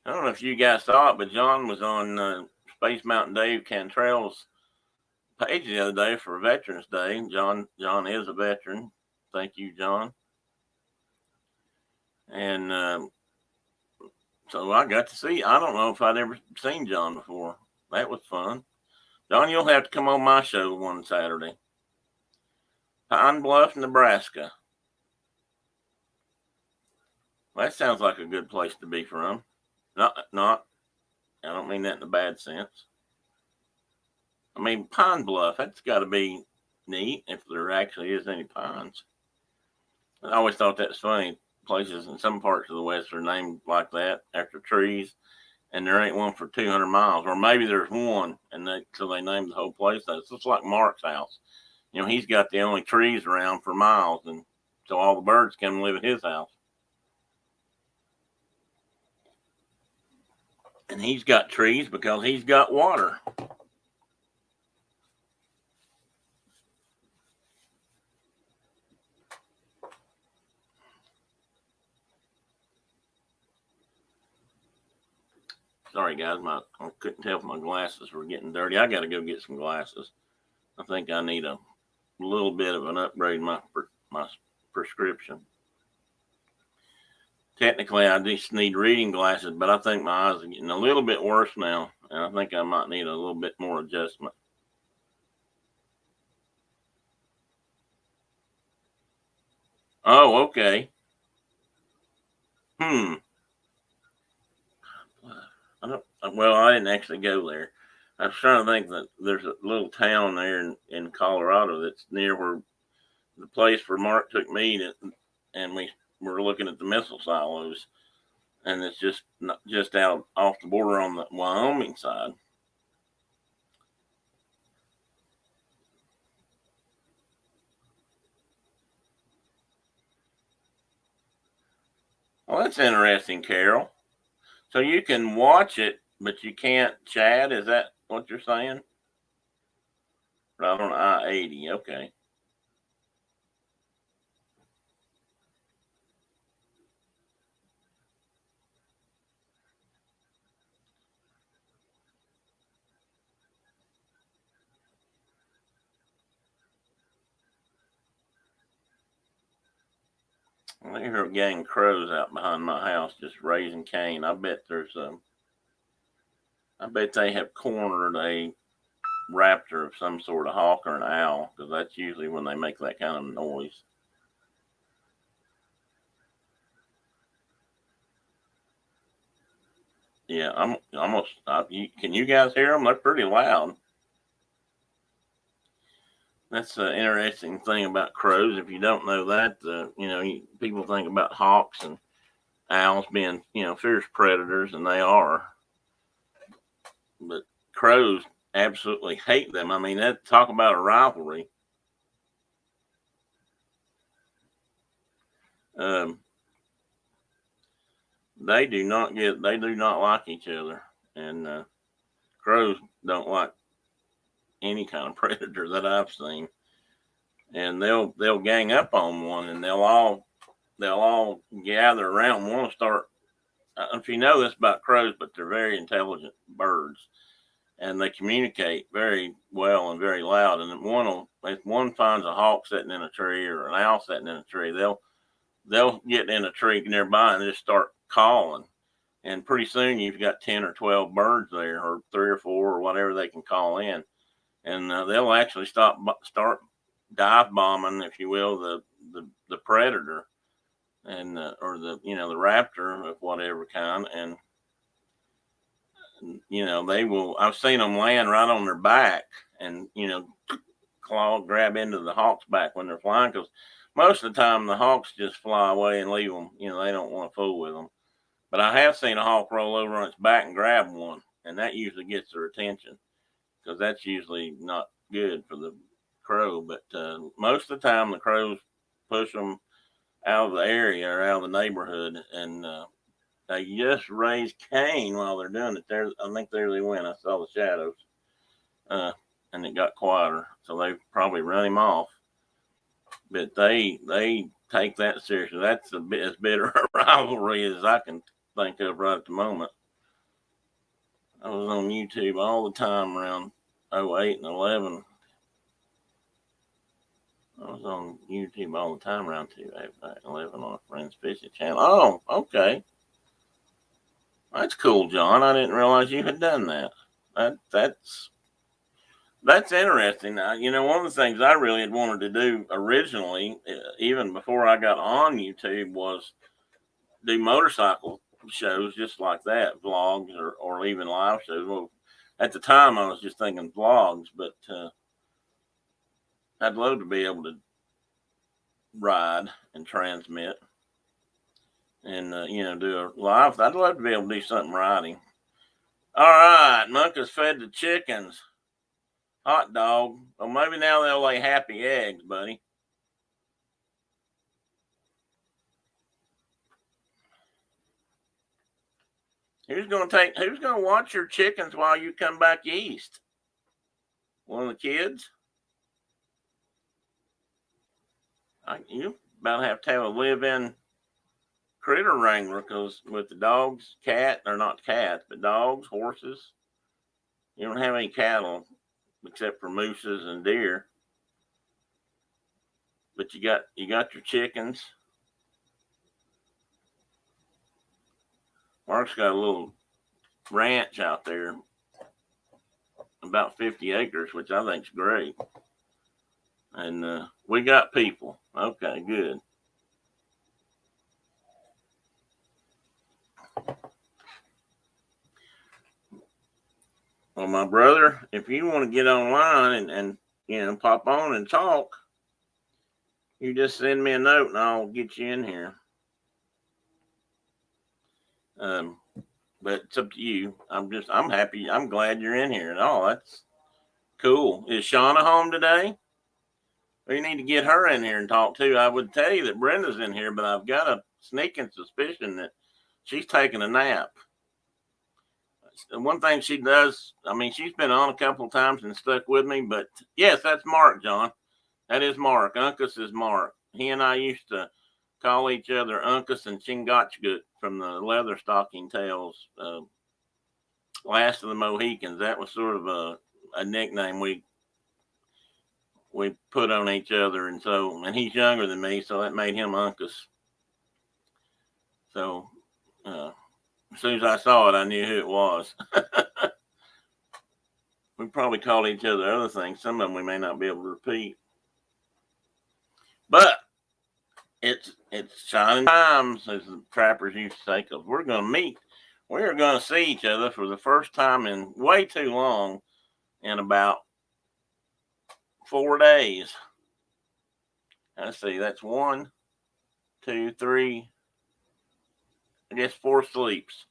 I don't know if you guys saw it, but John was on Space Mountain Dave Cantrell's page the other day for Veterans Day. John is a veteran. Thank you, John. And so I got to see. I don't know if I'd ever seen John before. That was fun. John, you'll have to come on my show one Saturday. Pine Bluff, Nebraska. Well, that sounds like a good place to be from. Not. I don't mean that in a bad sense. I mean, Pine Bluff, that's got to be neat if there actually is any pines. I always thought that's funny. Places in some parts of the West are named like that after trees, and there ain't one for 200 miles, or maybe there's one, and so they named the whole place that. It's just like Mark's house. He's got the only trees around for miles, and so all the birds come and live at his house. And he's got trees because he's got water. Sorry, guys, I couldn't tell if my glasses were getting dirty. I got to go get some glasses. I think I need a little bit of an upgrade in my prescription. Technically, I just need reading glasses, but I think my eyes are getting a little bit worse now, and I think I might need a little bit more adjustment. Oh, okay. I didn't actually go there. I was trying to think that there's a little town there in Colorado that's near where the place where Mark took me and we were looking at the missile silos, and it's just out off the border on the Wyoming side. Well, that's interesting, Carol. So you can watch it, but you can't chat. Is that what you're saying? Right on I-80. Okay. I hear a gang of crows out behind my house just raising Cain. I bet they have cornered a raptor of some sort, of hawk or an owl, because that's usually when they make that kind of noise. Yeah, I'm almost. Can you guys hear them? They're pretty loud. That's the interesting thing about crows. If you don't know that, people think about hawks and owls being, fierce predators, and they are. But crows absolutely hate them. I mean, talk about a rivalry. They do not like each other, and crows don't like any kind of predator that I've seen. And they'll gang up on one, and they'll all gather around. Want to start. If you know this about crows, but they're very intelligent birds. and they communicate very well and very loud. And if one finds a hawk sitting in a tree or an owl sitting in a tree, they'll get in a tree nearby and just start calling. And pretty soon you've got 10 or 12 birds there, or 3 or 4, or whatever they can call in. And they'll actually start dive bombing, if you will, the predator, and or the raptor of whatever kind. And they will. I've seen them land right on their back, and grab into the hawk's back when they're flying, because most of the time the hawks just fly away and leave them. They don't want to fool with them. But I have seen a hawk roll over on its back and grab one, and that usually gets their attention, because that's usually not good for the crow. But most of the time the crows push them out of the area or out of the neighborhood, and they just raise Cain while they're doing it. I think there they went. I saw the shadows, and it got quieter, so they probably run him off. But they take that seriously. That's as bitter a rivalry as I can think of right at the moment. I was on YouTube all the time around 08 and 11. I was on YouTube all the time around 2011 on a friend's fishing channel. Oh, okay. That's cool, John. I didn't realize you had done that. That's interesting. One of the things I really had wanted to do originally, even before I got on YouTube, was do motorcycle shows just like that, vlogs or even live shows. Well, at the time I was just thinking vlogs, but I'd love to be able to ride and transmit and do a live. I'd love to be able to do something riding. All right, Munka's fed the chickens. Hot dog. Well, maybe now they'll lay happy eggs, buddy. Who's gonna watch your chickens while you come back east? One of the kids? You about have to have a live-in critter wrangler, because with the dogs, not cats, but dogs, horses, you don't have any cattle except for mooses and deer. But you got your chickens. Mark's got a little ranch out there, about 50 acres, which I think's great. And we got people. Okay, good. Well, my brother, if you want to get online and pop on and talk, you just send me a note and I'll get you in here. But it's up to you. I'm happy. I'm glad you're in here and all. That's cool. Is Shauna home today? We need to get her in here and talk too. I would tell you that Brenda's in here, but I've got a sneaking suspicion that she's taking a nap. One thing she does, she's been on a couple of times and stuck with me, but yes, that's Mark, John. That is Mark. Uncas is Mark. He and I used to call each other Uncas and Chingachgook from the Leather Stocking Tales, Last of the Mohicans. That was sort of a nickname we put on each other, and he's younger than me, so that made him Uncas. So as soon as I saw it, I knew who it was. We probably called each other other things. Some of them we may not be able to repeat. But it's shining times, as the trappers used to say, because we're going to meet. We're going to see each other for the first time in way too long, in about 4 days. Let's see, that's 1, 2, 3, I guess 4 sleeps.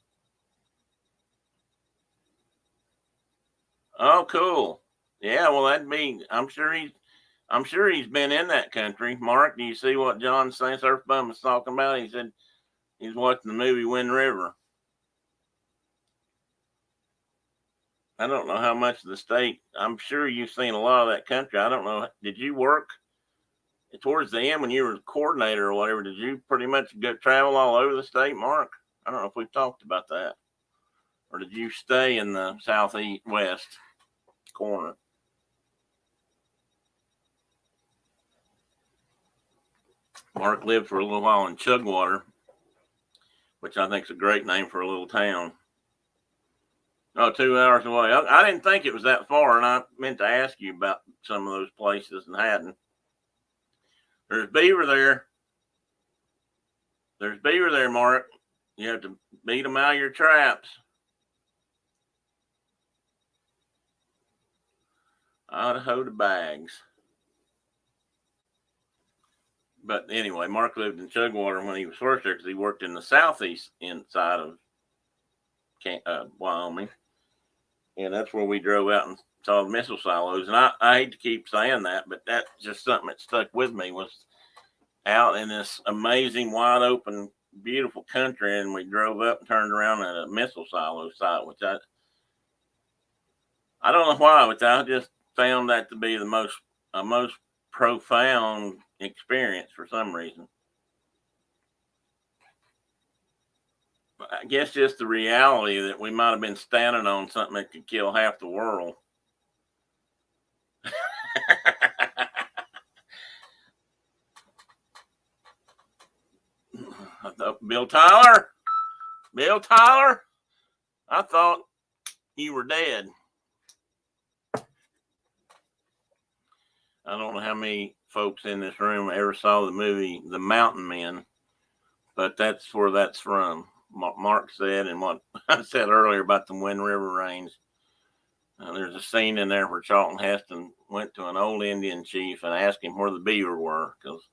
Oh, cool. Yeah, well, I'm sure he's been in that country. Mark, do you see what John Surf Bum was talking about? He said he's watching the movie Wind River. I don't know how much of the state. I'm sure you've seen a lot of that country. I don't know. Did you work towards the end when you were a coordinator or whatever? Did you pretty much go travel all over the state, Mark? I don't know if we've talked about that or did you stay in the southeast west corner? Mark lived for a little while in Chugwater, which I think is a great name for a little town. Oh, 2 hours away. I didn't think it was that far, and I meant to ask you about some of those places and hadn't. There's beaver there. There's beaver there, Mark. You have to beat them out of your traps. Idaho to bags. But anyway, Mark lived in Chugwater when he was first there because he worked in the southeast inside of Wyoming. And that's where we drove out and saw the missile silos. And I hate to keep saying that, but that's just something that stuck with me, was out in this amazing, wide open, beautiful country. And we drove up and turned around at a missile silo site, which I don't know why, but I just found that to be the most profound experience for some reason. I guess just the reality that we might have been standing on something that could kill half the world. I thought, Bill Tyler, I thought you were dead. I don't know how many folks in this room ever saw the movie The Mountain Men, but that's where that's from. Mark said, and what I said earlier about the Wind River Range. There's a scene in there where Charlton Heston went to an old Indian chief and asked him where the beaver were, because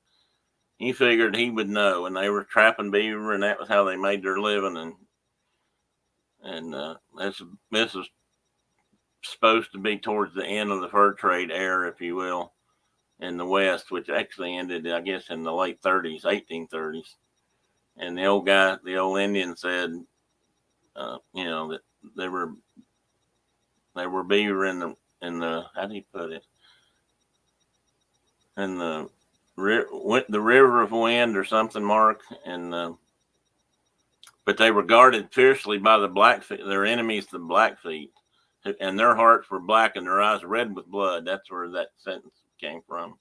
he figured he would know, and they were trapping beaver, and that was how they made their living. And this is supposed to be towards the end of the fur trade era, if you will, in the West, which actually ended, I guess, in the late 30s, 1830s. And the old Indian said, that they were beaver in the how do you put it? In the river of wind or something, Mark. And but they were guarded fiercely by the Blackfeet, their enemies, the Blackfeet, and their hearts were black and their eyes red with blood. That's where that sentence came from.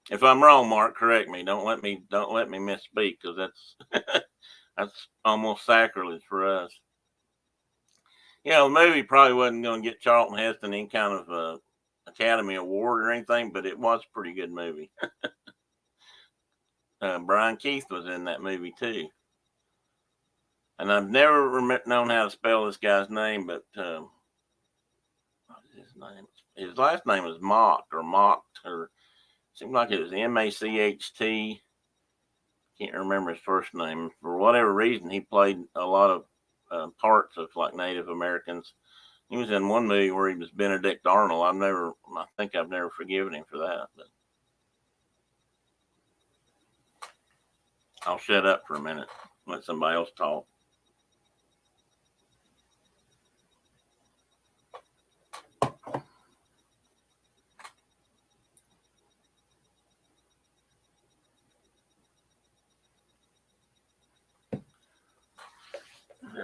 If I'm wrong, Mark, correct me. Don't let me misspeak, because that's almost sacrilege for us. The movie probably wasn't going to get Charlton Heston any kind of Academy Award or anything, but it was a pretty good movie. Brian Keith was in that movie too, and I've never known how to spell this guy's name, but what is his name? His last name was Mocked, or seemed like it was Macht. Can't remember his first name. For whatever reason, he played a lot of parts of like Native Americans. He was in one movie where he was Benedict Arnold. I think I've never forgiven him for that. But I'll shut up for a minute, let somebody else talk.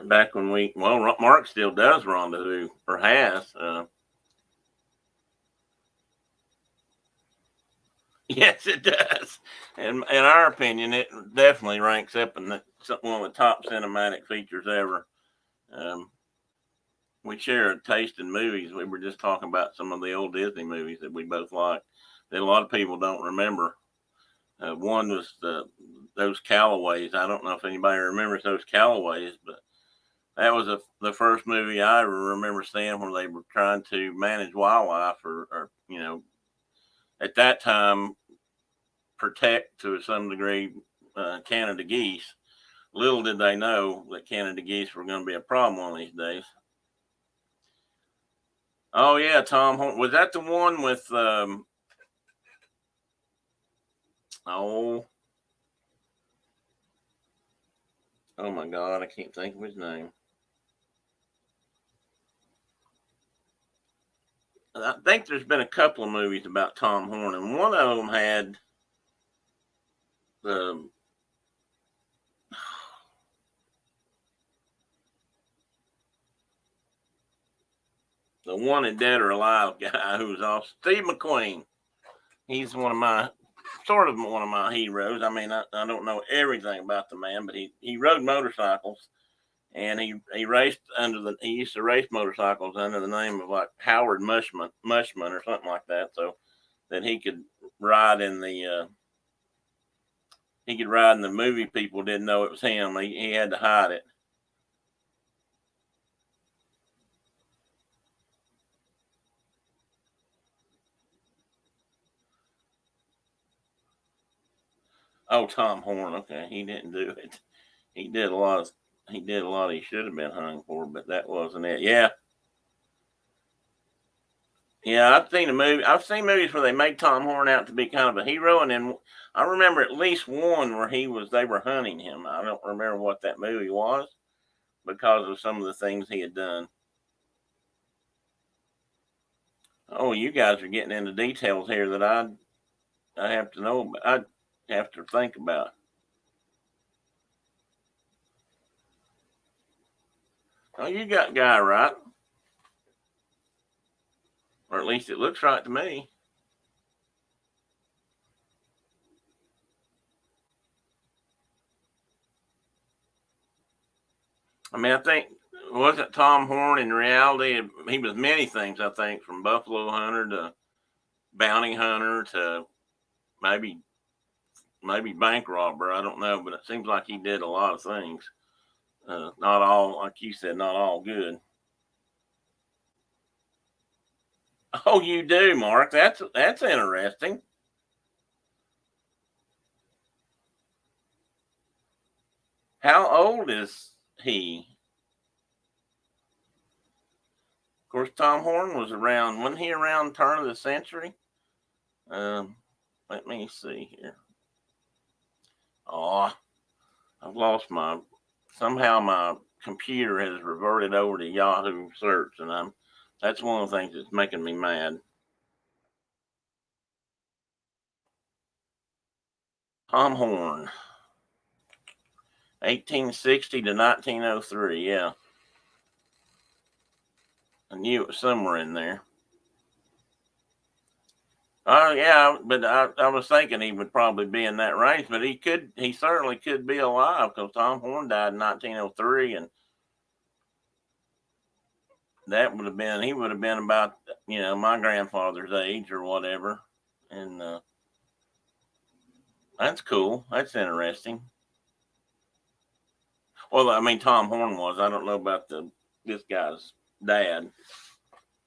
Back when Mark still does Rendezvous, or has. Yes, it does. And in our opinion, it definitely ranks up in one of the top cinematic features ever. We share a taste in movies. We were just talking about some of the old Disney movies that we both like that a lot of people don't remember. One was those Callaways. I don't know if anybody remembers those Callaways, but that was the first movie I ever remember seeing where they were trying to manage wildlife or at that time, protect to some degree Canada geese. Little did they know that Canada geese were going to be a problem one of these days. Oh, yeah, Tom Horn. Was that the one with, oh my God, I can't think of his name. I think there's been a couple of movies about Tom Horn, and one of them had the, I the wanted dead or alive guy who was off. Steve McQueen. He's one of my heroes. I mean, I don't know everything about the man, but he rode motorcycles, and he used to race motorcycles under the name of like Howard Mushman or something like that, so that he could ride in the movie. People didn't know it was him. He had to hide it. Oh, Tom Horn. Okay, he didn't do it. He did a lot. He should have been hung for, but that wasn't it. Yeah. Yeah, I've seen a movie. I've seen movies where they made Tom Horn out to be kind of a hero, and then I remember at least one where they were hunting him. I don't remember what that movie was because of some of the things he had done. Oh, you guys are getting into details here that I have to know. I have to think about. Oh, you got Guy right. Or at least it looks right to me. I mean, I think, wasn't Tom Horn in reality? He was many things, I think, from Buffalo Hunter to Bounty Hunter to maybe bank robber. I don't know, but it seems like he did a lot of things. Not all, like you said, not all good. Oh, you do, Mark. That's interesting. How old is he? Of course, Tom Horn was around. Wasn't he around turn of the century? Let me see here. Oh, I've lost somehow my computer has reverted over to Yahoo search, and that's one of the things that's making me mad. Tom Horn, 1860 to 1903. Yeah, I knew it was somewhere in there. Oh yeah, but I was thinking he would probably be in that range, but he certainly could be alive because Tom Horn died in 1903, and he would have been about my grandfather's age or whatever, and that's cool. That's interesting. Well, I mean, Tom Horn was. I don't know about this guy's dad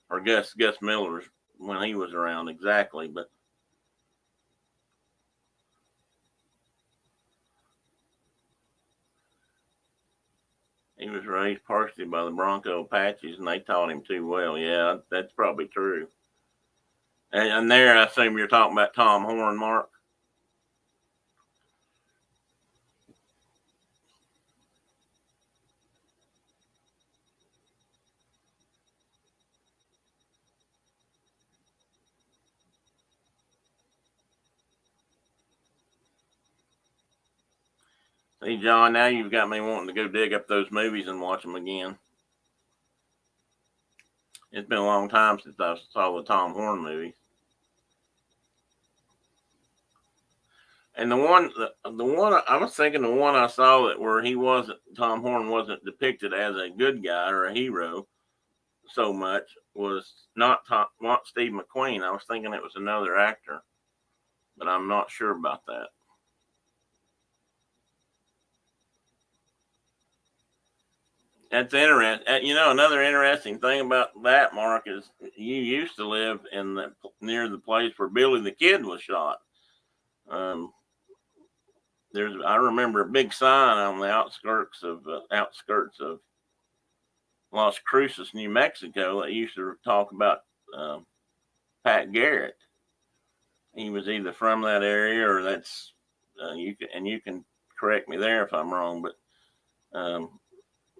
or Gus Miller's when he was around exactly, but he was raised partially by the Bronco Apaches, and they taught him too well. Yeah, that's probably true. And there, I assume you're talking about Tom Horn, Mark. See, John, now you've got me wanting to go dig up those movies and watch them again. It's been a long time since I saw the Tom Horn movies. And the one I was thinking, the one I saw where Tom Horn wasn't depicted as a good guy or a hero so much was not Steve McQueen. I was thinking it was another actor, but I'm not sure about that. That's interesting. Another interesting thing about that, Mark, is you used to live near the place where Billy the Kid was shot. I remember a big sign on the outskirts of Las Cruces, New Mexico, that used to talk about Pat Garrett. He was either from that area or that's you can correct me there if I'm wrong, but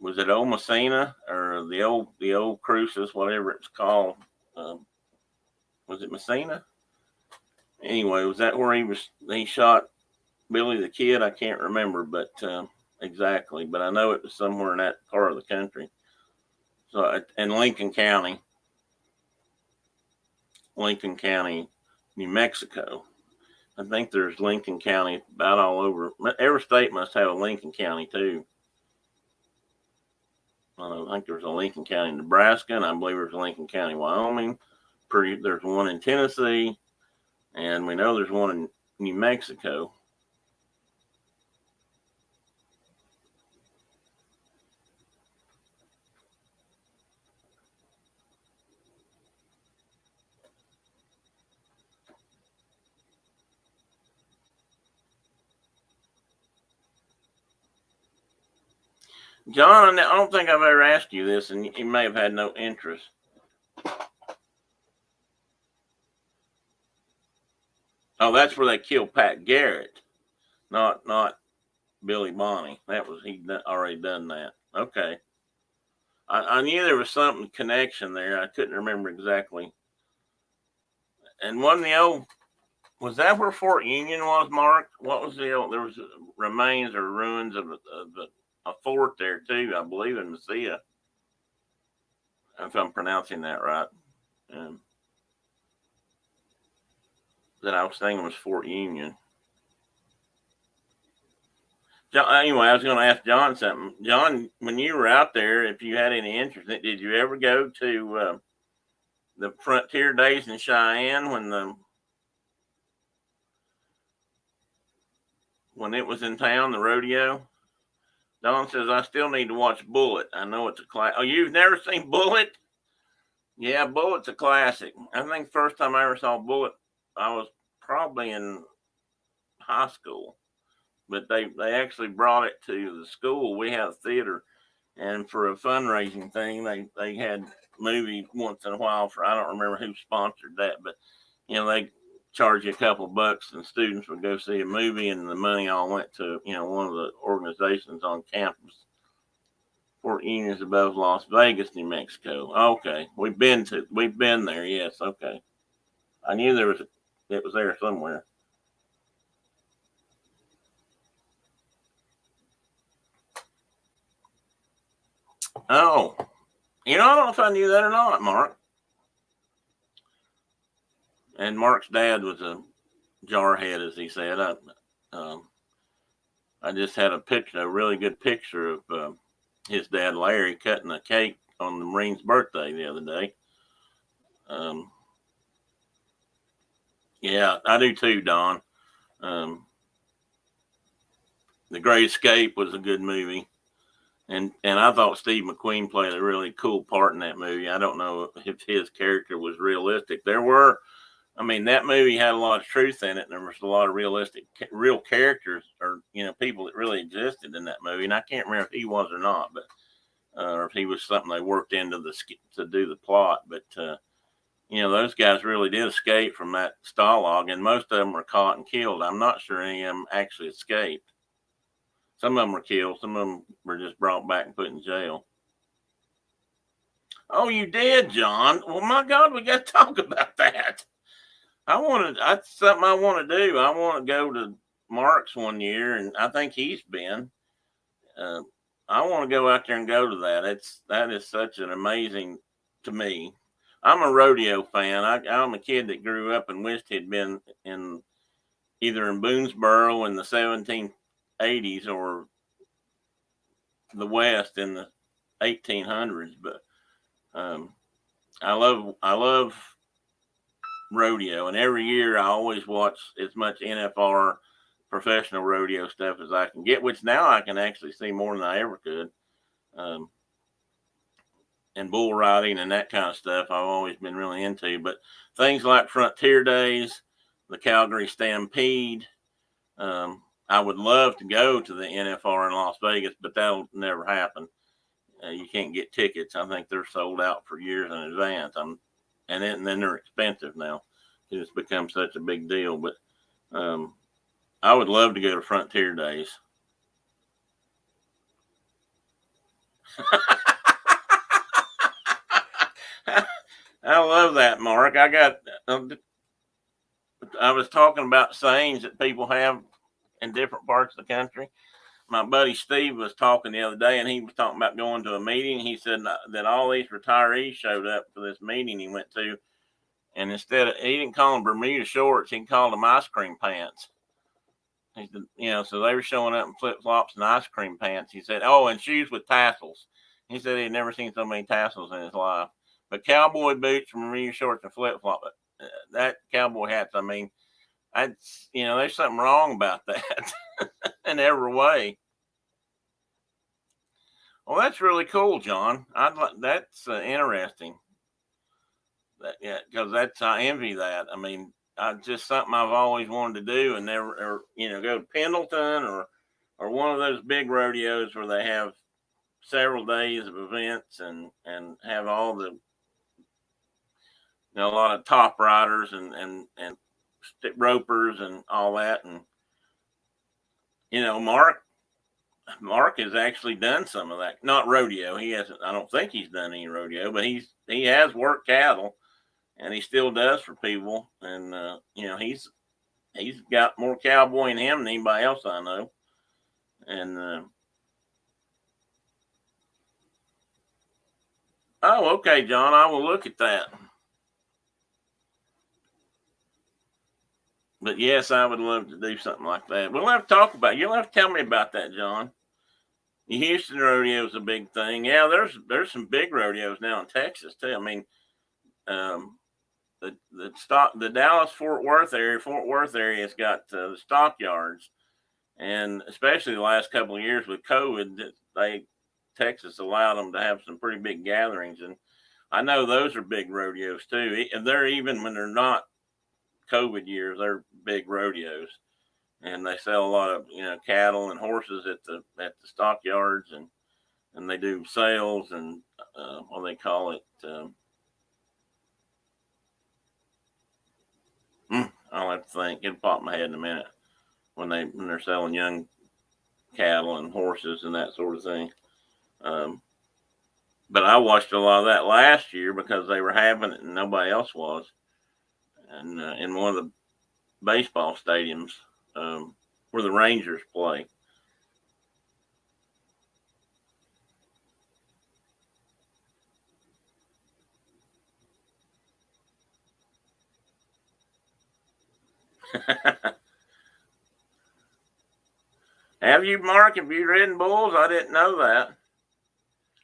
was it Old Messina or the old Cruces, whatever it's called? Was it Messina? Anyway, was that where he shot Billy the Kid? I can't remember, but exactly. But I know it was somewhere in that part of the country. So in Lincoln County. Lincoln County, New Mexico. I think there's Lincoln County about all over. Every state must have a Lincoln County too. I think there's a Lincoln County, Nebraska, and I believe there's a Lincoln County, Wyoming. There's one in Tennessee, and we know there's one in New Mexico. John, I don't think I've ever asked you this, and you may have had no interest. Oh, that's where they killed Pat Garrett, not Billy Bonney. That was he'd already done that. Okay, I knew there was something connection there. I couldn't remember exactly. And one of the old was that where Fort Union was, Mark? What was the old? There was remains or ruins of a fort there too, I believe, in Mesilla, if I'm pronouncing that right. That I was thinking was Fort Union. John, anyway, I was going to ask John something. John, when you were out there, if you had any interest in it, did you ever go to the Frontier Days in Cheyenne when it was in town, the rodeo? Don says, I still need to watch Bullet. I know it's a classic. Oh, you've never seen Bullet? Yeah, Bullet's a classic. I think the first time I ever saw Bullet, I was probably in high school. But they actually brought it to the school. We had a theater. And for a fundraising thing, they had movie once in a while I don't remember who sponsored that, but, they charge you a couple of bucks and students would go see a movie, and the money all went to, one of the organizations on campus. Fort Union is above Las Vegas, New Mexico. Okay. We've been there. Yes. Okay. I knew it was there somewhere. Oh, I don't know if I knew that or not, Mark. And Mark's dad was a jarhead, as he said. I just had a really good picture of his dad, Larry, cutting a cake on the Marine's birthday the other day. Yeah, I do too, Don. The Great Escape was a good movie. And I thought Steve McQueen played a really cool part in that movie. I don't know if his character was realistic. That movie had a lot of truth in it, and there was a lot of real characters, or people that really existed in that movie. And I can't remember if he was or not, but or if he was something they worked into to do the plot. But those guys really did escape from that stalag, and most of them were caught and killed. I'm not sure any of them actually escaped. Some of them were killed. Some of them were just brought back and put in jail. Oh, you did, John? Well, my God, we got to talk about that. That's something I want to do. I want to go to Mark's one year, and I think he's been. I want to go out there and go to that. That is such an amazing to me. I'm a rodeo fan. I'm a kid that grew up and wished he'd been either in Boonesboro in the 1780s or the West in the 1800s. But I love rodeo, and every year I always watch as much NFR professional rodeo stuff as I can get, which now I can actually see more than I ever could. And bull riding and that kind of stuff I've always been really into. But things like Frontier Days, the Calgary Stampede, I would love to go to the NFR in Las Vegas, but that'll never happen. You can't get tickets. I think they're sold out for years in advance. And then they're expensive now. It's become such a big deal. But I would love to go to Frontier Days. I love that, Mark. I was talking about sayings that people have in different parts of the country. My buddy Steve was talking the other day, and he was talking about going to a meeting. He said that all these retirees showed up for this meeting he went to, And instead of, he didn't call them Bermuda shorts, he called them ice cream pants. He said, you know, so they were showing up in flip flops and ice cream pants. He said, oh, and shoes with tassels. He said he'd never seen so many tassels in his life. But cowboy boots, Bermuda shorts, and flip flops, that cowboy hats, I mean, you know, there's something wrong about that in every way. Well, that's really cool, John. That's interesting. Yeah, because I envy that. I mean, just something I've always wanted to do, and never, or, you know, go to Pendleton or one of those big rodeos where they have several days of events and have all the, you know, a lot of top riders and ropers and all that. And you know, Mark has actually done some of that. Not rodeo. He hasn't. I don't think he's done any rodeo, but he has worked cattle. And he still does for people. And, you know, he's got more cowboy in him than anybody else I know. And, oh, okay, John, I will look at that. But yes, I would love to do something like that. We'll have to talk about it. You'll have to tell me about that, John. The Houston rodeo is a big thing. Yeah, there's some big rodeos now in Texas too. I mean, the Dallas Fort Worth area has got the stockyards, and especially the last couple of years with COVID, Texas allowed them to have some pretty big gatherings, and I know those are big rodeos too. And they're, even when they're not COVID years, they're big rodeos, and they sell a lot of, you know, cattle and horses at the stockyards, and they do sales and what they call it. I'll have to think. It'll pop in my head in a minute when they're selling young cattle and horses and that sort of thing. But I watched a lot of that last year because they were having it and nobody else was. And in one of the baseball stadiums where the Rangers play. Have you, Mark? Have you ridden bulls? I didn't know that.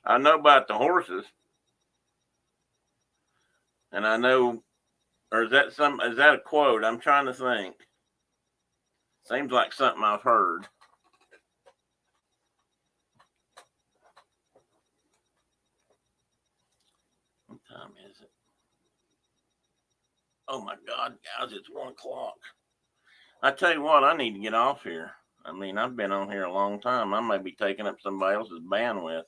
I know about the horses, and I know, or is that a quote? I'm trying to think. Seems like something I've heard. What time is it? Oh my God, guys, it's 1 o'clock. I tell you what, I need to get off here. I mean, I've been on here a long time. I may be taking up somebody else's bandwidth.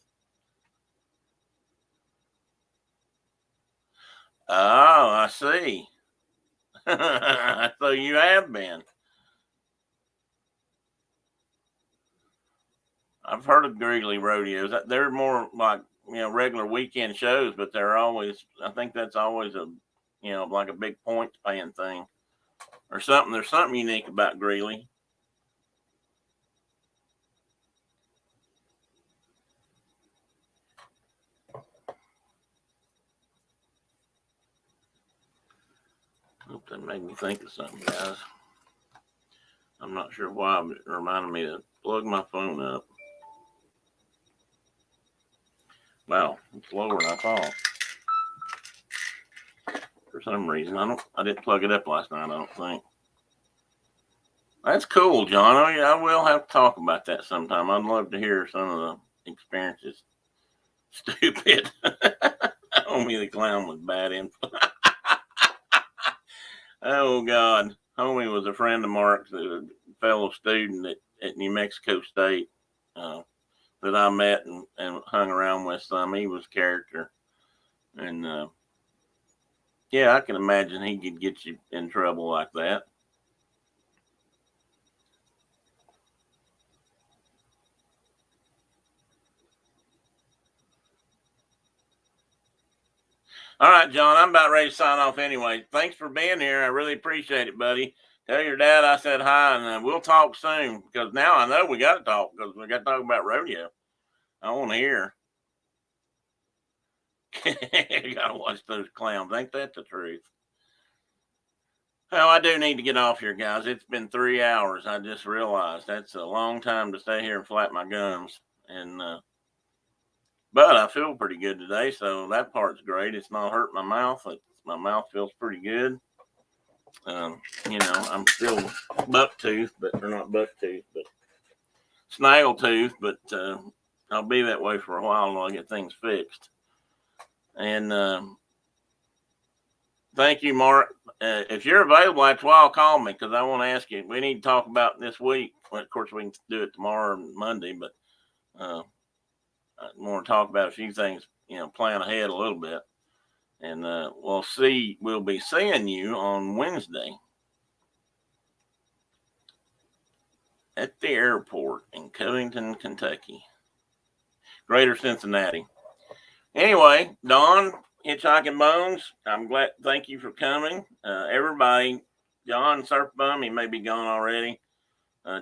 Oh, I see. So you have been. I've heard of Greeley rodeos. They're more like, you know, regular weekend shows, but they're always, I think that's always a, you know, like a big point paying thing or something. There's something unique about Greeley. Hope that made me think of something, guys. I'm not sure why, but it reminded me to plug my phone up. Wow, it's lower than I thought. For some reason, I didn't plug it up last night, I don't think. That's cool, John. I will have to talk about that sometime. I'd love to hear some of the experiences. Stupid. Homie the clown was bad influence. Oh God. Homie was a friend of Mark's, a fellow student at New Mexico State that I met and hung around with some. He was a character. And yeah, I can imagine he could get you in trouble like that. All right, John, I'm about ready to sign off anyway. Thanks for being here. I really appreciate it, buddy. Tell your dad I said hi, and we'll talk soon, because now I know we got to talk, because we got to talk about rodeo. I want to hear. You got to watch those clowns. Ain't that the truth? Well, I do need to get off here, guys. It's been 3 hours. I just realized that's a long time to stay here and flap my gums. And but I feel pretty good today, so that part's great. It's not hurting my mouth. My mouth feels pretty good. I'm still bucktooth, but or not bucktooth, but snaggletooth. But I'll be that way for a while until I get things fixed. And thank you, Mark. If you're available, that's why I'll call me, because I want to ask you. We need to talk about this week. Well, of course, we can do it tomorrow and Monday, but I want to talk about a few things, plan ahead a little bit. And we'll be seeing you on Wednesday at the airport in Covington, Kentucky, Greater Cincinnati. Anyway, Don, Hitchhiking Bones, I'm glad. Thank you for coming. Everybody, John Surfbum, he may be gone already.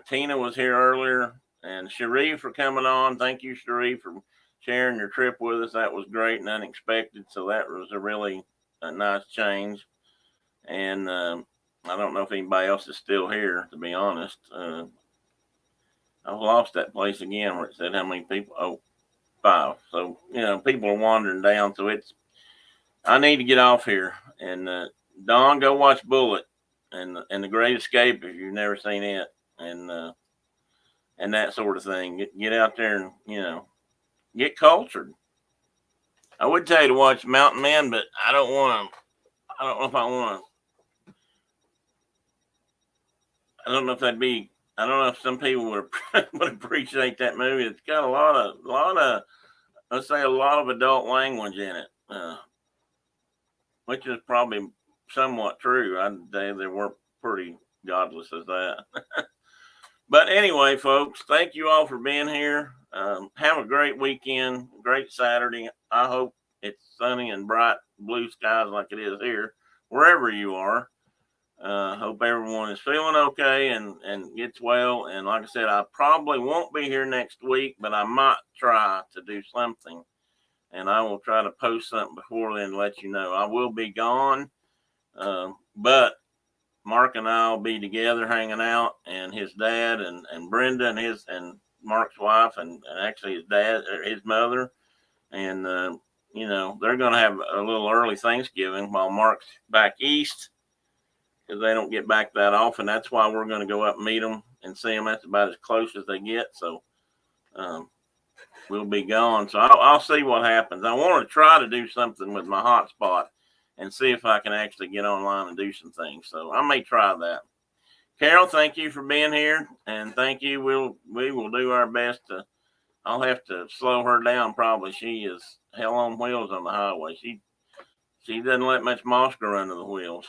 Tina was here earlier, and Cherie for coming on. Thank you, Cherie, for sharing your trip with us. That was great and unexpected. So that was a really nice change. And I don't know if anybody else is still here, to be honest. I've lost that place again where it said how many people. Oh, 5. So, people are wandering down. So I need to get off here. And Don, go watch Bullet and The Great Escape if you've never seen it, and that sort of thing. Get out there and get cultured. I would tell you to watch Mountain Men, but I don't know if I want to. I don't know if some people would appreciate that movie. It's got a lot of adult language in it, which is probably somewhat true. I'd say they weren't pretty godless as that. But anyway, folks, thank you all for being here. Have a great weekend, great Saturday. I hope it's sunny and bright blue skies like it is here, wherever you are. Hope everyone is feeling okay and gets well. And like I said, I probably won't be here next week, but I might try to do something. And I will try to post something before then to let you know. I will be gone, but Mark and I will be together hanging out, and his dad and Brenda and Mark's wife and actually his dad or his mother. And, they're going to have a little early Thanksgiving while Mark's back east, because they don't get back that often. That's why we're going to go up and meet them and see them. That's about as close as they get. So we'll be gone. So I'll see what happens. I want to try to do something with my hotspot and see if I can actually get online and do some things. So I may try that. Carol, thank you for being here, and thank you. We will do our best to. I'll have to slow her down probably. She is hell on wheels on the highway. She doesn't let much moss grow under the wheels.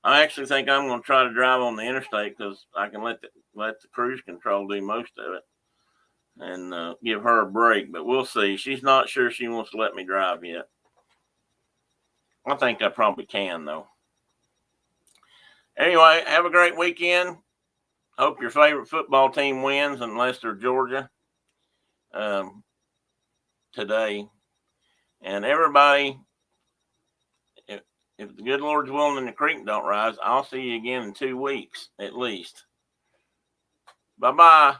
I actually think I'm going to try to drive on the interstate, because I can let the cruise control do most of it and give her a break. But we'll see. She's not sure she wants to let me drive yet. I think I probably can, though. Anyway, have a great weekend. Hope your favorite football team wins, unless they're Georgia, today. And everybody, if the good Lord's willing and the creek don't rise, I'll see you again in 2 weeks at least. Bye-bye.